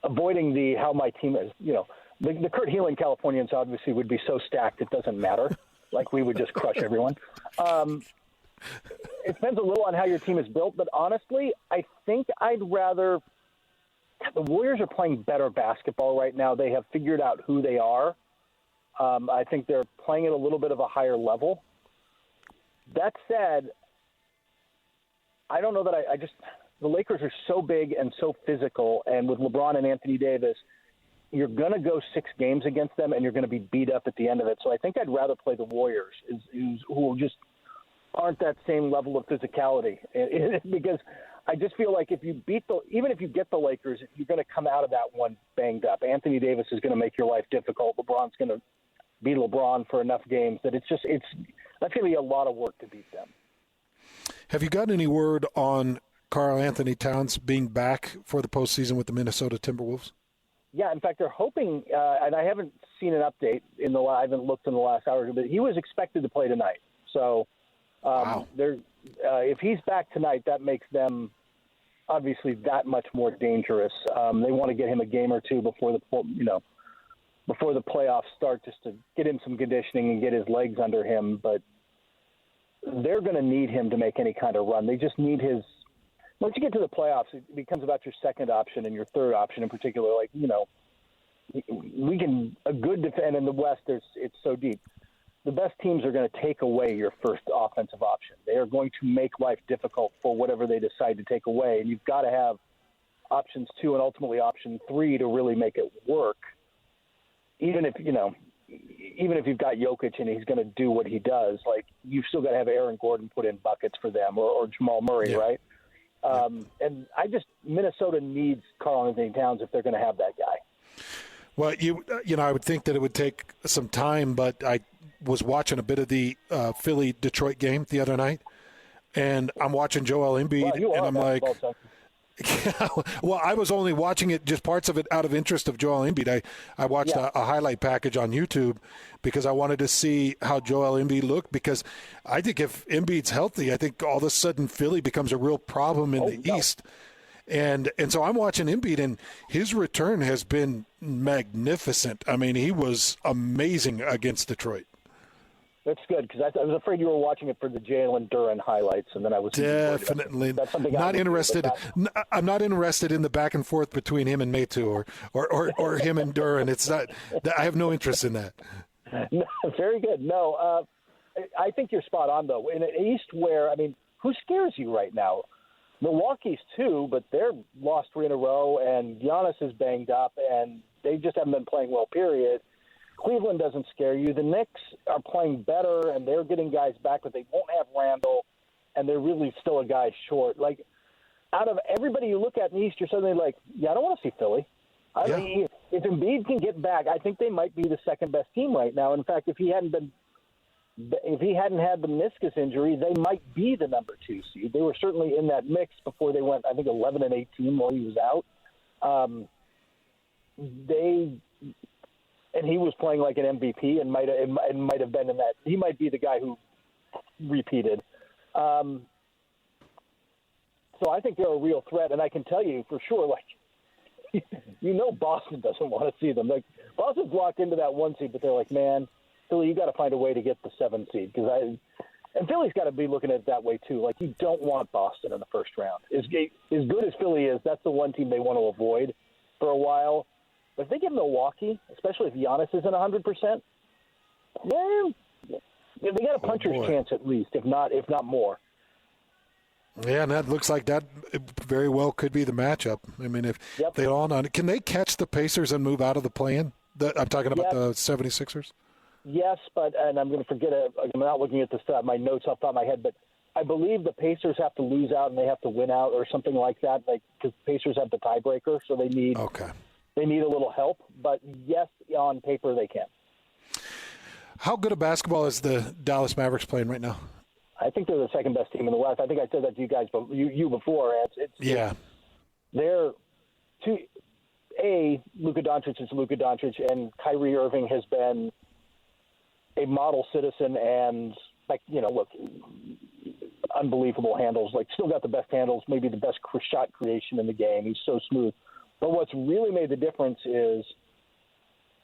S18: Avoiding how my team is, the Kurt Helin Californians obviously would be so stacked it doesn't matter. Like we would just crush everyone. It depends a little on how your team is built, but honestly, I think I'd rather – the Warriors are playing better basketball right now. They have figured out who they are. I think they're playing at a little bit of a higher level. That said, I don't know that the Lakers are so big and so physical, and with LeBron and Anthony Davis, you're going to go 6 games against them, and you're going to be beat up at the end of it. So I think I'd rather play the Warriors, who just aren't that same level of physicality. Because I just feel like if you even if you get the Lakers, you're going to come out of that one banged up. Anthony Davis is going to make your life difficult. LeBron's going to be LeBron for enough games that that's going to be a lot of work to beat them.
S4: Have you gotten any word on Karl Anthony Towns being back for the postseason with the Minnesota Timberwolves?
S18: Yeah, in fact, they're hoping, and I haven't seen an update I haven't looked in the last hour, but he was expected to play tonight. So,
S4: wow.
S18: If he's back tonight, that makes them obviously that much more dangerous. They want to get him a game or two before the playoffs start, just to get him some conditioning and get his legs under him. But they're going to need him to make any kind of run. They just need his. Once you get to the playoffs, it becomes about your second option and your third option in particular. Like, we can a good defend in the West. It's so deep. The best teams are going to take away your first offensive option. They are going to make life difficult for whatever they decide to take away, and you've got to have options 2 and ultimately option 3 to really make it work. Even if you've got Jokic and he's going to do what he does, like, you've still got to have Aaron Gordon put in buckets for them or Jamal Murray, right? And Minnesota needs Karl Anthony Towns if they're going to have that guy.
S4: Well, I would think that it would take some time, but I was watching a bit of the Philly-Detroit game the other night, and I'm watching Joel Embiid, and I'm like, well, I was only watching it, just parts of it, out of interest of Joel Embiid. I watched a highlight package on YouTube because I wanted to see how Joel Embiid looked, because I think if Embiid's healthy, I think all of a sudden Philly becomes a real problem in the East. And so I'm watching Embiid, and his return has been magnificent. I mean, he was amazing against Detroit.
S18: That's good, because I was afraid you were watching it for the Jalen Duren highlights, and then I was
S4: definitely not interested. I'm not interested in the back and forth between him and Metu or him and Duren. It's not. I have no interest in that.
S18: No, very good. No, I think you're spot on, though. In an East where, who scares you right now? Milwaukee's too, but they're lost 3 in a row, and Giannis is banged up, and they just haven't been playing well, period. Cleveland doesn't scare you. The Knicks are playing better, and they're getting guys back, but they won't have Randall, and they're really still a guy short. Like, out of everybody you look at in the East, you're suddenly like, I don't want to see Philly. I mean, if Embiid can get back, I think they might be the second-best team right now. In fact, if he hadn't had the meniscus injury, they might be the number 2 seed. They were certainly in that mix before they went, I think, 11-18 while he was out. And he was playing like an MVP and might have been in that. He might be the guy who repeated. So I think they're a real threat, and I can tell you for sure, like, Boston doesn't want to see them. Like, Boston's locked into that 1 seed, but they're like, man, Philly, you got to find a way to get the 7 seed, and Philly's got to be looking at it that way too. Like, you don't want Boston in the first round. As good as Philly is, that's the one team they want to avoid for a while. But if they get Milwaukee, especially if Giannis isn't 100%, they got a puncher's chance at least, if not more.
S4: Yeah, and that looks like that very well could be the matchup. I mean, if they all know, can they catch the Pacers and move out of the play-in? I'm talking about the 76ers. Yes,
S18: and I'm going to forget it. I'm not looking at my notes off the top of my head, but I believe the Pacers have to lose out and they have to win out or something like that, because the Pacers have the tiebreaker, so they need They need a little help, but yes, on paper they can.
S4: How good of basketball is the Dallas Mavericks playing right now?
S18: I think they're the second best team in the West. I think I said that to you guys, but you before. They're Luka Doncic is Luka Doncic, and Kyrie Irving has been a model citizen, and unbelievable handles. Like, still got the best handles, maybe the best shot creation in the game. He's so smooth. But what's really made the difference is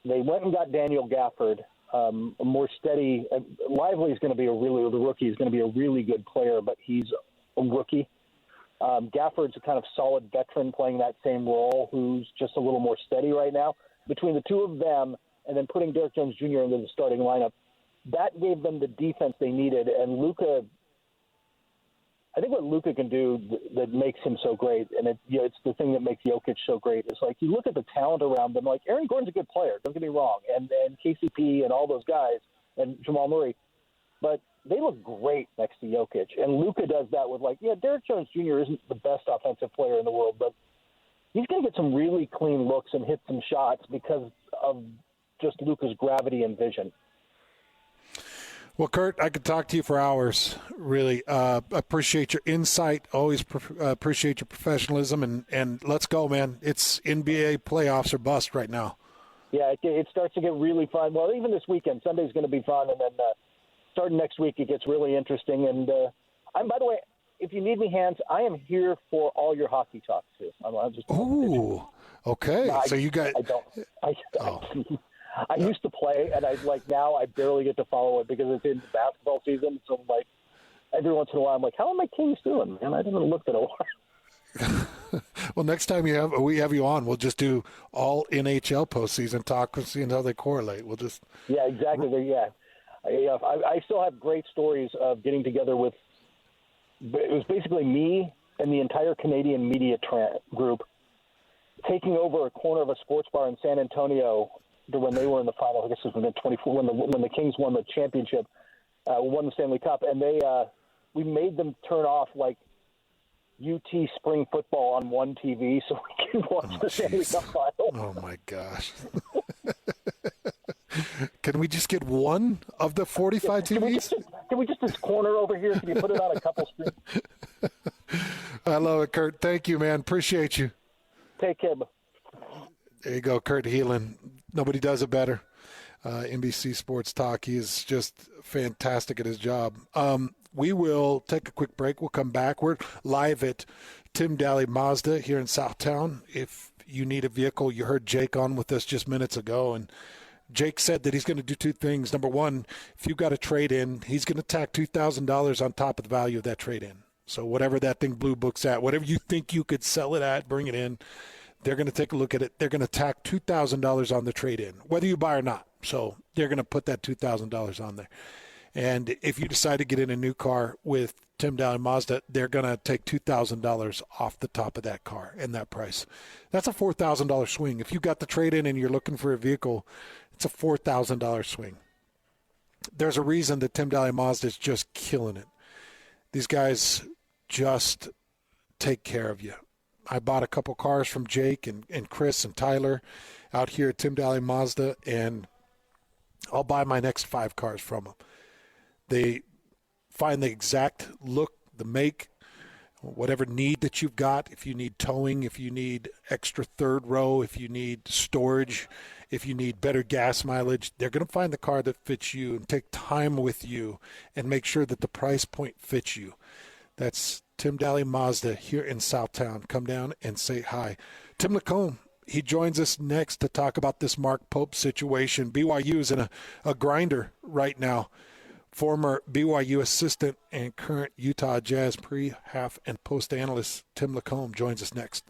S18: they went and got Daniel Gafford, a more steady. Lively is going to be the rookie is going to be a really good player, but he's a rookie. Gafford's a kind of solid veteran playing that same role, who's just a little more steady right now. Between the two of them, and then putting Derrick Jones Jr. into the starting lineup, that gave them the defense they needed. And Luka, I think what Luka can do that makes him so great, and it's the thing that makes Jokic so great, is like, you look at the talent around them. Like, Aaron Gordon's a good player, don't get me wrong, and KCP and all those guys, and Jamal Murray, but they look great next to Jokic. And Luka does that with, Derrick Jones Jr. isn't the best offensive player in the world, but he's going to get some really clean looks and hit some shots because of just Luka's gravity and vision.
S4: Well, Kurt, I could talk to you for hours, really. Appreciate your insight. Always appreciate your professionalism. And let's go, man. It's NBA playoffs or bust right now.
S18: Yeah, it starts to get really fun. Well, even this weekend, Sunday's going to be fun. And then starting next week, it gets really interesting. And by the way, if you need me, Hans, I am here for all your hockey talk, too. I'm just
S4: Ooh, okay. No, so you got –
S18: I used to play, and now I barely get to follow it because it's in basketball season. So every once in a while, I'm like, how are my Kings doing, man? I haven't looked at a while.
S4: Well, next time we have you on, we'll just do all NHL postseason talk and see how they correlate. We'll just
S18: exactly. Yeah, I still have great stories of getting together with. It was basically me and the entire Canadian media group taking over a corner of a sports bar in San Antonio when they were in the final. I guess it was in 24 when the Kings won the championship, won the Stanley Cup, and we made them turn off UT spring football on one TV so we can watch the Stanley Cup final.
S4: Oh my gosh! Can we just get one of the 45 TVs?
S18: Can we just this corner over here? Can you put it on a couple screens?
S4: I love it, Kurt. Thank you, man. Appreciate you.
S18: Take care.
S4: There you go, Kurt Helin. Nobody does it better. NBC Sports Talk. He is just fantastic at his job. We will take a quick break. We'll come back. We're live at Tim Daly Mazda here in Southtown. If you need a vehicle, you heard Jake on with us just minutes ago, and Jake said that he's going to do two things. Number one, if you've got a trade-in, he's going to tack $2,000 on top of the value of that trade-in. So whatever that thing blue book's at, whatever you think you could sell it at, bring it in. They're going to take a look at it. They're going to tack $2,000 on the trade-in, whether you buy or not. So they're going to put that $2,000 on there. And if you decide to get in a new car with Tim Daly Mazda, they're going to take $2,000 off the top of that car and that price. That's a $4,000 swing. If you got the trade-in and you're looking for a vehicle, it's a $4,000 swing. There's a reason that Tim Daly Mazda is just killing it. These guys just take care of you. I bought a couple cars from Jake and Chris and Tyler out here at Tim Daly Mazda, and I'll buy my next 5 cars from them. They find the exact look, the make, whatever need that you've got. If you need towing, if you need extra third row, if you need storage, if you need better gas mileage, they're going to find the car that fits you and take time with you and make sure that the price point fits you. That's Tim Daly Mazda here in Southtown. Come down and say hi. Tim LaComb, he joins us next to talk about this Mark Pope situation. BYU is in a grinder right now. Former BYU assistant and current Utah Jazz pre, half, and post analyst Tim LaComb joins us next.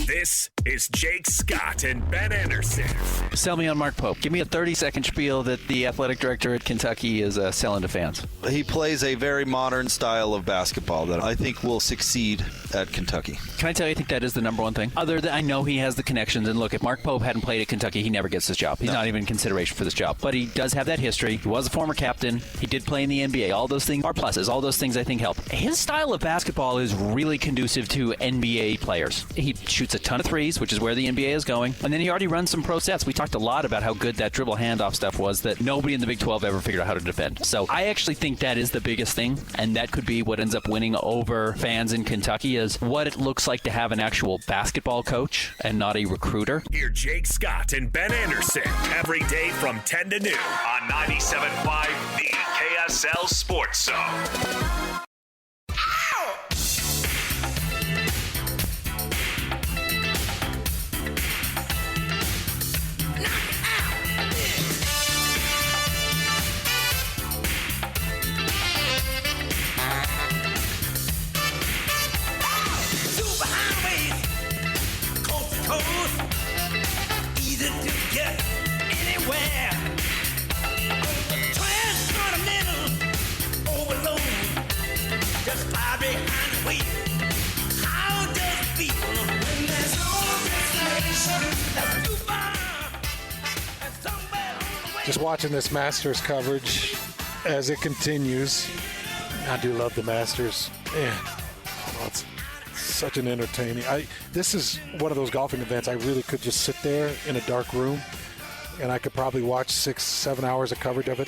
S1: This is Jake Scott and Ben Anderson.
S19: Sell me on Mark Pope. Give me a 30-second spiel that the athletic director at Kentucky is selling to fans.
S20: He plays a very modern style of basketball that I think will succeed at Kentucky.
S19: Can I tell you, I think that is the number one thing. Other than I know he has the connections, and look, if Mark Pope hadn't played at Kentucky, he never gets this job. He's not even in consideration for this job. But he does have that history. He was a former captain. He did play in the NBA. All those things are pluses. All those things I think help. His style of basketball is really conducive to NBA players. He shoots a ton of threes, which is where the NBA is going. And then he already runs some pro sets. We talked a lot about how good that dribble handoff stuff was that nobody in the Big 12 ever figured out how to defend. So I actually think that is the biggest thing, and that could be what ends up winning over fans in Kentucky is what it looks like to have an actual basketball coach and not a recruiter.
S1: Hear Jake Scott and Ben Anderson every day from 10 to noon on 97.5 The KSL Sports Zone.
S4: Just watching this Masters coverage as it continues. I do love the Masters. Man, it's such an entertaining. This is one of those golfing events I really could just sit there in a dark room and I could probably watch 6-7 hours of coverage of it,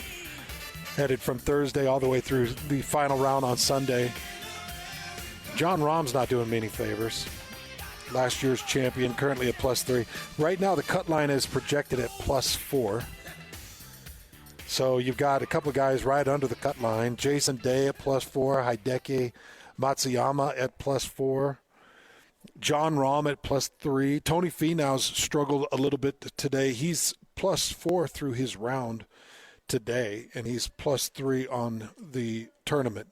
S4: headed from Thursday all the way through the final round on Sunday. John Rahm's not doing me any favors. Last year's champion, currently at +3. Right now, the cut line is projected at +4. So you've got a couple of guys right under the cut line. Jason Day at +4, Hideki Matsuyama at +4, John Rahm at +3. Tony Finau's struggled a little bit today. He's +4 through his round today, and he's +3 on the tournament.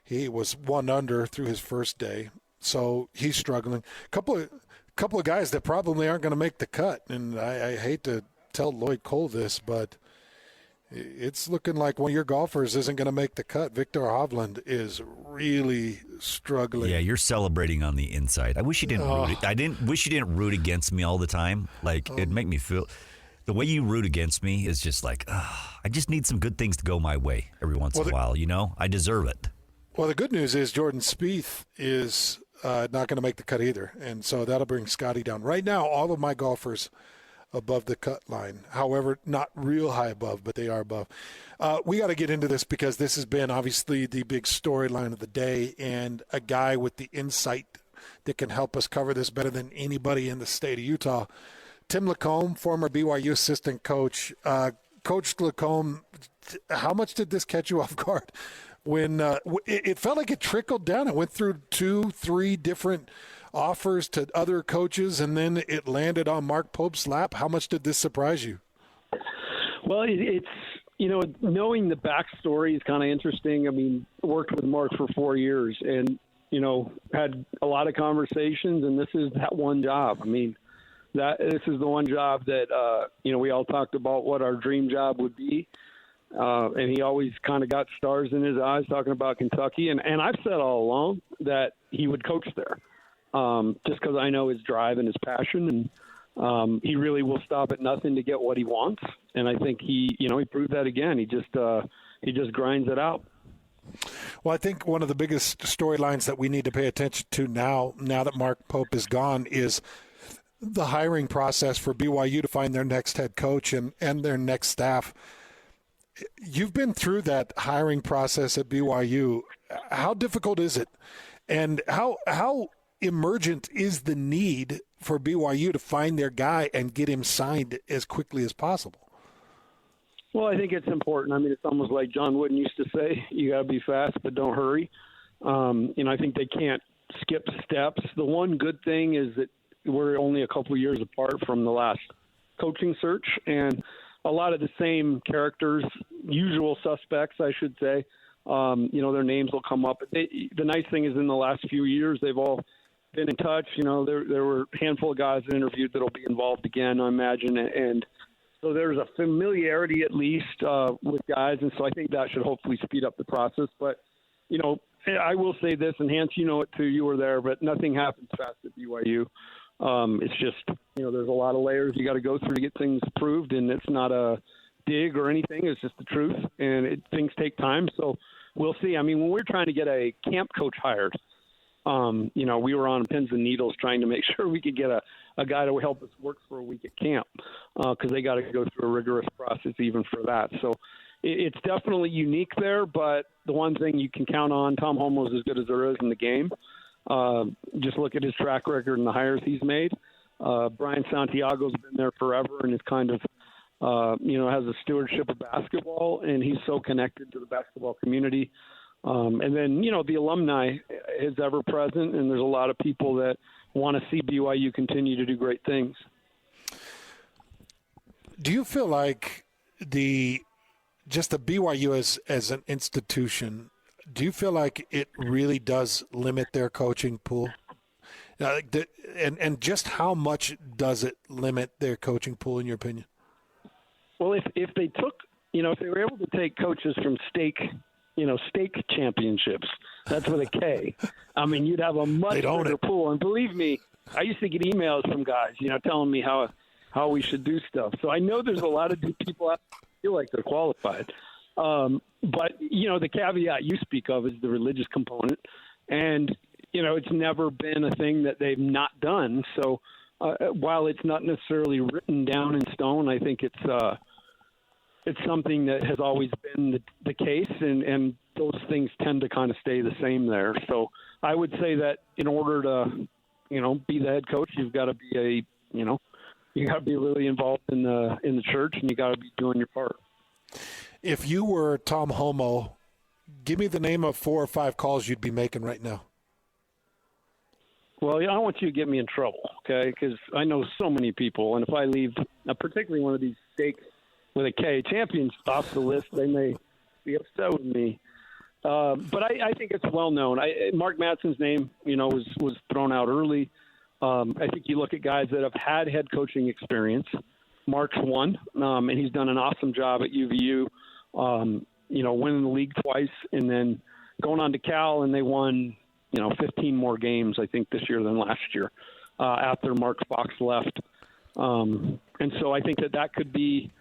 S4: He was 1 under through his first day, so he's struggling. Couple of guys that probably aren't going to make the cut, and I hate to tell Lloyd Cole this, but it's looking like one of your golfers isn't going to make the cut. Victor Hovland is really struggling.
S14: Yeah, you're celebrating on the inside. I wish you didn't root. Wish you didn't root against me all the time. Like it'd make me feel. The way you root against me is just like I just need some good things to go my way every once in a while. You know, I deserve it.
S4: Well, the good news is Jordan Spieth is not going to make the cut either, and so that'll bring Scotty down. Right now, all of my golfers above the cut line. However, not real high above, but they are above. We got to get into this because this has been obviously the big storyline of the day, and a guy with the insight that can help us cover this better than anybody in the state of Utah. Tim LaComb, former BYU assistant coach. Coach LaComb, how much did this catch you off guard? When it felt like it trickled down. It went through 2-3 different offers to other coaches, and then it landed on Mark Pope's lap. How much did this surprise you?
S21: Well, it's, knowing the backstory is kind of interesting. I mean, worked with Mark for 4 years and, had a lot of conversations, and this is that one job. I mean, this is the one job that, we all talked about what our dream job would be. And he always kind of got stars in his eyes talking about Kentucky. And I've said all along that he would coach there. Just because I know his drive and his passion, and he really will stop at nothing to get what he wants. And I think he proved that again. He just grinds it out.
S4: Well, I think one of the biggest storylines that we need to pay attention to now that Mark Pope is gone, is the hiring process for BYU to find their next head coach and their next staff. You've been through that hiring process at BYU. How difficult is it? And how emergent is the need for BYU to find their guy and get him signed as quickly as possible?
S21: Well, I think it's important. I mean, it's almost like John Wooden used to say, you got to be fast, but don't hurry. I think they can't skip steps. The one good thing is that we're only a couple of years apart from the last coaching search, and a lot of the same characters, usual suspects, I should say, their names will come up. The nice thing is in the last few years, they've all been in touch. There were a handful of guys that interviewed that will be involved again, I imagine. And so there's a familiarity at least with guys. And so I think that should hopefully speed up the process. But, I will say this, and Hans, you know it too, you were there, but nothing happens fast at BYU. It's just, there's a lot of layers you got to go through to get things approved, and it's not a dig or anything. It's just the truth, and things take time. So we'll see. I mean, when we're trying to get a camp coach hired, we were on pins and needles trying to make sure we could get a guy to help us work for a week at camp because they got to go through a rigorous process even for that. So it's definitely unique there, but the one thing you can count on, Tom Holmoe's as good as there is in the game. Just look at his track record and the hires he's made. Brian Santiago's been there forever and is kind of, has a stewardship of basketball, and he's so connected to the basketball community. And then, the alumni is ever present, and there's a lot of people that want to see BYU continue to do great things.
S4: Do you feel like the BYU as an institution, do you feel like it really does limit their coaching pool? And just how much does it limit their coaching pool, in your opinion?
S21: Well, if they took, if they were able to take coaches from stake championships, that's with a K. I mean, you'd have a much bigger pool. And believe me, I used to get emails from guys, telling me how we should do stuff. So I know there's a lot of people out there feel like they're qualified. But, the caveat you speak of is the religious component. And, it's never been a thing that they've not done. So while it's not necessarily written down in stone, I think it's something that has always been the case, and those things tend to kind of stay the same there. So I would say that in order to, be the head coach, you've got to be you got to be really involved in the church, and you got to be doing your part.
S4: If you were Tom Homo, give me the name of 4 or 5 calls you'd be making right now.
S21: Well, I don't want you to get me in trouble, okay? Because I know so many people, and if I leave, particularly one of these steaks with a K, champions off the list, they may be upset with me. But I think it's well known. Mark Madsen's name, was thrown out early. I think you look at guys that have had head coaching experience. Mark's one, and he's done an awesome job at UVU. Winning the league twice, and then going on to Cal, and they won 15 more games, I think, this year than last year after Mark Fox left. And so I think that could be,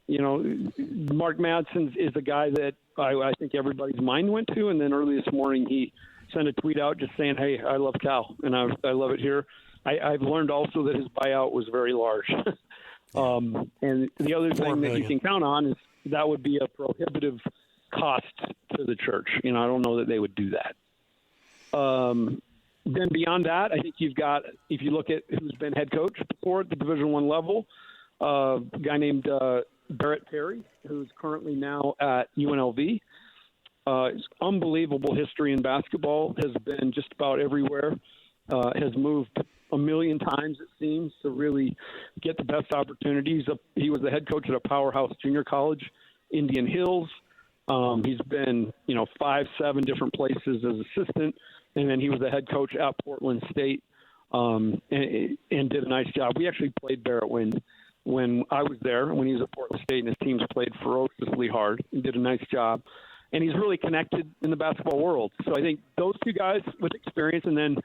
S21: Mark Madsen is a guy that I think everybody's mind went to. And then early this morning, he sent a tweet out just saying, hey, I love Cal, and I love it here. I've learned also that his buyout was very large. And the other thing that you can count on is that would be a prohibitive cost to the church. I don't know that they would do that. Then beyond that, I think you've got, if you look at who's been head coach before at the Division I level, a guy named Barrett Terry, who's currently now at UNLV. His unbelievable history in basketball, has been just about everywhere, has moved a million times, it seems, to really get the best opportunities. He was the head coach at a powerhouse junior college, Indian Hills. He's been, 5-7 different places as assistant, and then he was the head coach at Portland State, and did a nice job. We actually played Barrett when I was there, when he was at Portland State, and his teams played ferociously hard and did a nice job. And he's really connected in the basketball world. So I think those two guys with experience, and then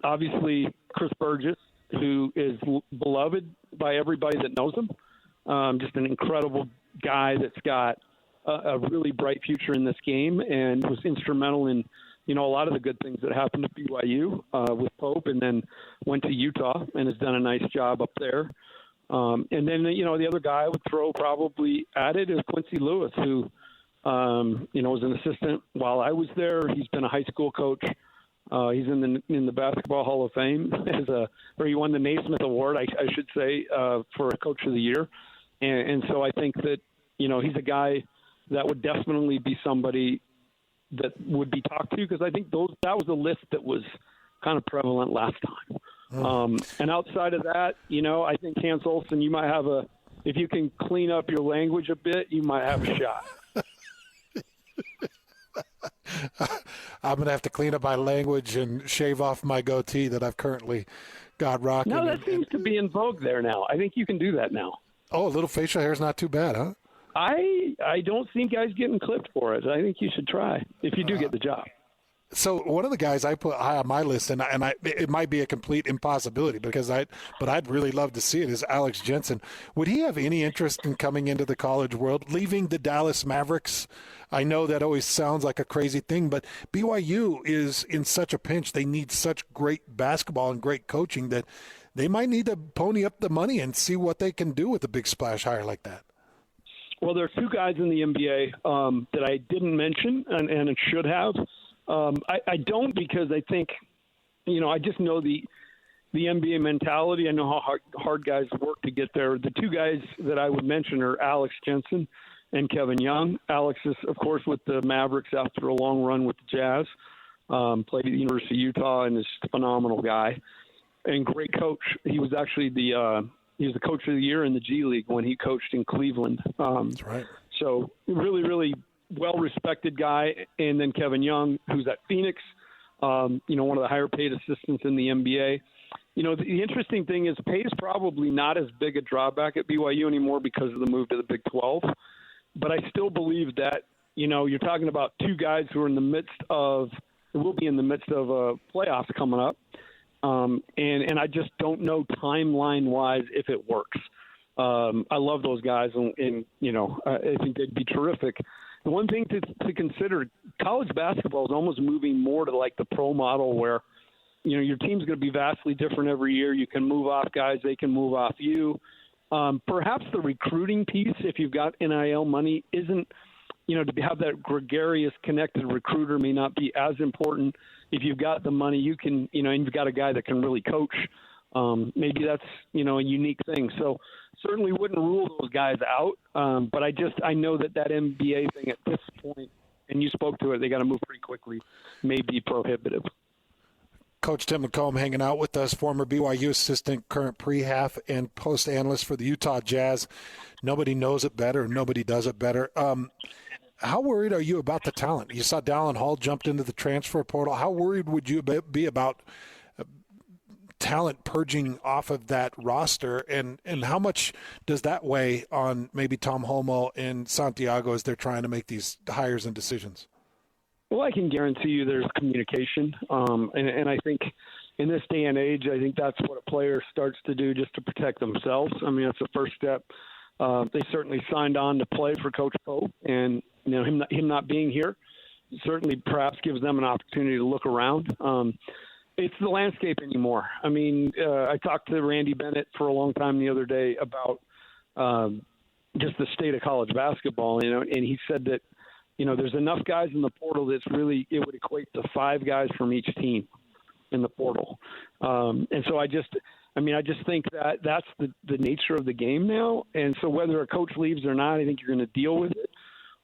S21: obviously Chris Burgess, who is beloved by everybody that knows him. Just an incredible guy that's got a really bright future in this game, and was instrumental in, a lot of the good things that happened at BYU with Pope, and then went to Utah and has done a nice job up there. And then, the other guy I would throw probably at it is Quincy Lewis, who, was an assistant while I was there. He's been a high school coach. He's in the Basketball Hall of Fame where he won the Naismith Award, I should say, for a Coach of the Year. And so I think that, he's a guy that would definitely be somebody that would be talked to, because I think that was a list that was kind of prevalent last time. And outside of that, I think Hans Olsen, you might have if you can clean up your language a bit, you might have a shot.
S4: I'm going to have to clean up my language and shave off my goatee that I've currently got rocking.
S21: No, that seems to be in vogue there now. I think you can do that now.
S4: Oh, a little facial hair is not too bad, huh?
S21: I don't see guys getting clipped for it. I think you should try if you do get the job.
S4: So one of the guys I put high on my list, and it might be a complete impossibility but I'd really love to see it, is Alex Jensen. Would he have any interest in coming into the college world, leaving the Dallas Mavericks? I know that always sounds like a crazy thing, but BYU is in such a pinch. They need such great basketball and great coaching that they might need to pony up the money and see what they can do with a big splash hire like that.
S21: Well, there are two guys in the NBA that I didn't mention, and it should have. I don't, because I think, I just know the NBA mentality. I know how hard guys work to get there. The two guys that I would mention are Alex Jensen and Kevin Young. Alex is, of course, with the Mavericks after a long run with the Jazz. Played at the University of Utah and is a phenomenal guy and great coach. He was actually he was the Coach of the Year in the G League when he coached in Cleveland.
S4: That's right.
S21: So really, really well-respected guy. And then Kevin Young, who's at Phoenix, one of the higher-paid assistants in the NBA. The interesting thing is pay is probably not as big a drawback at BYU anymore because of the move to the Big 12. But I still believe that, you're talking about two guys who are will be in the midst of playoffs coming up. And I just don't know timeline-wise if it works. I love those guys, and I think they'd be terrific. The one thing to consider, college basketball is almost moving more to like the pro model where, your team's going to be vastly different every year. You can move off guys. They can move off you. Perhaps the recruiting piece, if you've got NIL money, isn't, to have that gregarious, connected recruiter may not be as important. If you've got the money, you can, and you've got a guy that can really coach. Maybe that's, a unique thing. So certainly wouldn't rule those guys out. But I know that NBA thing at this point, and you spoke to it, they got to move pretty quickly, may be prohibitive.
S4: Coach Tim LaComb hanging out with us, former BYU assistant, current pre-half and post-analyst for the Utah Jazz. Nobody knows it better. Nobody does it better. How worried are you about the talent? You saw Dallin Hall jumped into the transfer portal. How worried would you be about talent purging off of that roster? And how much does that weigh on maybe Tom Homo and Santiago as they're trying to make these hires and decisions?
S21: Well, I can guarantee you there's communication. And I think in this day and age, I think that's what a player starts to do just to protect themselves. I mean, that's the first step. They certainly signed on to play for Coach Pope, and him not being here certainly perhaps gives them an opportunity to look around. It's the landscape anymore. I mean, I talked to Randy Bennett for a long time the other day about just the state of college basketball, and he said that, there's enough guys in the portal that's really, it would equate to 5 guys from each team in the portal. And so I just think that that's the nature of the game now. And so whether a coach leaves or not, I think you're going to deal with it.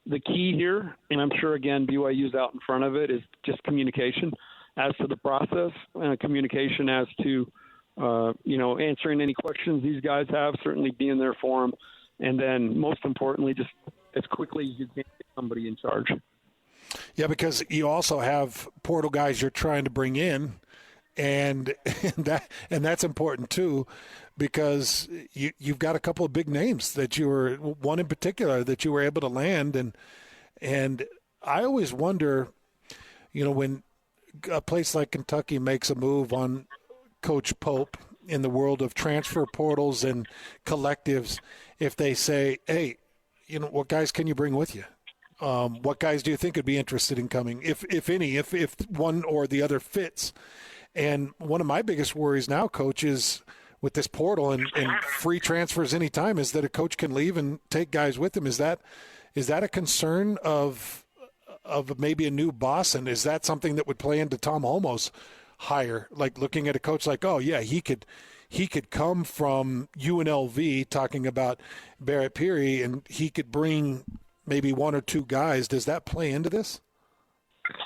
S21: The key here, and I'm sure, again, BYU's out in front of it, is just communication as to the process, communication as to, answering any questions these guys have, certainly being there for them. And then most importantly, just as quickly as you can get somebody in charge.
S4: Yeah, because you also have portal guys you're trying to bring in, and that's important too, because you've got a couple of big names that one in particular that you were able to land, and I always wonder, when a place like Kentucky makes a move on Coach Pope in the world of transfer portals and collectives, if they say, hey, what guys can you bring with you? What guys do you think would be interested in coming, if any, if one or the other fits? And one of my biggest worries now, Coach, is with this portal and free transfers anytime, is that a coach can leave and take guys with him. Is that a concern of maybe a new boss? And is that something that would play into Tom Homo's hire? Like looking at a coach like, oh yeah, he could come from UNLV, talking about Barrett Peary, and he could bring maybe 1 or 2 guys. Does that play into this?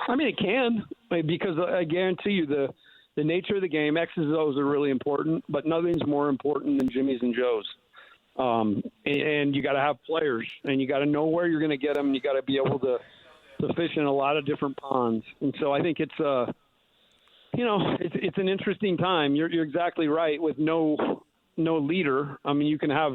S21: I mean, it can, because I guarantee you the nature of the game, X's and O's are really important, but nothing's more important than Jimmy's and Joe's. And you got to have players, and you got to know where you're going to get them. And you got to be able to fish in a lot of different ponds. And so I think it's it's an interesting time. You're exactly right. With no leader, I mean, you can have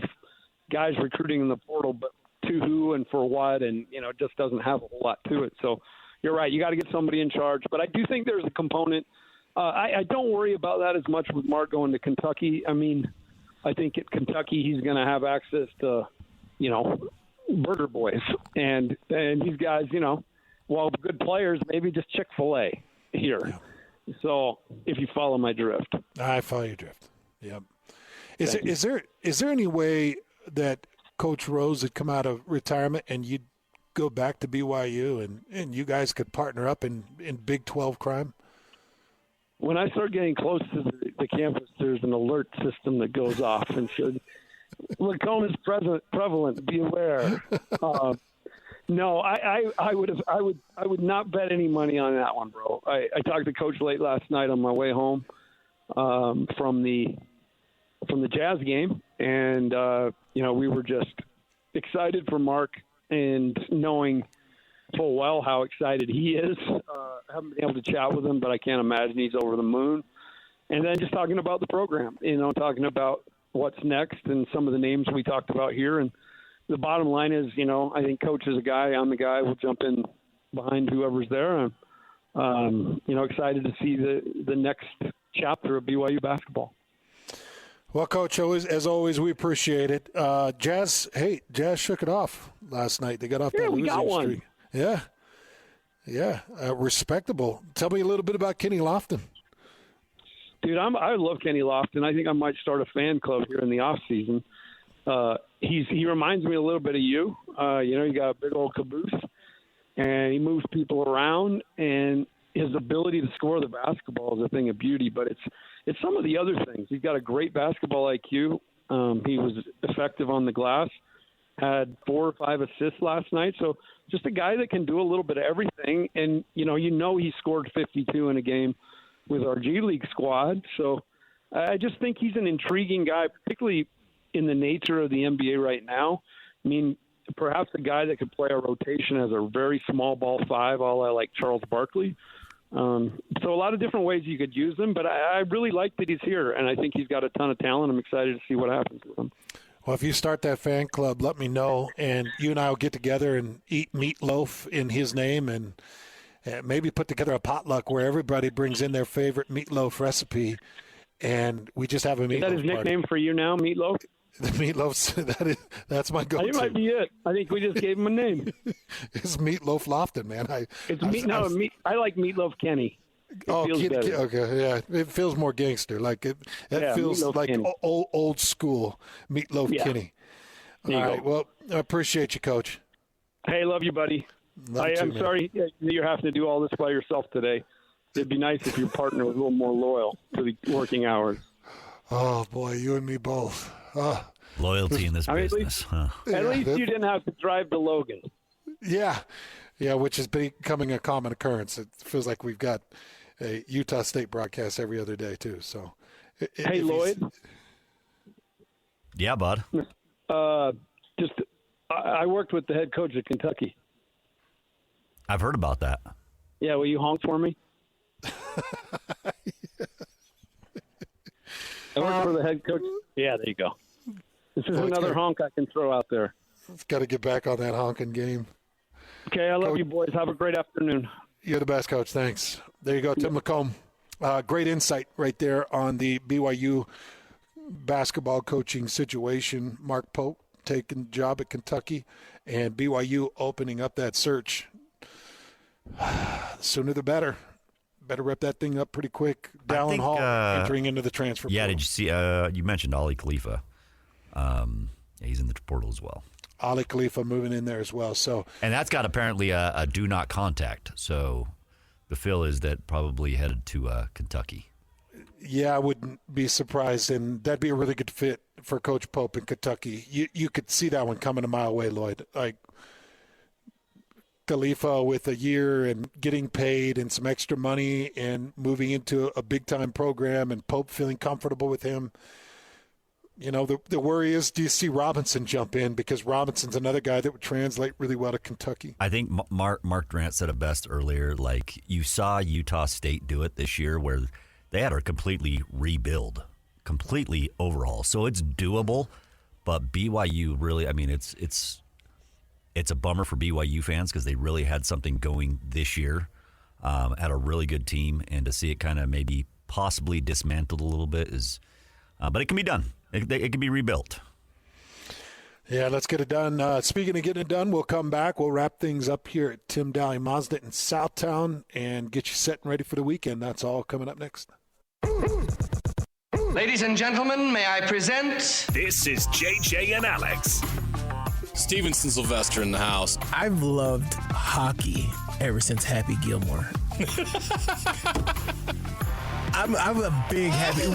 S21: guys recruiting in the portal, but to who and for what, and it just doesn't have a whole lot to it. So you're right. You got to get somebody in charge. But I do think there's a component. I don't worry about that as much with Mark going to Kentucky. I mean, I think at Kentucky he's going to have access to, burger boys, and these guys, while good players, maybe just Chick-fil-A here. Yeah. So if you follow my drift.
S4: I follow your drift. Yep. Is there any way that Coach Rose would come out of retirement and you'd go back to BYU and you guys could partner up in Big 12 crime?
S21: When I start getting close to the campus, there's an alert system that goes off and says, LaComb is prevalent, be aware. No, I would not bet any money on that one, bro. I talked to Coach late last night on my way home from the Jazz game, and we were just excited for Mark and knowing full well how excited he is. I haven't been able to chat with him, but I can't imagine he's over the moon. And then just talking about the program, talking about what's next and some of the names we talked about here. And the bottom line is, I think Coach is a guy. I'm the guy. We'll jump in behind whoever's there. I'm, excited to see the next chapter of BYU basketball.
S4: Well, Coach, as always, we appreciate it. Jazz shook it off last night. They got off that losing streak. Yeah, respectable. Tell me a little bit about Kenny Lofton.
S21: Dude, I love Kenny Lofton. I think I might start a fan club here in the off season. He reminds me a little bit of you. You got a big old caboose, and he moves people around, and his ability to score the basketball is a thing of beauty. But it's some of the other things. He's got a great basketball IQ. He was effective on the glass. Had 4 or 5 assists last night. So just a guy that can do a little bit of everything. And, he scored 52 in a game with our G League squad. So I just think he's an intriguing guy, particularly in the nature of the NBA right now. I mean, perhaps a guy that could play a rotation as a very small ball 5, all like Charles Barkley. So a lot of different ways you could use him, but I really like that he's here, and I think he's got a ton of talent. I'm excited to see what happens with him.
S4: Well, if you start that fan club, let me know, and you and I will get together and eat meatloaf in his name, and maybe put together a potluck where everybody brings in their favorite meatloaf recipe, and we just have a meatloaf.
S21: Is that his nickname for you now, Meatloaf?
S4: The Meatloaf's that's my go-to.
S21: It might be it. I think we just gave him a name.
S4: It's Meatloaf Lofton, man.
S21: I like Meatloaf Kenny.
S4: Okay, yeah. It feels more gangster. Like it feels Meatloaf like old school Meatloaf Kenny. All right. Well, I appreciate you, Coach.
S21: Hey, love you, buddy. I'm sorry you're having to do all this by yourself today. It'd be nice if your partner was a little more loyal to the working hours.
S4: Oh boy, you and me both.
S14: Loyalty in this business, huh?
S21: At least you didn't have to drive to Logan.
S4: Yeah, which is becoming a common occurrence. It feels like we've got a Utah State broadcast every other day too. So,
S21: hey, Lloyd.
S14: Yeah, bud.
S21: I worked with the head coach at Kentucky.
S14: I've heard about that.
S21: Yeah, will you honk for me? I worked for the head coach. Yeah, there you go. This is another honk I can throw out there.
S4: It's got to get back on that honking game.
S21: Okay, I love you, boys. Have a great afternoon.
S4: You're the best, Coach. Thanks. There you go, Tim LaComb. Great insight right there on the BYU basketball coaching situation. Mark Pope taking the job at Kentucky, and BYU opening up that search. The sooner the better. Better rep that thing up pretty quick. Dallin Hall entering into the transfer portal.
S14: Yeah, did you see? You mentioned Ali Khalifa. He's in the portal as well.
S4: Ali Khalifa moving in there as well.
S14: And that's got apparently a do not contact. So the feel is that probably headed to Kentucky.
S4: Yeah, I wouldn't be surprised, and that'd be a really good fit for Coach Pope in Kentucky. You could see that one coming a mile away, Lloyd. Like Khalifa with a year and getting paid and some extra money and moving into a big-time program, and Pope feeling comfortable with him. You know, the worry is, do you see Robinson jump in? Because Robinson's another guy that would translate really well to Kentucky.
S14: I think Mark Durrant said it best earlier. Like, you saw Utah State do it this year where they had to completely rebuild, completely overhaul. So it's doable, but BYU really, I mean, it's a bummer for BYU fans because they really had something going this year, had a really good team, and to see it kind of maybe possibly dismantled a little bit is, but it can be done. It can be rebuilt.
S4: Yeah, let's get it done. Speaking of getting it done, we'll come back. We'll wrap things up here at Tim Daly Mazda in Southtown and get you set and ready for the weekend. That's all coming up next.
S2: Ladies and gentlemen, may I present?
S1: This is JJ and Alex.
S22: Stevenson Sylvester in the house.
S23: I've loved hockey ever since Happy Gilmore. I'm a big Happy.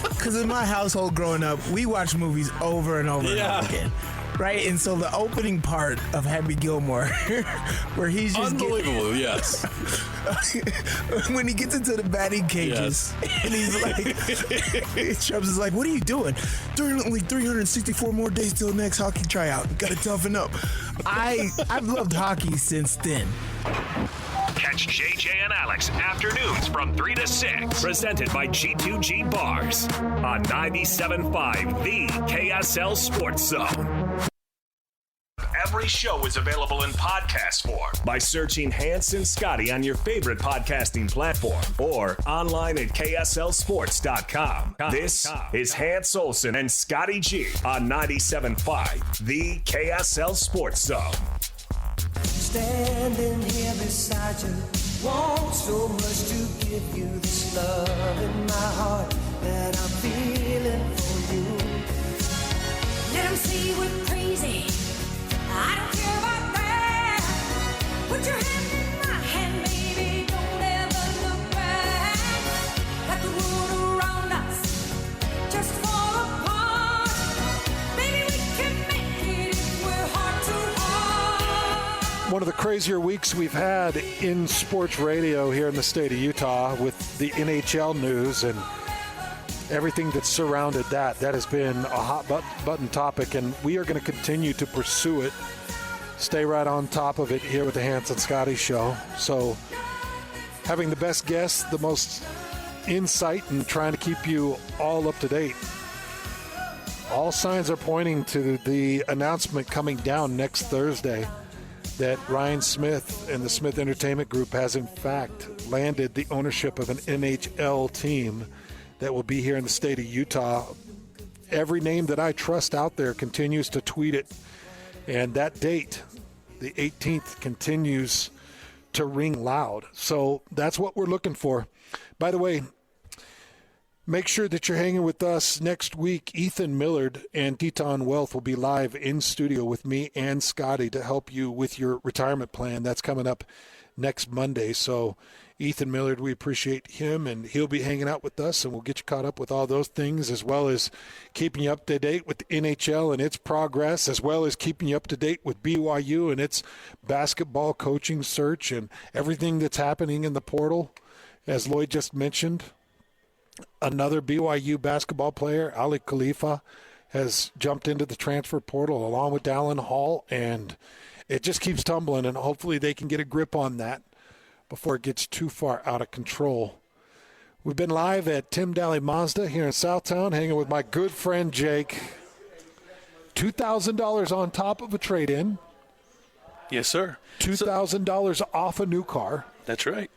S23: Because in my household growing up, we watched movies over and over and over again. Right? And so the opening part of Happy Gilmore, where he's just
S22: unbelievable, yes.
S23: When he gets into the batting cages, and he's like, Chubbs is like, what are you doing? Only 364 more days till next hockey tryout. Gotta toughen up. I've loved hockey since then.
S1: Catch JJ and Alex afternoons from 3 to 6. Presented by G2G Bars on 97.5, the KSL Sports Zone. Every show is available in podcast form by searching Hans and Scotty on your favorite podcasting platform or online at KSLSports.com. This is Hans Olsen and Scotty G on 97.5, the KSL Sports Zone.
S24: Standing here beside you, want so much to give you this love in my heart.
S4: One of the crazier weeks we've had in sports radio here in the state of Utah with the NHL news and everything that's surrounded that. That has been a hot button topic, and we are going to continue to pursue it. Stay right on top of it here with the Hans and Scotty Show. So having the best guests, the most insight, and trying to keep you all up to date. All signs are pointing to the announcement coming down next Thursday that Ryan Smith and the Smith Entertainment Group has in fact landed the ownership of an NHL team that will be here in the state of Utah. Every name that I trust out there continues to tweet it. And that date, the 18th, continues to ring loud. So that's what we're looking for. By the way, make sure that you're hanging with us next week. Ethan Millard and Teton Wealth will be live in studio with me and Scotty to help you with your retirement plan. That's coming up next Monday. So Ethan Millard, we appreciate him, and he'll be hanging out with us, and we'll get you caught up with all those things, as well as keeping you up to date with the NHL and its progress, as well as keeping you up to date with BYU and its basketball coaching search and everything that's happening in the portal. As Lloyd just mentioned, another BYU basketball player, Ali Khalifa, has jumped into the transfer portal along with Dallin Hall, and it just keeps tumbling, and hopefully they can get a grip on that before it gets too far out of control. We've been live at Tim Daly Mazda here in Southtown, hanging with my good friend Jake. $2,000 on top of a trade-in.
S7: Yes, sir.
S4: $2,000 off a new car.
S7: That's right.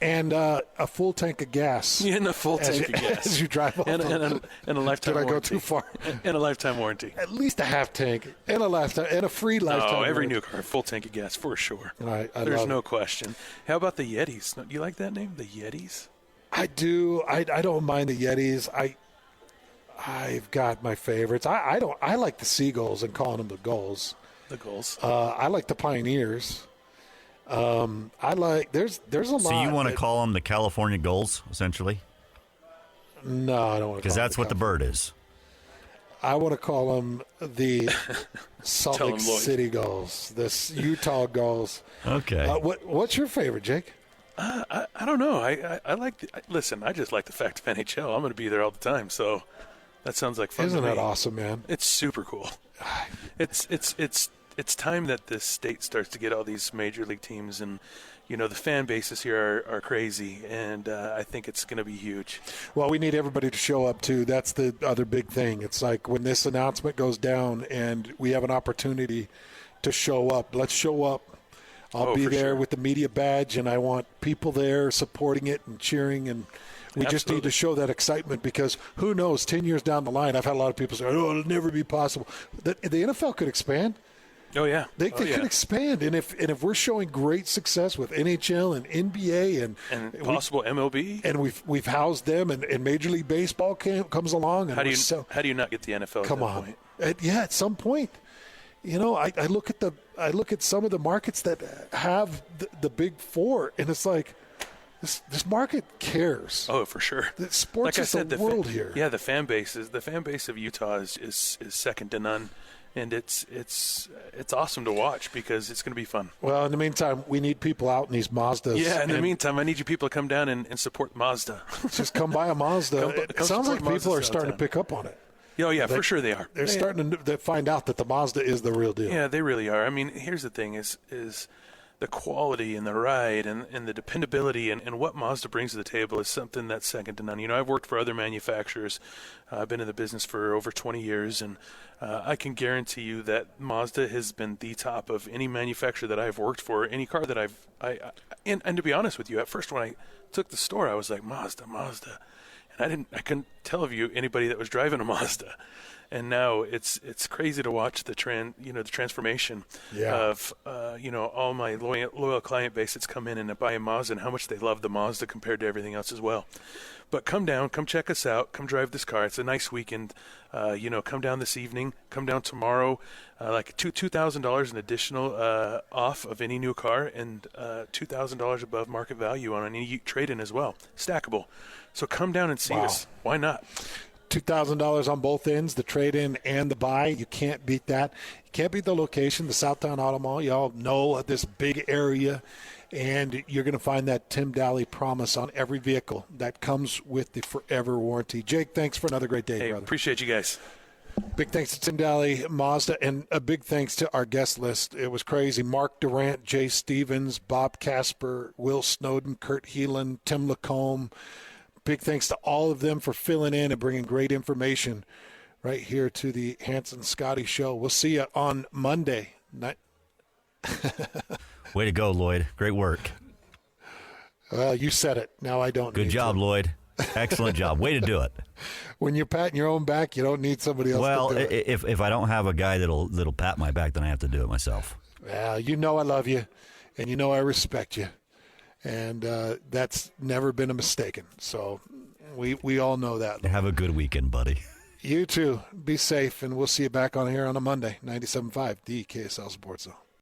S4: And a full tank of gas.
S7: Yeah, and a full tank of gas.
S4: As you drive off.
S7: And a lifetime
S4: warranty. Did I go
S7: warranty.
S4: too far?
S7: And a lifetime warranty.
S4: At least a half tank and a free lifetime
S7: Oh, every
S4: warranty.
S7: new car, full tank of gas for sure.
S4: I
S7: There's
S4: love
S7: no
S4: it.
S7: question. How about the Yetis? Do you like that name, the Yetis?
S4: I do. I don't mind the Yetis. I've got my favorites. I like the Seagulls and calling them the Gulls.
S7: The Gulls.
S4: I like the Pioneers. I like there's a lot.
S14: So you want to call them the California Gulls, essentially?
S4: No, I don't want to.
S14: Because that's what the bird is.
S4: I want to call them the Salt
S7: Tell
S4: Lake
S7: 'em, Lloyd.
S4: City Gulls, the Utah Gulls.
S14: Okay.
S4: What's your favorite, Jake?
S7: I don't know. I like. Listen, I just like the fact of NHL. I'm going to be there all the time, so that sounds like fun.
S4: Isn't
S7: to
S4: that
S7: me.
S4: awesome, man?
S7: It's super cool. It's time that this state starts to get all these major league teams, and the fan bases here are crazy, and I think it's going to be huge.
S4: Well, we need everybody to show up too. That's the other big thing. It's like when this announcement goes down and we have an opportunity to show up. Let's show up. I'll be there with the media badge, and I want people there supporting it and cheering, and we just need to show that excitement, because who knows, 10 years down the line, I've had a lot of people say, oh, it'll never be possible. The NFL could expand.
S7: Oh, yeah.
S4: They could expand, and if we're showing great success with NHL and NBA
S7: and possible MLB,
S4: and we've housed them, and Major League Baseball comes along, and
S7: how do you not get the NFL?
S4: Come
S7: at that
S4: on,
S7: point?
S4: at some point, I look at some of the markets that have the big four, and it's like this market cares.
S7: Oh, for sure.
S4: The sports
S7: like
S4: is the world here.
S7: Yeah, the fan base of Utah is second to none. And it's awesome to watch because it's going to be fun.
S4: Well, in the meantime, we need people out in these Mazdas.
S7: Yeah, in the meantime, I need you people to come down and support Mazda.
S4: Just come buy a Mazda. It sounds like people are starting to pick up on it.
S7: Oh, yeah, for sure they are.
S4: They're starting to find out that the Mazda is the real deal.
S7: Yeah, they really are. I mean, here's the thing is the quality and the ride and the dependability and what Mazda brings to the table is something that's second to none. I've worked for other manufacturers. I've been in the business for over 20 years, and I can guarantee you that Mazda has been the top of any manufacturer that I've worked for, any car that and to be honest with you, at first when I took the store, I was like, Mazda. And I couldn't tell of you anybody that was driving a Mazda. And now it's crazy to watch the transformation of all my loyal client base that's come in and buy a Mazda, and how much they love the Mazda compared to everything else as well. But come down, come check us out, come drive this car. It's a nice weekend. Come down this evening, come down tomorrow. Like $2,000 in additional off of any new car, and $2,000 above market value on any trade-in as well. Stackable. So come down and see us. Why not?
S4: $2,000 on both ends, the trade-in and the buy. You can't beat that. You can't beat the location, the Southtown Auto Mall. You all know this big area, and you're going to find that Tim Daly promise on every vehicle that comes with the forever warranty. Jake, thanks for another great day, brother.
S7: Appreciate you guys.
S4: Big thanks to Tim Daly, Mazda, and a big thanks to our guest list. It was crazy. Mark Durrant, Jay Stevens, Bob Casper, Will Snowden, Kurt Helin, Tim LaComb. Big thanks to all of them for filling in and bringing great information right here to the Hanson Scotty Show. We'll see you on Monday night.
S14: Way to go, Lloyd. Great work.
S4: Well, you said it. Now I don't.
S14: Good job, Lloyd. Excellent job. Way to do it.
S4: When you're patting your own back, you don't need somebody else to do it.
S14: If I don't have a guy that'll pat my back, then I have to do it myself.
S4: Well, you know I love you, and you know I respect you. And that's never been a mistaken. So we all know that.
S14: Have a good weekend, buddy.
S4: You too. Be safe, and we'll see you back on here on a Monday, 97.5, the KSL Sports Zone.